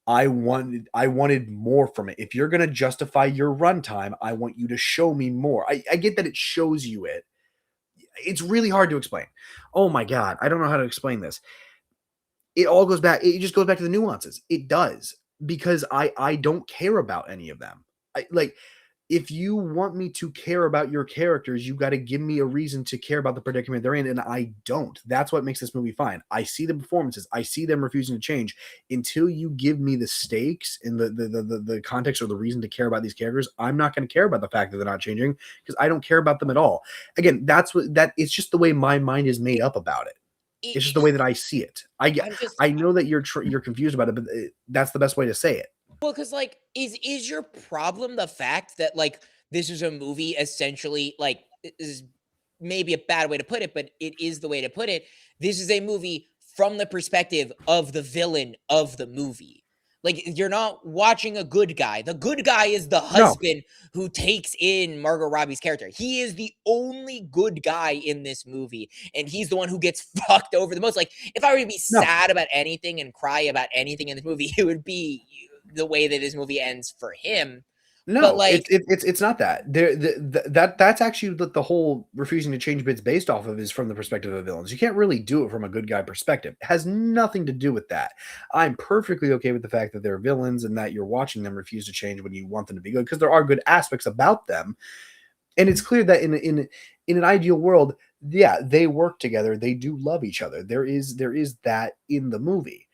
I wanted more from it. If you're going to justify your runtime, I want you to show me more. I get that it shows you it. It's really hard to explain. Oh my God. I don't know how to explain this. It all goes back. It just goes back to the nuances. It does, because I don't care about any of them. If you want me to care about your characters, you got to give me a reason to care about the predicament they're in, and I don't. That's what makes this movie fine. I see the performances. I see them refusing to change. Until you give me the stakes and the context or the reason to care about these characters, I'm not going to care about the fact that they're not changing, because I don't care about them at all. Again, it's just the way my mind is made up about it. It's just the way that I see it. I know that you're confused about it, but that's the best way to say it. Well, because like, is your problem the fact that like this is a movie essentially, like, is maybe a bad way to put it, but it is the way to put it. This is a movie from the perspective of the villain of the movie. Like, you're not watching a good guy. The good guy is the No, husband who takes in Margot Robbie's character. He is the only good guy in this movie, and he's the one who gets fucked over the most. Like, if I were to be no. sad about anything and cry about anything in this movie, it would be the way that this movie ends for him. But No, like, it's not that. That's actually the whole refusing to change bits based off of is from the perspective of villains. You can't really do it from a good guy perspective. It has nothing to do with that. I'm perfectly okay with the fact that they're villains and that you're watching them refuse to change when you want them to be good because there are good aspects about them. And it's clear that in an ideal world, yeah, they work together. They do love each other. There is that in the movie.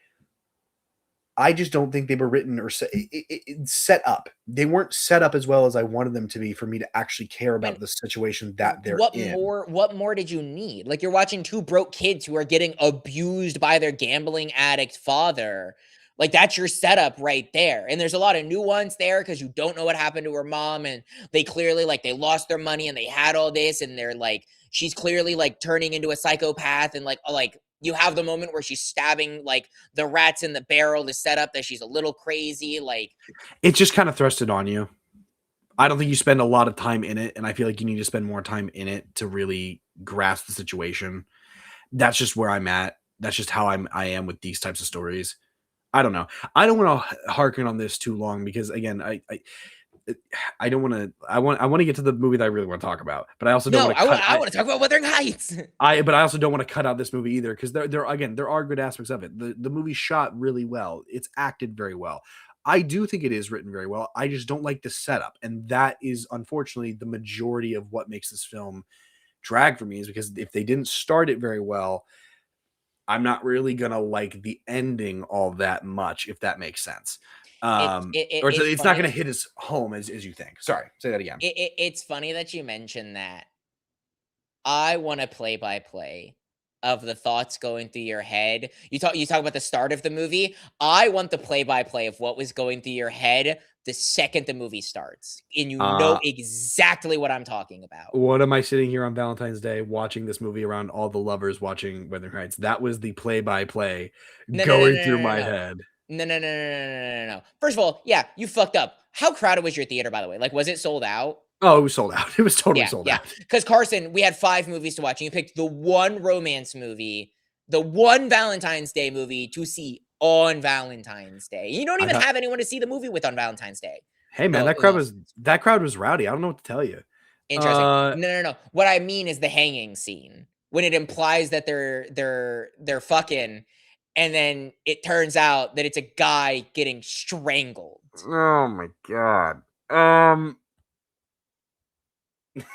I just don't think they were written or set up. They weren't set up as well as I wanted them to be for me to actually care man, about the situation that they're in. what more did you need? Like, you're watching two broke kids who are getting abused by their gambling addict father. Like, that's your setup right there. And there's a lot of nuance there because you don't know what happened to her mom, and they clearly, like, they lost their money and they had all this, and they're like, she's clearly like turning into a psychopath, and like you have the moment where she's stabbing like the rats in the barrel to set up that she's a little crazy. Like, It's just kind of thrusted on you. I don't think you spend a lot of time in it, and I feel like you need to spend more time in it to really grasp the situation. That's just where I'm at. That's just how I am with these types of stories. I don't know. I don't want to harken on this too long because again, I don't want to. I want to get to the movie that I really want to talk about, but I also don't no, want to cut. I want to talk about Wuthering Heights. But I also don't want to cut out this movie either because there are good aspects of it. The movie shot really well. It's acted very well. I do think it is written very well. I just don't like the setup, and that is unfortunately the majority of what makes this film drag for me. Is because if they didn't start it very well, I'm not really gonna like the ending all that much, if that makes sense. Or It's it's not funny gonna that hit as home as you think. Sorry, say that again. it's funny that you mentioned that. I want a play by play of the thoughts going through your head. You talk about the start of the movie. I want the play by play of what was going through your head the second the movie starts, and you know Uh, exactly what I'm talking about. what am I sitting here on Valentine's Day watching this movie around all the lovers watching Wuthering Heights? That was the play-by-play No, no, no, going no, through no, no, my no. head. No, no, no, no, no, no, no, no, no. First of all, yeah, you fucked up. How crowded was your theater, by the way? Like, was it sold out? Oh, it was sold out. It was totally Yeah, sold yeah. out. Because Carson, we had 5 movies to watch, and you picked the one romance movie, the one Valentine's Day movie to see on Valentine's Day. You don't I even thought, have anyone to see the movie with on Valentine's Day. hey man, So that who crowd knows? was that crowd was rowdy. I don't know what to tell you. Interesting. Uh, No, no, no. What I mean is the hanging scene when it implies that they're fucking, and then it turns out that it's a guy getting strangled. oh my god. Um,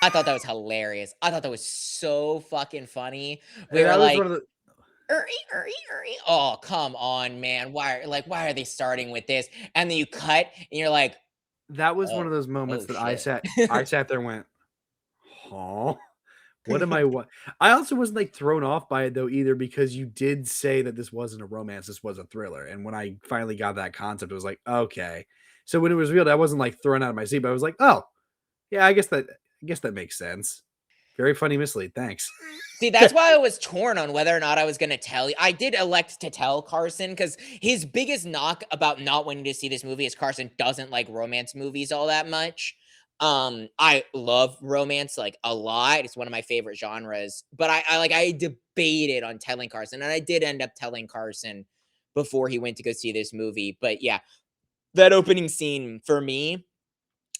I thought that was hilarious. I thought that was so fucking funny. We were that was like, one of the Oh, come on, man. Why are they starting with this? And then you cut and you're like, that was one "Oh, of those moments oh that shit." I sat there and went, huh? What am I what I also wasn't like thrown off by it though either because you did say that this wasn't a romance, this was a thriller. And when I finally got that concept, it was like, okay. So when it was revealed, I wasn't like thrown out of my seat, but I was like, oh, yeah, I guess that makes sense. Very funny mislead. Thanks. See, that's why I was torn on whether or not I was gonna tell you. I did elect to tell Carson because his biggest knock about not wanting to see this movie is Carson doesn't like romance movies all that much. I love romance like a lot. It's one of my favorite genres. But I debated on telling Carson, and I did end up telling Carson before he went to go see this movie. But yeah, that opening scene for me,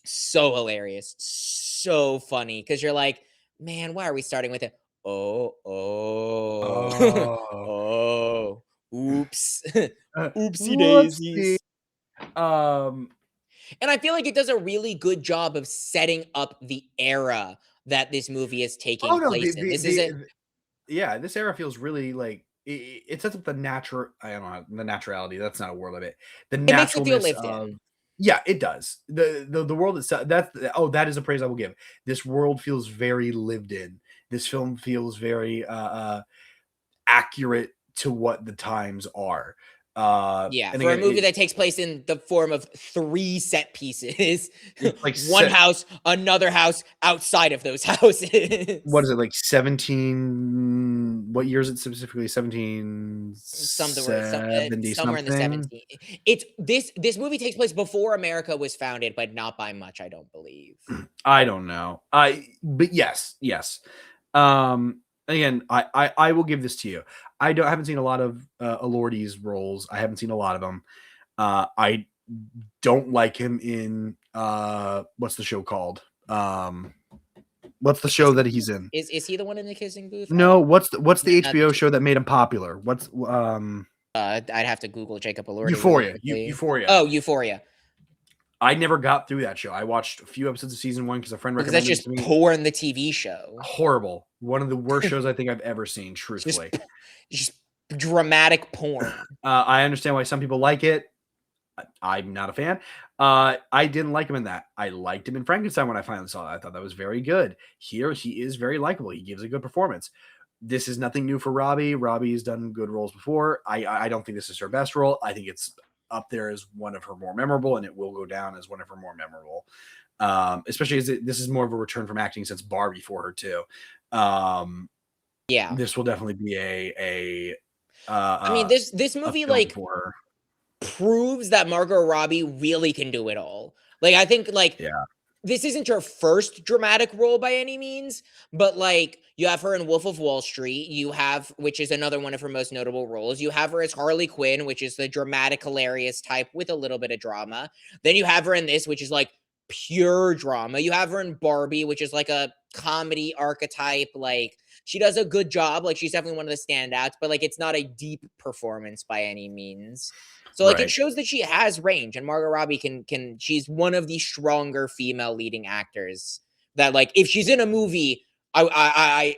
so hilarious, so funny because you're like, man, why are we starting with it? Oh, oh, Oh. oh, oops, oopsie Whoopsie. daisies. Um, And I feel like it does a really good job of setting up the era that this movie is oh taking no, place in. This is it. yeah, this era feels really like it sets up the natural. I don't know the naturality. That's not a word of it. The It makes it feel naturalness lived of in. yeah, it does. The world itself. That is a praise I will give. This world feels very lived in. This film feels very accurate to what the times are. Yeah, and for a again, movie that takes place in the form of 3 set pieces. it's like One house, another house, outside of those houses. What is it, like 17? What year is it specifically? Something somewhere in the 1770 something? 17. It's this movie takes place before America was founded, but not by much, I don't believe. I don't know. But yes. Again, I will give this to you. I haven't seen a lot of Elordi's roles. I haven't seen a lot of them. I don't like him in what's the show called? What's the show that he's in? Is he the one in the kissing booth? No, what's the HBO show that made him popular? What's I'd have to Google Jacob Elordi. Euphoria. Euphoria. Oh, Euphoria. I never got through that show. I watched a few episodes of season 1 because a friend recommended Because that's it to me. just porn, the TV show. Horrible. One of the worst shows I think I've ever seen, truthfully. Just dramatic porn. I understand why some people like it. I'm not a fan. I didn't like him in that. I liked him in Frankenstein when I finally saw it. I thought that was very good. Here, he is very likable. He gives a good performance. This is nothing new for Robbie. Robbie has done good roles before. I don't think this is her best role. I think it's up there as one of her more memorable, and it will go down as one of her more memorable. Especially as this is more of a return from acting since Barbie for her too. Yeah, this will definitely be I mean, this movie like proves that Margot Robbie really can do it all. Like, I think like this isn't her first dramatic role by any means, but like you have her in Wolf of Wall Street, which is another one of her most notable roles. You have her as Harley Quinn, which is the dramatic, hilarious type with a little bit of drama. Then you have her in this, which is like pure drama. You have her in Barbie, which is like a comedy archetype. Like, she does a good job. Like, she's definitely one of the standouts, but like it's not a deep performance by any means. So like it shows that she has range, and Margot Robbie she's one of the stronger female leading actors that like if she's in a movie, I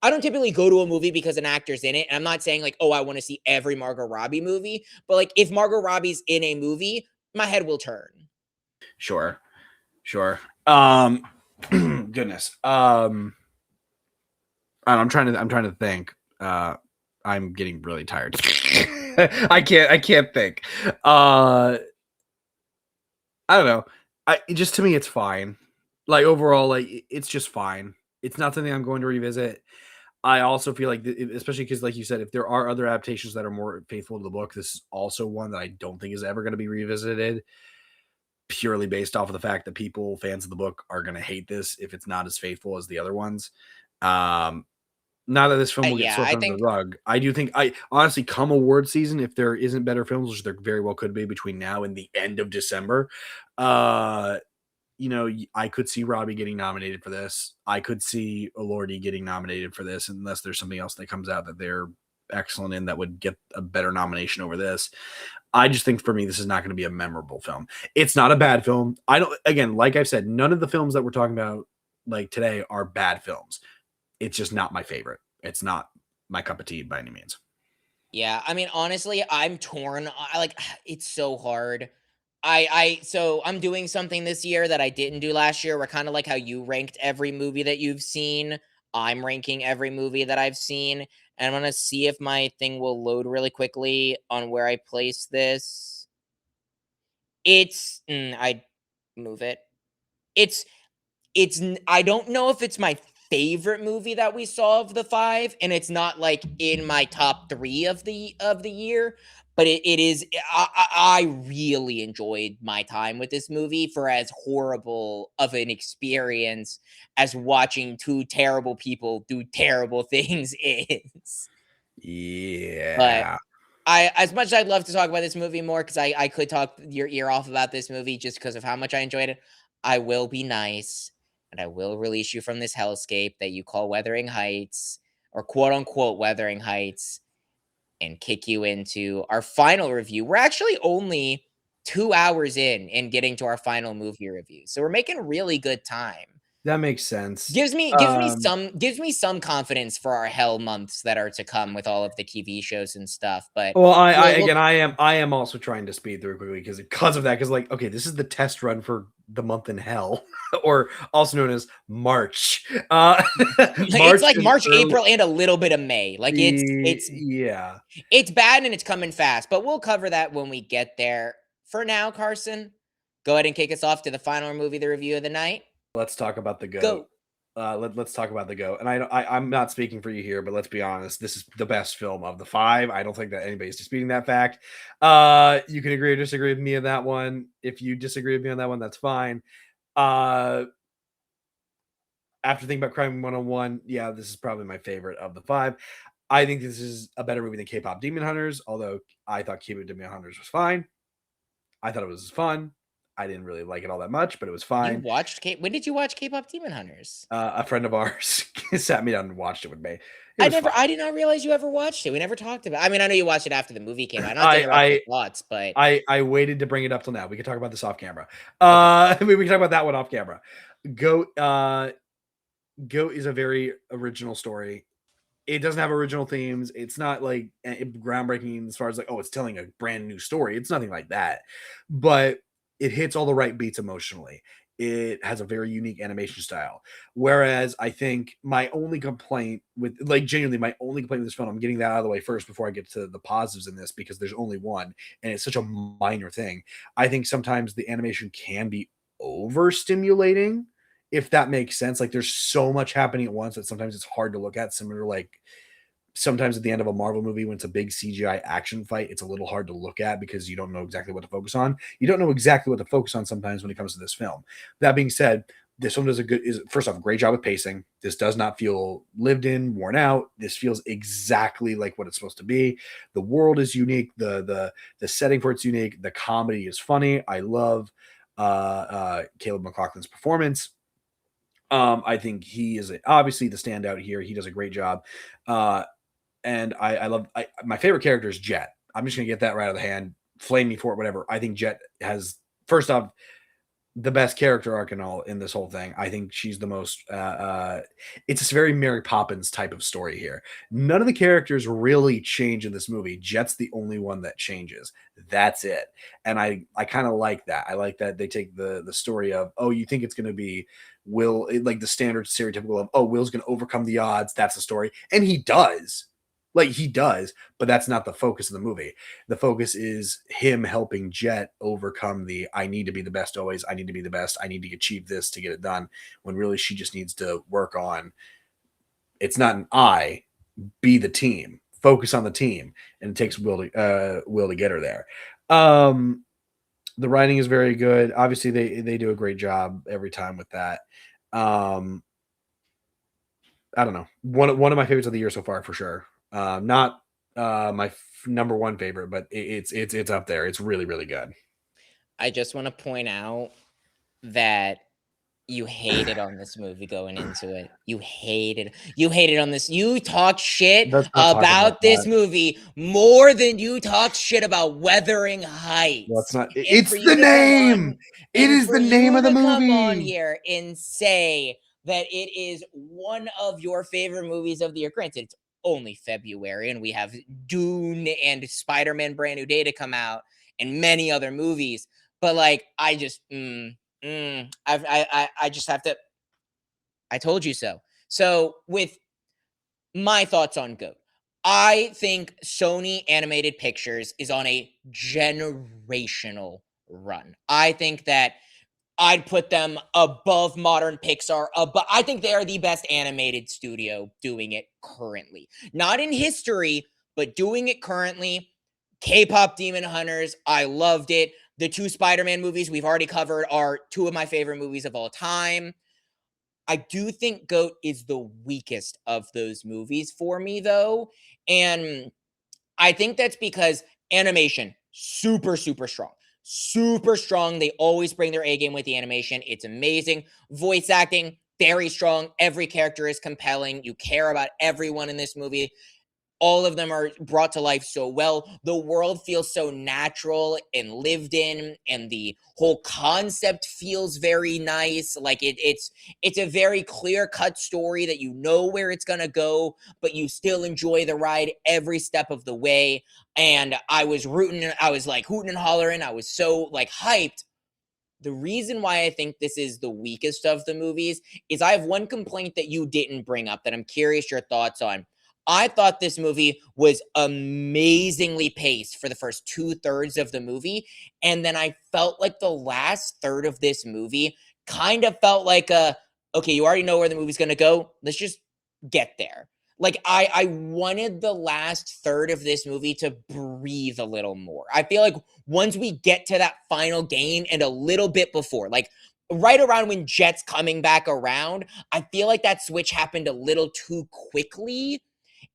don't typically go to a movie because an actor's in it. And I'm not saying like, oh, I want to see every Margot Robbie movie, but like if Margot Robbie's in a movie, my head will turn. Sure. Goodness. I'm trying to think. I'm getting really tired. I can't think. I don't know. To me, it's fine. Like overall, like it's just fine. It's not something I'm going to revisit. I also feel like, especially because, like you said, if there are other adaptations that are more faithful to the book, this is also one that I don't think is ever going to be revisited. Purely based off of the fact that fans of the book, are going to hate this if it's not as faithful as the other ones. Not that this film will get swept under the rug. I do think, honestly, come award season, if there isn't better films, which there very well could be between now and the end of December, I could see Robbie getting nominated for this. I could see Elordi getting nominated for this, unless there's something else that comes out that they're excellent in that would get a better nomination over this. I just think for me, this is not going to be a memorable film. It's not a bad film. Again, like I've said, none of the films that we're talking about like today are bad films. It's just not my favorite. It's not my cup of tea by any means. Yeah, I mean, honestly, I'm torn. It's so hard. So I'm doing something this year that I didn't do last year. Where kind of like how you ranked every movie that you've seen, I'm ranking every movie that I've seen, and I'm gonna see if my thing will load really quickly on where I place this. I move it. I don't know if it's my favorite movie that we saw of the 5, and it's not like in my top 3 of the year, but it is. I really enjoyed my time with this movie, for as horrible of an experience as watching 2 terrible people do terrible things is. Yeah. But as much as I'd love to talk about this movie more, because I could talk your ear off about this movie just because of how much I enjoyed it, I will be nice. And I will release you from this hellscape that you call Wuthering Heights, or quote unquote Wuthering Heights, and kick you into our final review. We're actually only 2 hours in getting to our final movie review, so we're making really good time. That makes sense. Gives me some confidence for our hell months that are to come with all of the TV shows and stuff. But well, I am also trying to speed through quickly because of that. Because like, okay, this is the test run for the month in hell, or also known as March. It's like is March, early. April, and a little bit of May. Like Yeah. it's bad and it's coming fast, but we'll cover that when we get there. For now, Carson, go ahead and kick us off to the final movie, the review of the night. Let's talk about the Go. GOAT. Let's talk about the GOAT. And I'm not speaking for you here, but let's be honest. This is the best film of the 5. I don't think that anybody's disputing that fact. You can agree or disagree with me on that one. If you disagree with me on that one, that's fine. After thinking about Crime 101, yeah, this is probably my favorite of the 5. I think this is a better movie than K-Pop Demon Hunters, although I thought K-Pop Demon Hunters was fine. I thought it was fun. I didn't really like it all that much, but it was You fine. watched when did you watch K-Pop Demon Hunters? A friend of ours sat me down and watched it with me. I did not realize you ever watched it. We never talked about it. I mean, I know you watched it after the movie came out. Not to interrupt your thoughts, but I waited to bring it up till now. We can talk about this off camera. We can talk about that one off camera. Goat is a very original story. It doesn't have original themes. It's not like groundbreaking as far as like, oh, it's telling a brand new story. It's nothing like that. But it hits all the right beats emotionally. It has a very unique animation style. Whereas I think my only complaint with, like, genuinely my only complaint with this film, I'm getting that out of the way first before I get to the positives in this, because there's only one and it's such a minor thing. I think sometimes the animation can be overstimulating, if that makes sense. Like, there's so much happening at once that sometimes it's hard to look at, similar to like sometimes at the end of a Marvel movie when it's a big CGI action fight, it's a little hard to look at because you don't know exactly what to focus on. You don't know exactly what to focus on sometimes when it comes to this film. That being said, this film does first off, a great job with pacing. This does not feel lived in, worn out. This feels exactly like what it's supposed to be. The world is unique. The setting for it's unique. The comedy is funny. I love Caleb McLaughlin's performance. I think he is obviously the standout here. He does a great job. And I love my favorite character is Jet. I'm just gonna get that right out of the hand. Flame me for it, whatever. I think Jet has, first off, the best character arc in this whole thing. I think she's the most. It's a very Mary Poppins type of story here. None of the characters really change in this movie. Jet's the only one that changes. That's it. And I kind of like that. I like that they take the story of, oh, you think it's gonna be Will, like the standard stereotypical of, oh, Will's gonna overcome the odds. That's the story, and he does. Like, he does, but that's not the focus of the movie. The focus is him helping Jet overcome I need to be the best always. I need to be the best. I need to achieve this to get it done. When really she just needs to work on, it's not an I, be the team. Focus on the team. And it takes Will to get her there. The writing is very good. Obviously, they do a great job every time with that. I don't know. One of my favorites of the year so far, for sure. Not my number one favorite, but it's up there. It's really, really good. I just want to point out that you hated on this movie going into it. You hated on this. You talked shit Let's not talk about this that. movie more than you talked shit about Wuthering Well, it's Heights. not. And It's for you the to come name. on, It and is for the name you of the to come on movie. here and say that it is one of your favorite movies of the year. Granted, it's only February and we have Dune and Spiderman Brand New Day to come out and many other movies. But like, I just, I just have to. I told you so. So with my thoughts on GOAT, I think Sony Animated Pictures is on a generational run. I think that I'd put them above modern Pixar, but I think they are the best animated studio doing it currently. Not in history, but doing it currently. K-Pop Demon Hunters, I loved it. The 2 Spider-Man movies we've already covered are 2 of my favorite movies of all time. I do think GOAT is the weakest of those movies for me, though. And I think that's because animation, super, super strong. Super strong. They always bring their A game with the animation. It's amazing. Voice acting, very strong. Every character is compelling. You care about everyone in this movie. All of them are brought to life so well. The world feels so natural and lived in, and the whole concept feels very nice. Like it's a very clear-cut story that you know where it's gonna go, but you still enjoy the ride every step of the way. And I was like hooting and hollering. I was so like hyped The reason why I think this is the weakest of the movies is I have one complaint that you didn't bring up that I'm curious your thoughts on. I thought this movie was amazingly paced for the first 2/3 of the movie. And then I felt like the last third of this movie kind of felt like okay, you already know where the movie's going to go. Let's just get there. Like I wanted the last third of this movie to breathe a little more. I feel like once we get to that final game and a little bit before, like right around when Jet's coming back around, I feel like that switch happened a little too quickly.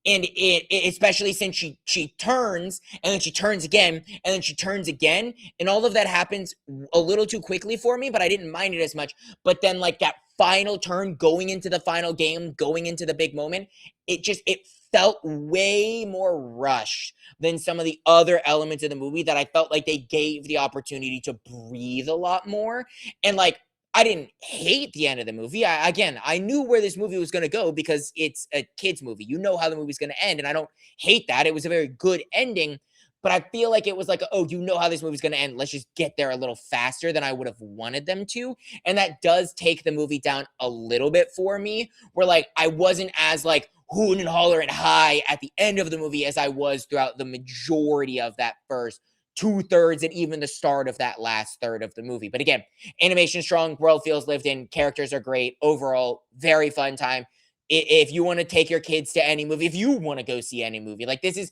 And especially since she turns and then she turns again and then she turns again, and all of that happens a little too quickly for me, but I didn't mind it as much. But then like that final turn, going into the final game, going into the big moment, it felt way more rushed than some of the other elements of the movie that I felt like they gave the opportunity to breathe a lot more. And like, I didn't hate the end of the movie. I knew where this movie was going to go because it's a kids movie. You know how the movie's going to end, and I don't hate that. It was a very good ending, but I feel like it was like, oh, you know how this movie's going to end. Let's just get there a little faster than I would have wanted them to, and that does take the movie down a little bit for me. Where like I wasn't as like hooting and hollering high at the end of the movie as I was throughout the majority of that first 2/3 and even the start of that last third of the movie. But again, animation strong, world feels lived in, characters are great. Overall, very fun time. If you want to take your kids to any movie, if you want to go see any movie, like this is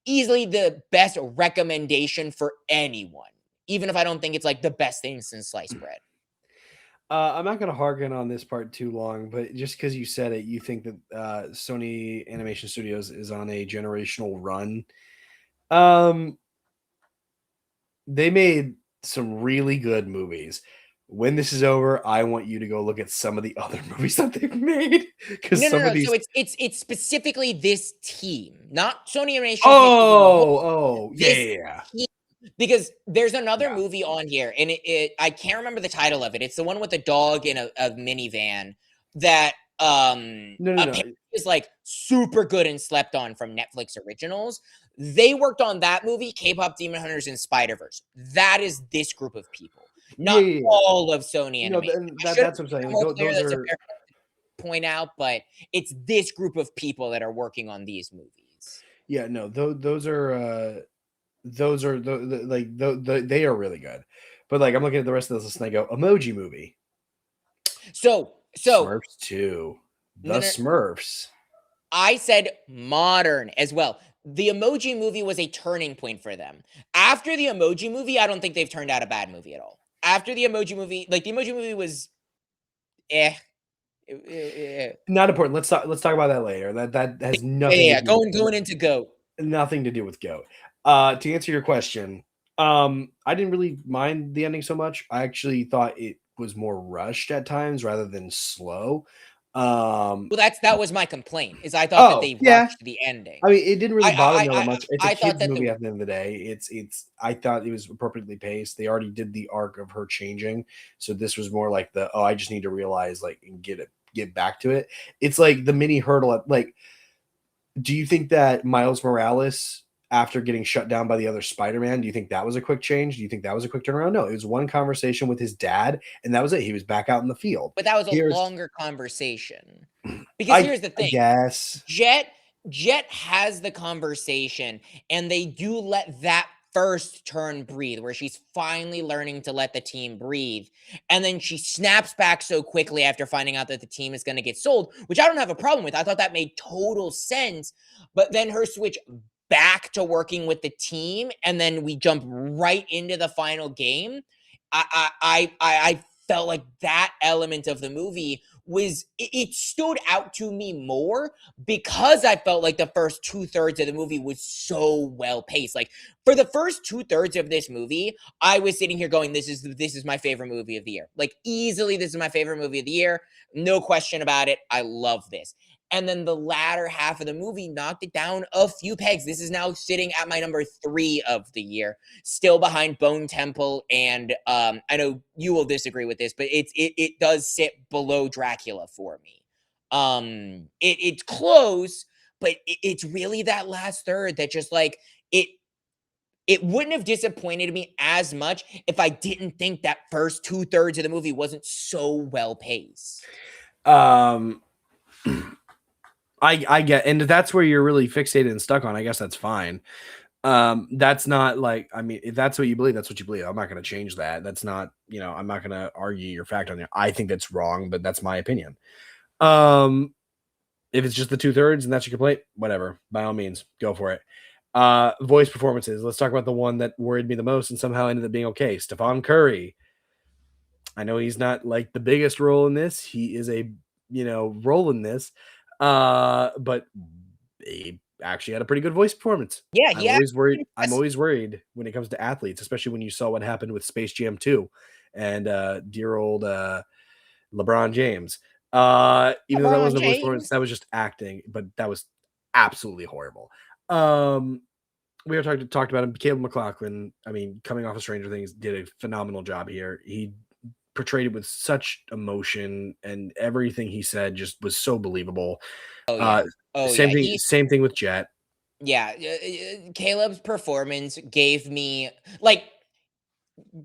easily the best recommendation for anyone, even if I don't think it's like the best thing since sliced bread. I'm not going to harken on this part too long, but just because you said it, you think that Sony Animation Studios is on a generational run. They made some really good movies. When this is over, I want you to go look at some of the other movies that they've made because some of these. So it's specifically this team, not Sony Animation Pictures. Yeah. Team. Because there's another movie on here, and I can't remember the title of it. It's the one with the dog in a minivan that No. is like super good and slept on from Netflix originals. They worked on that movie, K-pop Demon Hunters and Spider-Verse. That is this group of people, not all of Sony Animation. That's what I'm saying. Like, those that's are a fair point out, but it's this group of people that are working on these movies. Yeah, no, those are they are really good. But like I'm looking at the rest of this list and I go, Emoji Movie. So Smurfs 2. The Smurfs. I said modern as well. The Emoji Movie was a turning point for them. After the Emoji Movie, I don't think they've turned out a bad movie at all. After the Emoji Movie, like the Emoji Movie was Not important. Let's talk about that later. That has nothing to do going into GOAT. Nothing to do with GOAT. To answer your question, I didn't really mind the ending so much. I actually thought it was more rushed at times rather than slow. Well, that was my complaint. Is I thought that they rushed the ending. I mean, it didn't really bother me all that much. It's a kids movie at the end of the day. It's. I thought it was appropriately paced. They already did the arc of her changing, so this was more like I just need to realize and get back to it. It's like the mini hurdle. Do you think that Miles Morales, after getting shut down by the other Spider-Man, do you think that was a quick change? Do you think that was a quick turnaround? No, it was one conversation with his dad, and that was it. He was back out in the field. But that was a longer conversation. Because here's the thing. Yes. Jet has the conversation, and they do let that first turn breathe, where she's finally learning to let the team breathe. And then she snaps back so quickly after finding out that the team is going to get sold, which I don't have a problem with. I thought that made total sense. But then her switch back to working with the team, and then we jump right into the final game. I felt like that element of the movie it stood out to me more because I felt like the first 2/3 of the movie was so well paced. Like for the first 2/3 of this movie, I was sitting here going, this is my favorite movie of the year. Like easily, this is my favorite movie of the year. No question about it. I love this. And then the latter half of the movie knocked it down a few pegs. This is now sitting at my number 3 of the year, still behind Bone Temple. And I know you will disagree with this, but it does sit below Dracula for me. It's close, but it's really that last third that just like it wouldn't have disappointed me as much if I didn't think that first 2/3 of the movie wasn't so well paced. Um, I get, and if that's where you're really fixated and stuck on, I guess that's fine. That's not like, I mean, if that's what you believe, that's what you believe. I'm not going to change that. That's not, I'm not going to argue your fact on it. I think that's wrong, but that's my opinion. If it's just the 2/3 and that's your complaint, whatever, by all means, go for it. Voice performances. Let's talk about the one that worried me the most and somehow ended up being okay. Stephon Curry. I know he's not like the biggest role in this. He is a, role in this. But he actually had a pretty good voice performance. Yeah, I'm he always worried. actually I'm always worried when it comes to athletes, especially when you saw what happened with Space Jam 2 and dear old LeBron James. Even though that LeBron wasn't a voice performance, James. that was just acting, but that was absolutely horrible. We were talked about him. Caleb McLaughlin, I mean, coming off of Stranger Things, did a phenomenal job here. He portrayed it with such emotion, and everything he said just was so believable. Oh yeah. Oh Same yeah. thing. Same thing with Jet. Yeah, Caleb's performance gave me like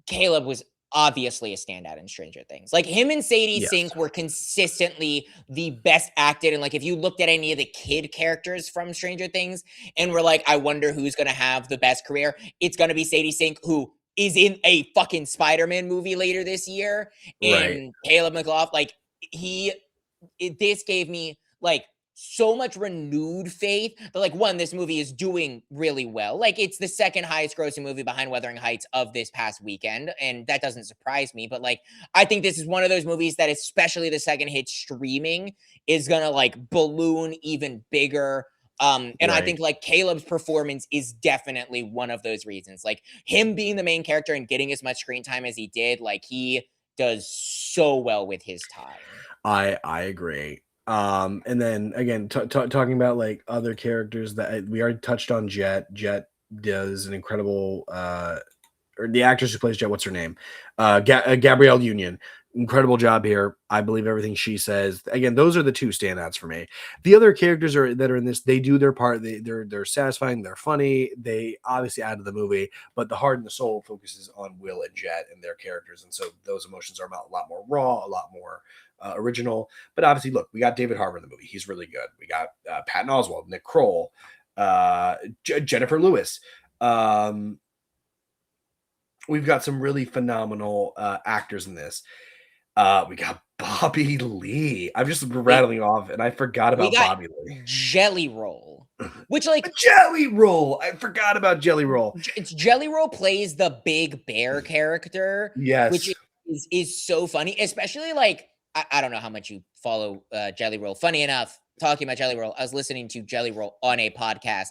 Caleb was obviously a standout in Stranger Things. Like him and Sadie Yes. Sink were consistently the best acted. And like if you looked at any of the kid characters from Stranger Things and were like, I wonder who's gonna have the best career, it's gonna be Sadie Sink, who is in a fucking Spiderman movie later this year. Right. And Caleb McLaughlin, like this gave me like so much renewed faith that like one, this movie is doing really well. Like it's the second highest grossing movie behind Wuthering Heights of this past weekend, and that doesn't surprise me. But like I think this is one of those movies that, especially the second hit streaming, is gonna like balloon even bigger. And I Right. think like Caleb's performance is definitely one of those reasons. Like him being the main character and getting as much screen time as he did, like he does so well with his time. I agree. And then again, talking about like other characters that we already touched on. Jet does an incredible, or the actress who plays Jet, what's her name? Gabrielle Union. Incredible job here. I believe everything she says. Again, those are the two standouts for me. The other characters that are in this, they do their part. They're satisfying. They're funny. They obviously add to the movie, but the heart and the soul focuses on Will and Jet and their characters, and so those emotions are a lot more raw, a lot more original. But obviously, look, we got David Harbour in the movie. He's really good. We got Patton Oswalt, Nick Kroll, Jennifer Lewis. We've got some really phenomenal actors in this. We got Bobby Lee. I'm just rattling off, and I forgot We about got Bobby Lee. Jelly Roll, which like Jelly Roll. I forgot about Jelly Roll. it's Jelly Roll plays the big bear character, which Yes. is so funny, especially like I don't know how much you follow Jelly Roll. Funny enough, talking about Jelly Roll, I was listening to Jelly Roll on a podcast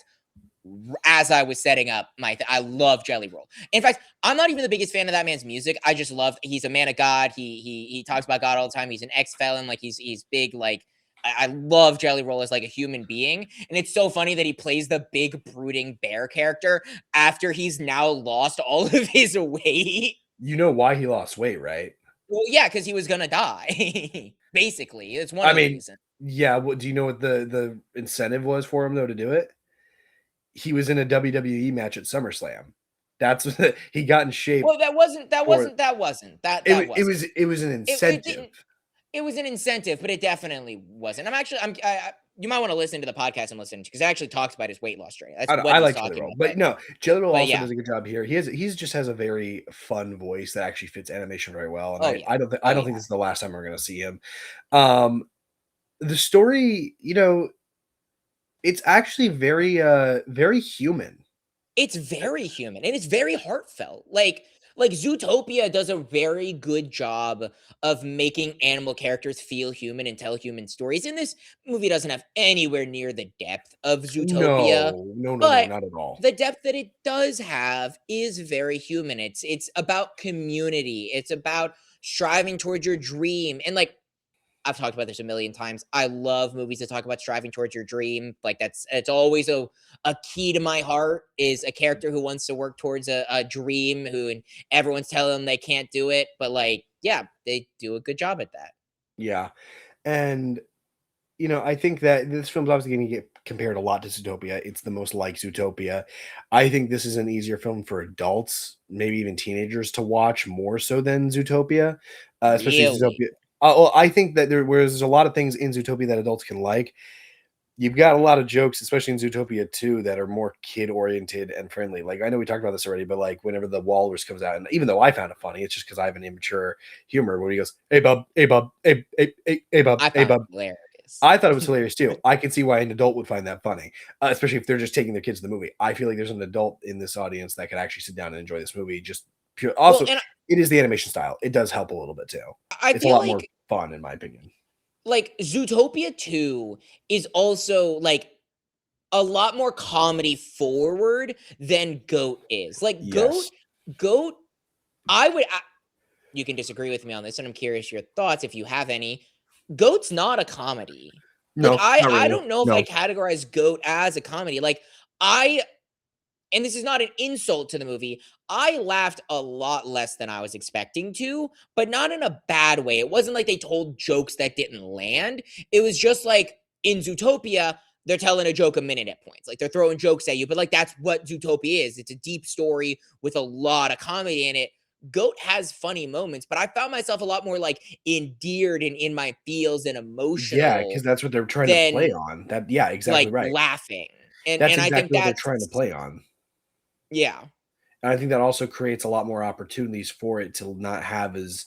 as I was setting up I love Jelly Roll. In fact, I'm not even the biggest fan of that man's music. I just love, he's a man of God. He talks about God all the time. He's an ex-felon. Like he's big. Like I love Jelly Roll as like a human being. And it's so funny that he plays the big brooding bear character after he's now lost all of his weight. You know why he lost weight, right? Well, yeah, because he was gonna die. Basically, it's one I of the mean, reasons. yeah. What do you know what the incentive was for him though to do it? He was in a WWE match at SummerSlam. That's what he got in shape. Well, that wasn't For it was an it incentive. didn't. It was an incentive, but it definitely wasn't. You might want to listen to the podcast I'm listening to because it actually talks about his weight loss journey. That's what I he's like Jelly talking Roll, about. but no, Jelly Roll also yeah. does a good job here. He's just has a very fun voice that actually fits animation very well. And Oh, yeah. I don't think this is the last time we're going to see him. The story, it's actually very human. It's very human and it's very heartfelt. Like Zootopia does a very good job of making animal characters feel human and tell human stories. And this movie doesn't have anywhere near the depth of Zootopia, No, but not at all. the depth that it does have is very human. It's about community. It's about striving towards your dream. And like I've talked about this a million times. I love movies that talk about striving towards your dream. Like it's always a key to my heart is a character who wants to work towards a dream and everyone's telling them they can't do it. But like, yeah, they do a good job at that. Yeah. And I think that this film's obviously going to get compared a lot to Zootopia. It's the most like Zootopia. I think this is an easier film for adults, maybe even teenagers, to watch more so than Zootopia, especially Really? Zootopia. Well, I think that whereas there's a lot of things in Zootopia that adults can like, you've got a lot of jokes, especially in Zootopia 2, that are more kid-oriented and friendly. Like, I know we talked about this already, but, like, whenever the walrus comes out, and even though I found it funny, it's just because I have an immature humor when he goes, "Hey, bub. Hey, bub. Hey, bub. I Hey, found it bub." hilarious. I thought it was hilarious too. I can see why an adult would find that funny, especially if they're just taking their kids to the movie. I feel like there's an adult in this audience that could actually sit down and enjoy this movie. Just pure. Well, Also, and it is the animation style. It does help a little bit too. I It's a feel lot more like fun, in my opinion. Zootopia 2 is also like a lot more comedy forward than GOAT is. Like Yes. GOAT, I would you can disagree with me on this, and I'm curious your thoughts if you have any. GOAT's not a comedy. Like No, I not I really. don't know if I No. categorize GOAT as a comedy. Like I and this is not an insult to the movie. I laughed a lot less than I was expecting to, but not in a bad way. It wasn't like they told jokes that didn't land. It was just like in Zootopia, they're telling a joke a minute at points. Like they're throwing jokes at you, but like that's what Zootopia is. It's a deep story with a lot of comedy in it. Goat has funny moments, but I found myself a lot more like endeared and in my feels and Yeah, emotional because that's what they're trying to play than on. That yeah, exactly like right. laughing. That's And I think exactly what they're that's trying to play on. yeah. And I think that also creates a lot more opportunities for it to not have as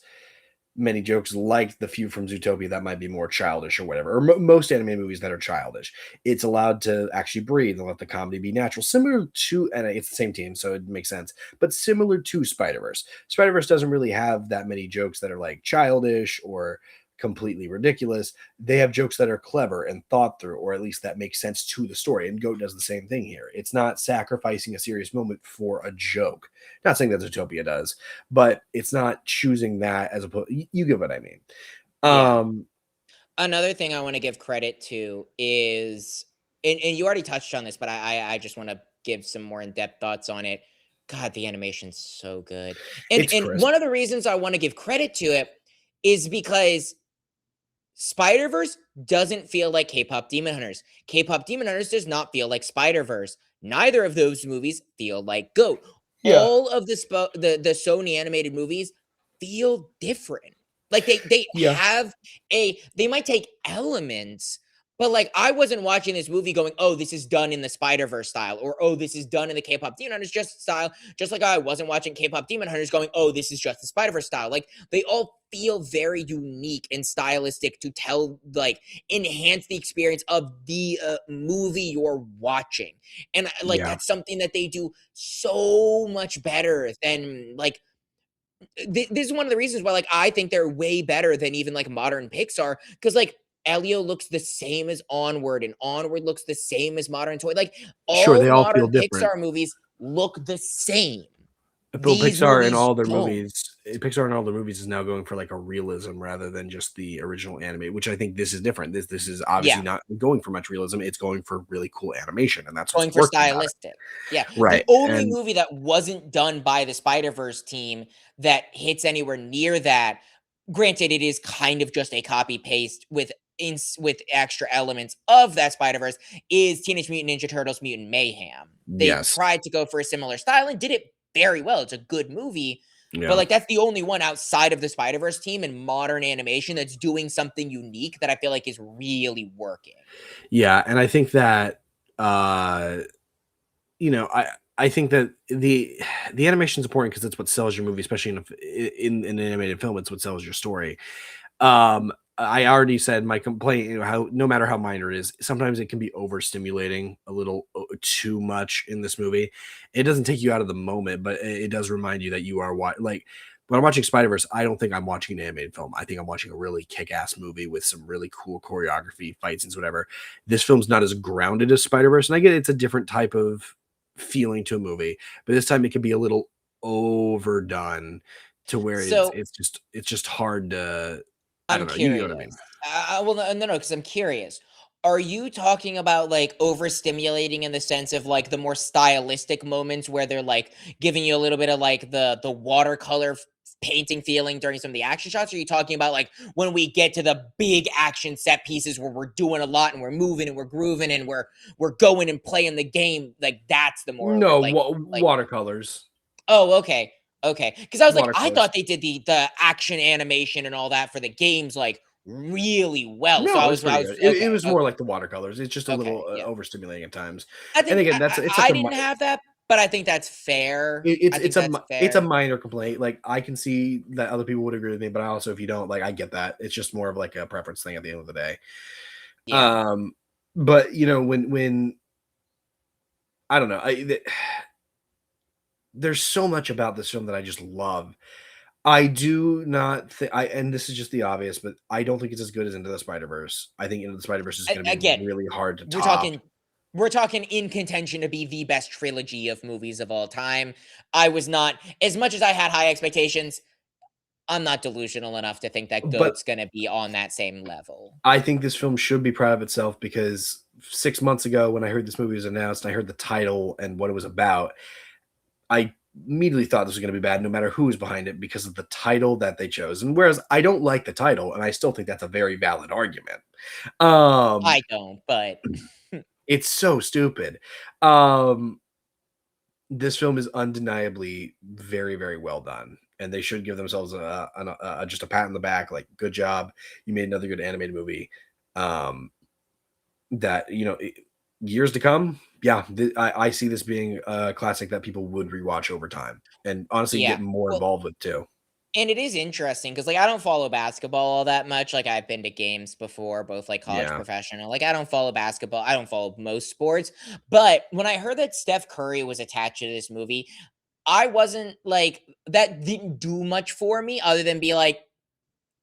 many jokes like the few from Zootopia that might be more childish or whatever, or most anime movies that are childish. It's allowed to actually breathe and let the comedy be natural, similar to, and it's the same team, so it makes sense, but similar to Spider-Verse. Spider-Verse doesn't really have that many jokes that are like childish or completely ridiculous. They have jokes that are clever and thought through, or at least that makes sense to the story. And Goat does the same thing here. It's not sacrificing a serious moment for a joke. Not saying that Zootopia does, but it's not choosing that as opposed. You get what I mean. Yeah. Um, Another thing I want to give credit to is, and you already touched on this, but I just want to give some more in-depth thoughts on it. God, the animation's so good. it's And crisp. one of the reasons I want to give credit to it is because Spider-Verse doesn't feel like K-pop Demon Hunters. K-pop Demon Hunters does not feel like Spider-Verse. Neither of those movies feel like GOAT. Yeah, All of the Sony animated movies feel different. Like they yeah, have they might take elements, but like I wasn't watching this movie going, "Oh, this is done in the Spider-Verse style," or "Oh, this is done in the K-pop Demon Hunters just style." Just like I wasn't watching K-pop Demon Hunters going, "Oh, this is just the Spider-Verse style." Like they all feel very unique and stylistic to tell, like, enhance the experience of the movie you're watching. And like yeah. that's something that they do so much better than like this is one of the reasons why like I think they're way better than even like modern Pixar because like Elio looks the same as Onward and Onward looks the same as modern Toy. Like Sure, they all all feel modern different. Pixar movies look the same. But These movies don't. Pixar and all their movies is now going for like a realism rather than just the original anime, which I think this is different. This is obviously Yeah. not going for much realism. It's going for really cool animation, and that's what's Going for quirky about it. stylistic. Yeah. The Right. only And movie that wasn't done by the Spider-Verse team that hits anywhere near that, granted, it is kind of just a copy paste with extra elements of that Spider-Verse, is Teenage Mutant Ninja Turtles Mutant Mayhem. They yes. tried to go for a similar style and did it very well. It's a good movie. But Yeah. like that's the only one outside of the Spider-Verse team in modern animation that's doing something unique that I feel like is really working. Yeah. And I think that uh I think that the animation is important because it's what sells your movie, especially in an animated film. It's what sells your story. I already said my complaint, how no matter how minor it is, sometimes it can be overstimulating a little too much in this movie. It doesn't take you out of the moment, but it does remind you that you are like when I'm watching Spider-Verse, I don't think I'm watching an animated film. I think I'm watching a really kick-ass movie with some really cool choreography, fight scenes, whatever. This film's not as grounded as Spider-Verse, and I get it's a different type of feeling to a movie, but this time it can be a little overdone to where So it's just hard to I I'm don't know. You get what I curious. mean? Well, no, because I'm curious. Are you talking about like overstimulating in the sense of like the more stylistic moments where they're like giving you a little bit of like the watercolor painting feeling during some of the action shots? Or are you talking about like when we get to the big action set pieces where we're doing a lot and we're moving and we're grooving and we're going and playing the game? Like that's the more No, like watercolors. oh, okay. Okay. Because I was like, I Watercolors. thought they did the action animation and all that for the games like really well. So No, it was I pretty was good. It okay. was more like the watercolors. It's just a Okay. little Yeah. overstimulating at times. I And think again, it's like I didn't have that, but I think that's fair. I think that's it's a fair. minor complaint. Like I can see that other people would agree with me, but I also, if you don't, like, I get that. It's just more of like a preference thing at the end of the day. Yeah. Um, but you know, when I don't know, there's so much about this film that I just love. I do not think and this is just the obvious, but I don't think it's as good as Into the Spider-Verse. I think Into the Spider-Verse is going to be Again, really hard to we're top. talking we're talking in contention to be the best trilogy of movies of all time. I was not as much as I had high expectations, I'm not delusional enough to think that But GOAT's gonna be on that same level. I think this film should be proud of itself because 6 months ago when I heard this movie was announced and I heard the title and what it was about, I immediately thought this was going to be bad no matter who was behind it because of the title that they chose. And whereas I don't like the title, and I still think that's a very valid argument. Um, I don't, but it's so stupid. Um, this film is undeniably very, very well done, and they should give themselves just a pat on the back, like good job, you made another good animated movie. Um, that years to come, yeah, I see this being a classic that people would rewatch over time, and honestly yeah. get more Well, involved with too. and it is interesting because, like, I don't follow basketball all that much. Like, I've been to games before, both like college, Yeah, professional. Like, I don't follow basketball. I don't follow most sports. But when I heard that Steph Curry was attached to this movie, I wasn't like that. Didn't do much for me other than be like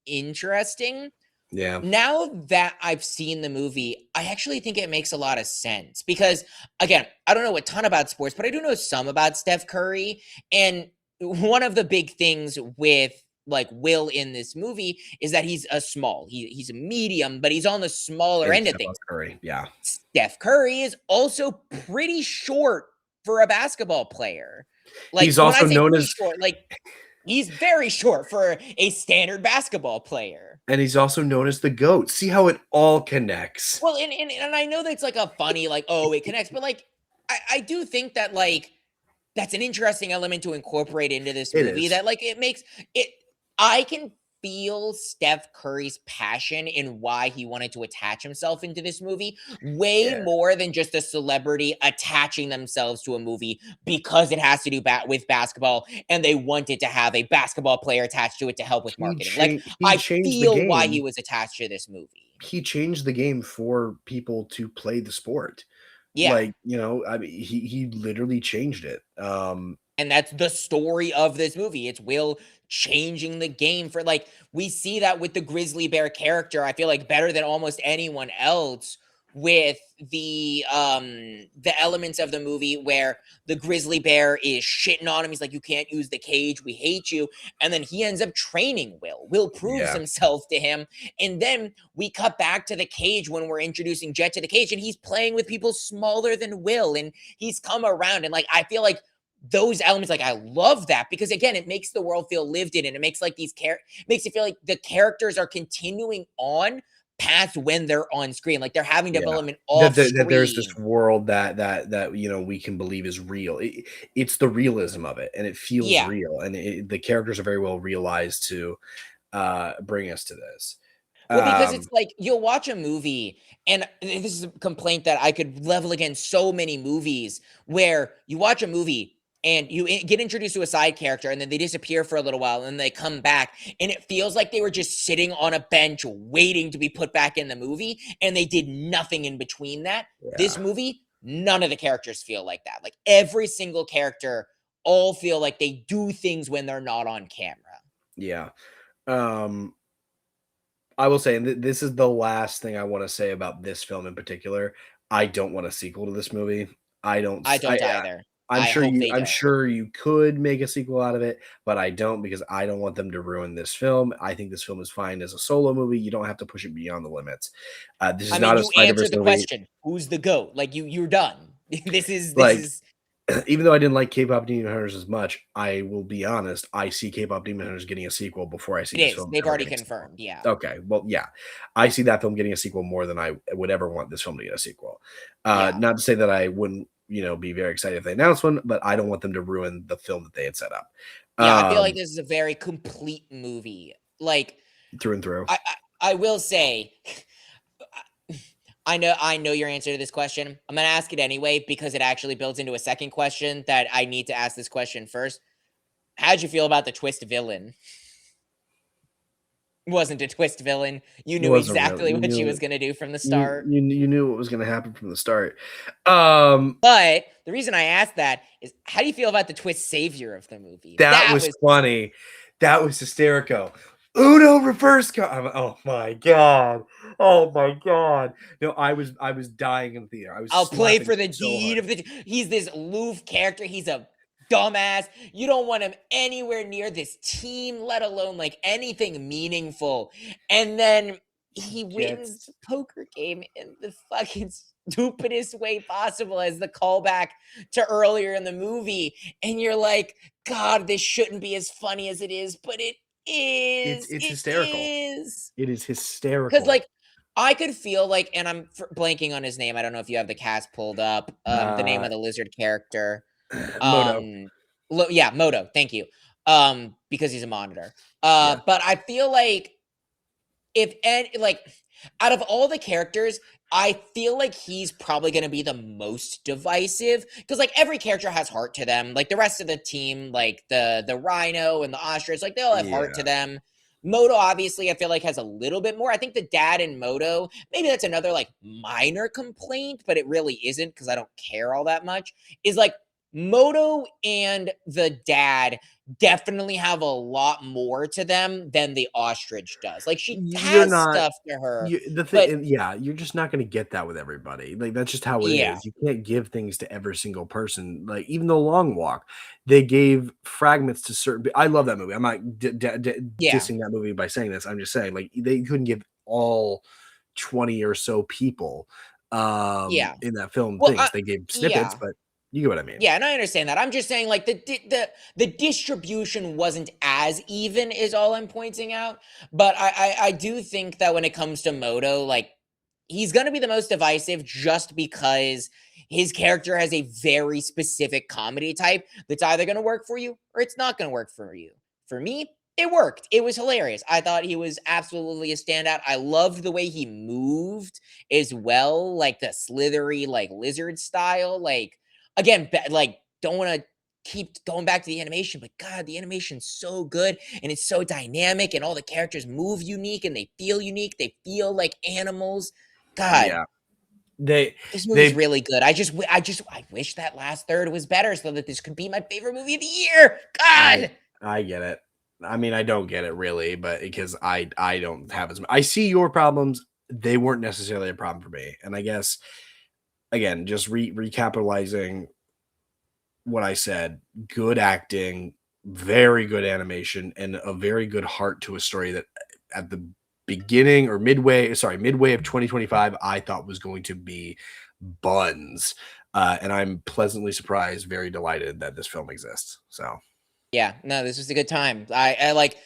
interesting. yeah, Now that I've seen the movie, I actually think it makes a lot of sense because, again, I don't know a ton about sports, but I do know some about Steph Curry. And one of the big things with like Will in this movie is that he's a small, he's a medium, but he's on the smaller and end of Steph things. Curry, yeah, Steph Curry is also pretty short for a basketball player. Like he's when I also say known pretty as short, like he's very short for a standard basketball player. the goat. See how it all connects. Well, and I know that's like a funny, like, oh, it connects, but like I do think that like that's an interesting element to incorporate into this It movie is. that like it makes it I can feel Steph Curry's passion in why he wanted to attach himself into this movie way Yeah, more than just a celebrity attaching themselves to a movie because it has to do with basketball and they wanted to have a basketball player attached to it to help with marketing. Like he I changed the feel why he game. was attached to this movie. He changed the game for people to play the sport. Yeah. Like, I mean, he literally changed it. And that's the story of this movie. It's Will changing the game for like we see that with the grizzly bear character. I feel like better than almost anyone else with the elements of the movie where the grizzly bear is shitting on him. He's like, you can't use the cage, we hate you. And then he ends up training Will proves Yeah. himself to him, and then we cut back to the cage when we're introducing Jet to the cage and he's playing with people smaller than Will, and he's come around. And like I feel like those elements, like I love that because again, it makes the world feel lived in, and it makes like makes it feel like the characters are continuing on past when they're on screen, like they're having Yeah. development off That there's this screen. world that we can believe is real. It's the realism of it, and it feels Yeah. real, and the characters are very well realized to bring us to this. Well, because Um, it's like you'll watch a movie, and this is a complaint that I could level against so many movies where you watch a movie and you get introduced to a side character and then they disappear for a little while and they come back and it feels like they were just sitting on a bench waiting to be put back in the movie and they did nothing in between that. This yeah, movie, none of the characters feel like that. Like every single character all feel like they do things when they're not on camera. yeah. Um, I will say, and this is the last thing I want to say about this film in particular. I don't want a sequel to this movie. I don't. I don't either. I hope they I'm don't. sure you could make a sequel out of it, but I don't because I don't want them to ruin this film. I think this film is fine as a solo movie. You don't have to push it beyond the limits. This I is mean, not a you Spider answered Verse the movie. question. Who's the GOAT? Like you're done. This Like is even though I didn't like K-pop Demon Hunters as much, I will be honest, I see K-pop Demon Hunters getting a sequel before I see It this is. film They've ever already getting a sequel. confirmed. Yeah. Okay, well, yeah, I see that film getting a sequel more than I would ever want this film to get a sequel. Yeah. Not to say that I wouldn't, be very excited if they announced one, but I don't want them to ruin the film that they had set up. Yeah. I feel like Um, this is a very complete movie. Like, through and through. I will say, I know your answer to this question. I'm gonna ask it anyway because it actually builds into a second question that I need to ask this question first. How'd you feel about the twist villain? Wasn't a twist villain. You It knew wasn't real. exactly You what she knew was it. gonna do from the You start. you knew what was going to happen from the start. Um, But the reason I asked that is, how do you feel about the twist savior of the movie? that That was was funny. That was hysterical. Uno reverse oh my god. Oh my god. No, I was dying in the theater. I was I'll play slapping for the so deed hard. of the. He's this aloof character. He's a dumbass. You don't want him anywhere near this team, let alone like anything meaningful. And then he wins Gets the poker game in the fucking stupidest way possible as the callback to earlier in the movie. And you're like, God, this shouldn't be as funny as it is, but it it's is. it's It hysterical. is. It is 'Cause, hysterical. like, I could feel like and I'm blanking on his name, I don't know if you have the cast pulled up, the name Uh of the lizard character. Moto. Um, yeah, Moto, thank you. Because he's a monitor. Yeah. But I feel like if and like, out of all the characters, I feel like he's probably gonna be the most divisive because like, every character has heart to them, like, the rest of the team, like, the Rhino and the Ostrich, like, they all have heart to Yeah. them. Moto, obviously, I feel like has a little bit more. I think the dad in Moto, maybe that's another, like, minor complaint, but it really isn't because I don't care all that much, is, like, Moto and the dad definitely have a lot more to them than the ostrich does. Like, she You're has not stuff to her, the but thing, yeah, you're just not going to get that with everybody. Like that's just how it yeah, is. You can't give things to every single person. Like even the Long Walk, they gave fragments to certain. I love that movie. I'm not yeah, dissing that movie by saying this. I'm just saying like they couldn't give all 20 or so people yeah. in that film Well, things. They gave snippets, yeah. but you get what I mean. Yeah, and I understand that. I'm just saying, like, the distribution wasn't as even is all I'm pointing out. But I do think that when it comes to Moto, like, he's gonna be the most divisive just because his character has a very specific comedy type that's either gonna work for you or it's not gonna work for you. For me, it worked. It was hilarious. I thought he was absolutely a standout. I loved the way he moved as well, like the slithery, like lizard style. Like, again, like, don't want to keep going back to the animation, but God, the animation's so good and it's so dynamic, and all the characters move unique and they feel unique. They feel like animals. God, Yeah, they this movie's they really good. I wish that last third was better so that this could be my favorite movie of the year. I God. I get it. I mean, I don't get it really, but because I don't have as I see your problems. They weren't necessarily a problem for me, and I guess again, just recapitalizing what I said. Good acting, very good animation, and a very good heart to a story that at the beginning or midway of 2025, I thought was going to be buns. And I'm pleasantly surprised, very delighted that this film exists. So Yeah, no, this was a good time. I like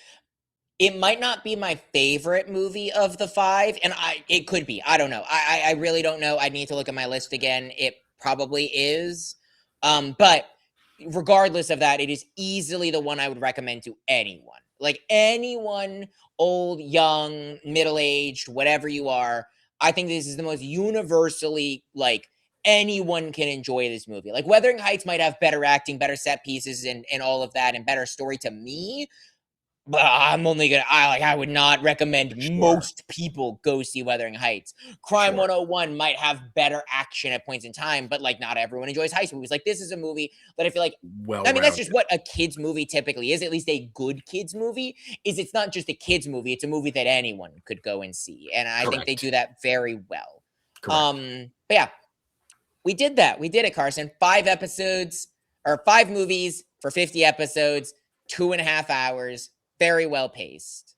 it might not be my favorite movie of the 5, and it could be. I don't know. I really don't know. I need to look at my list again. It probably is. But regardless of that, it is easily the one I would recommend to anyone. Like, anyone, old, young, middle-aged, whatever you are. I think this is the most universally, like, anyone can enjoy this movie. Like, Wuthering Heights might have better acting, better set pieces, and all of that, and better story to me, but I'm only gonna I would not recommend sure, most people go see Wuthering Heights. Crime sure, 101 might have better action at points in time, but like, not everyone enjoys heist movies. Like, this is a movie that I feel like, well I mean, that's just rounded, what a kids movie typically is, at least a good kids movie. Is it's not just a kids movie, it's a movie that anyone could go and see. And I think they correct, do that very well. correct. But yeah, we did that. We did it, Carson. 5 episodes or 5 movies for 50 episodes, 2.5 hours, very well paced.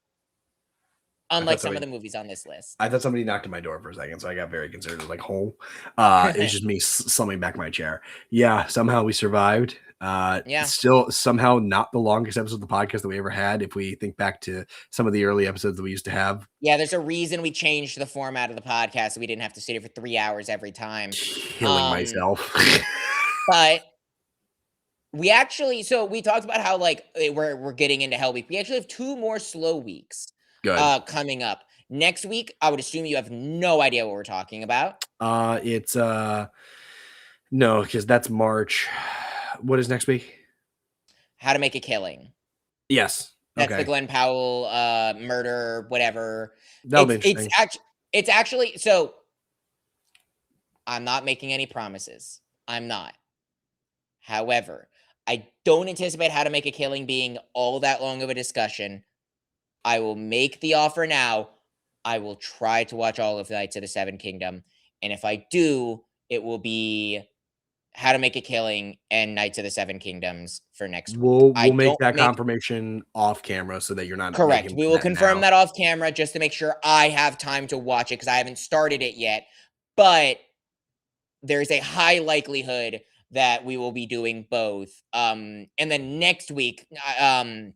unlike some of the movies on this list. I thought somebody knocked on my door for a second, so I got very concerned. It was like, "Oh," it was just me slumming back my chair. Yeah, somehow we survived. Yeah. Still somehow not the longest episode of the podcast that we ever had. If we think back to some of the early episodes that we used to have. Yeah, there's a reason we changed the format of the podcast so we didn't have to sit here for 3 hours every time. Killing myself. But we actually, so we talked about how like we're getting into Hell Week. We actually have 2 more slow weeks coming up. Next week, I would assume you have no idea what we're talking about. It's no, because that's March. What is next week? How to Make a Killing. Yes. That's the Glenn Powell murder, whatever. That'll be interesting. It's actually, so I'm not making any promises. I'm not. However, I don't anticipate How to Make a Killing being all that long of a discussion. I will make the offer now. I will try to watch all of the Knights of the Seven Kingdom. And if I do, it will be How to Make a Killing and Knights of the Seven Kingdoms for next week. We'll make that confirmation off camera so that you're not correct. We will confirm that off camera just to make sure I have time to watch it because I haven't started it yet. But there's a high likelihood that we will be doing both. And then next week, I'm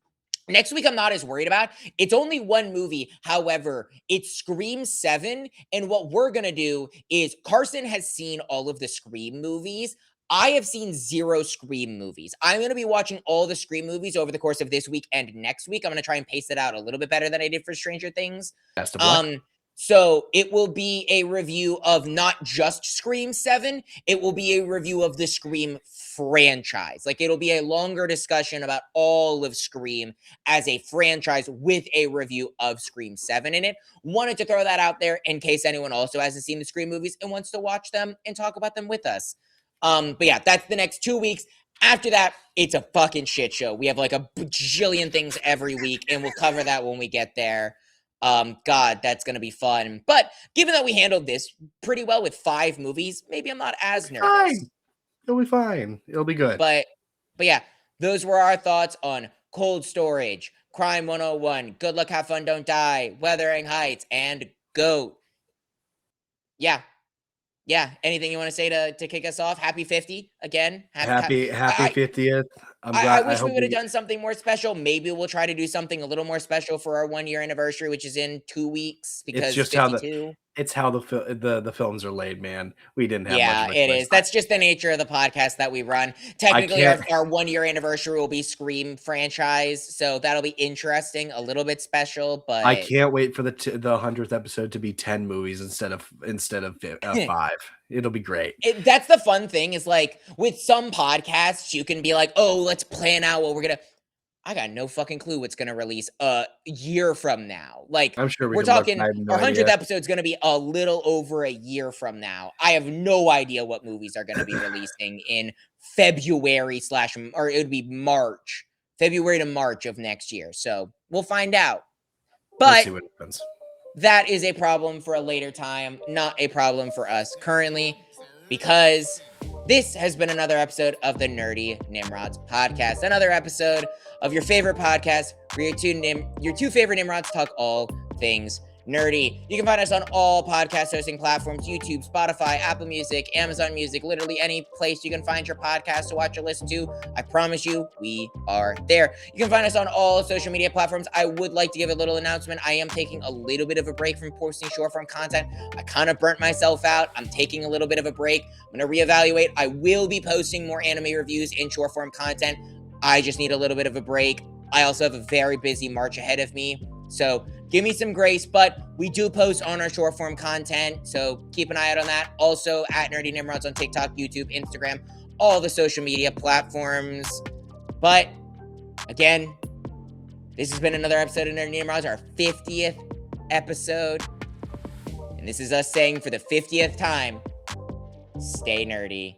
not as worried about. It's only one movie. However, it's Scream 7. And what we're going to do is Carson has seen all of the Scream movies. I have seen 0 Scream movies. I'm going to be watching all the Scream movies over the course of this week and next week. I'm going to try and pace it out a little bit better than I did for Stranger Things. Best of luck. So it will be a review of not just Scream 7. It will be a review of the Scream franchise. Like it'll be a longer discussion about all of Scream as a franchise with a review of Scream 7 in it. Wanted to throw that out there in case anyone also hasn't seen the Scream movies and wants to watch them and talk about them with us. But yeah, that's the next 2 weeks. After that, it's a fucking shit show. We have like a bajillion things every week, and we'll cover that when we get there. God, that's going to be fun. But given that we handled this pretty well with 5 movies, maybe I'm not as nervous. Fine. It'll be fine. It'll be good. But yeah, those were our thoughts on Cold Storage, Crime 101, Good Luck, Have Fun, Don't Die, Wuthering Heights, and GOAT. Yeah. Anything you want to say to kick us off? Happy 50 again. Happy 50th. I wish we would have done something more special. Maybe we'll try to do something a little more special for our 1-year anniversary, which is in 2 weeks. Because it's just 52. how the films are laid, man. We didn't have much of it is. That's just the nature of the podcast that we run. Technically, our 1-year anniversary will be Scream franchise, so that'll be interesting, a little bit special. But I can't wait for the 100th episode to be 10 movies instead of 5. It'll be great. That's the fun thing is like with some podcasts, you can be like, oh, let's plan out what we're gonna. I got no fucking clue what's going to release a year from now. Like, I'm sure we're talking our 100th episode is going to be a little over a year from now. I have no idea what movies are going to be releasing in February or it would be March, February to March of next year. So we'll find out. But we'll see what happens. That is a problem for a later time, not a problem for us currently, because this has been another episode of the Nerdy Nimrods podcast. Another episode of your favorite podcast where your two favorite Nimrods talk all things nerdy. You can find us on all podcast hosting platforms: YouTube, Spotify, Apple Music, Amazon Music, literally any place you can find your podcast to watch or listen to. I promise you, we are there. You can find us on all social media platforms. I would like to give a little announcement. I am taking a little bit of a break from posting short form content. I kind of burnt myself out. I'm taking a little bit of a break. I'm going to reevaluate. I will be posting more anime reviews in short form content. I just need a little bit of a break. I also have a very busy March ahead of me, so give me some grace, but we do post on our short form content, so keep an eye out on that. Also, at Nerdy Nimrods on TikTok, YouTube, Instagram, all the social media platforms. But, again, this has been another episode of Nerdy Nimrods, our 50th episode. And this is us saying for the 50th time, stay nerdy.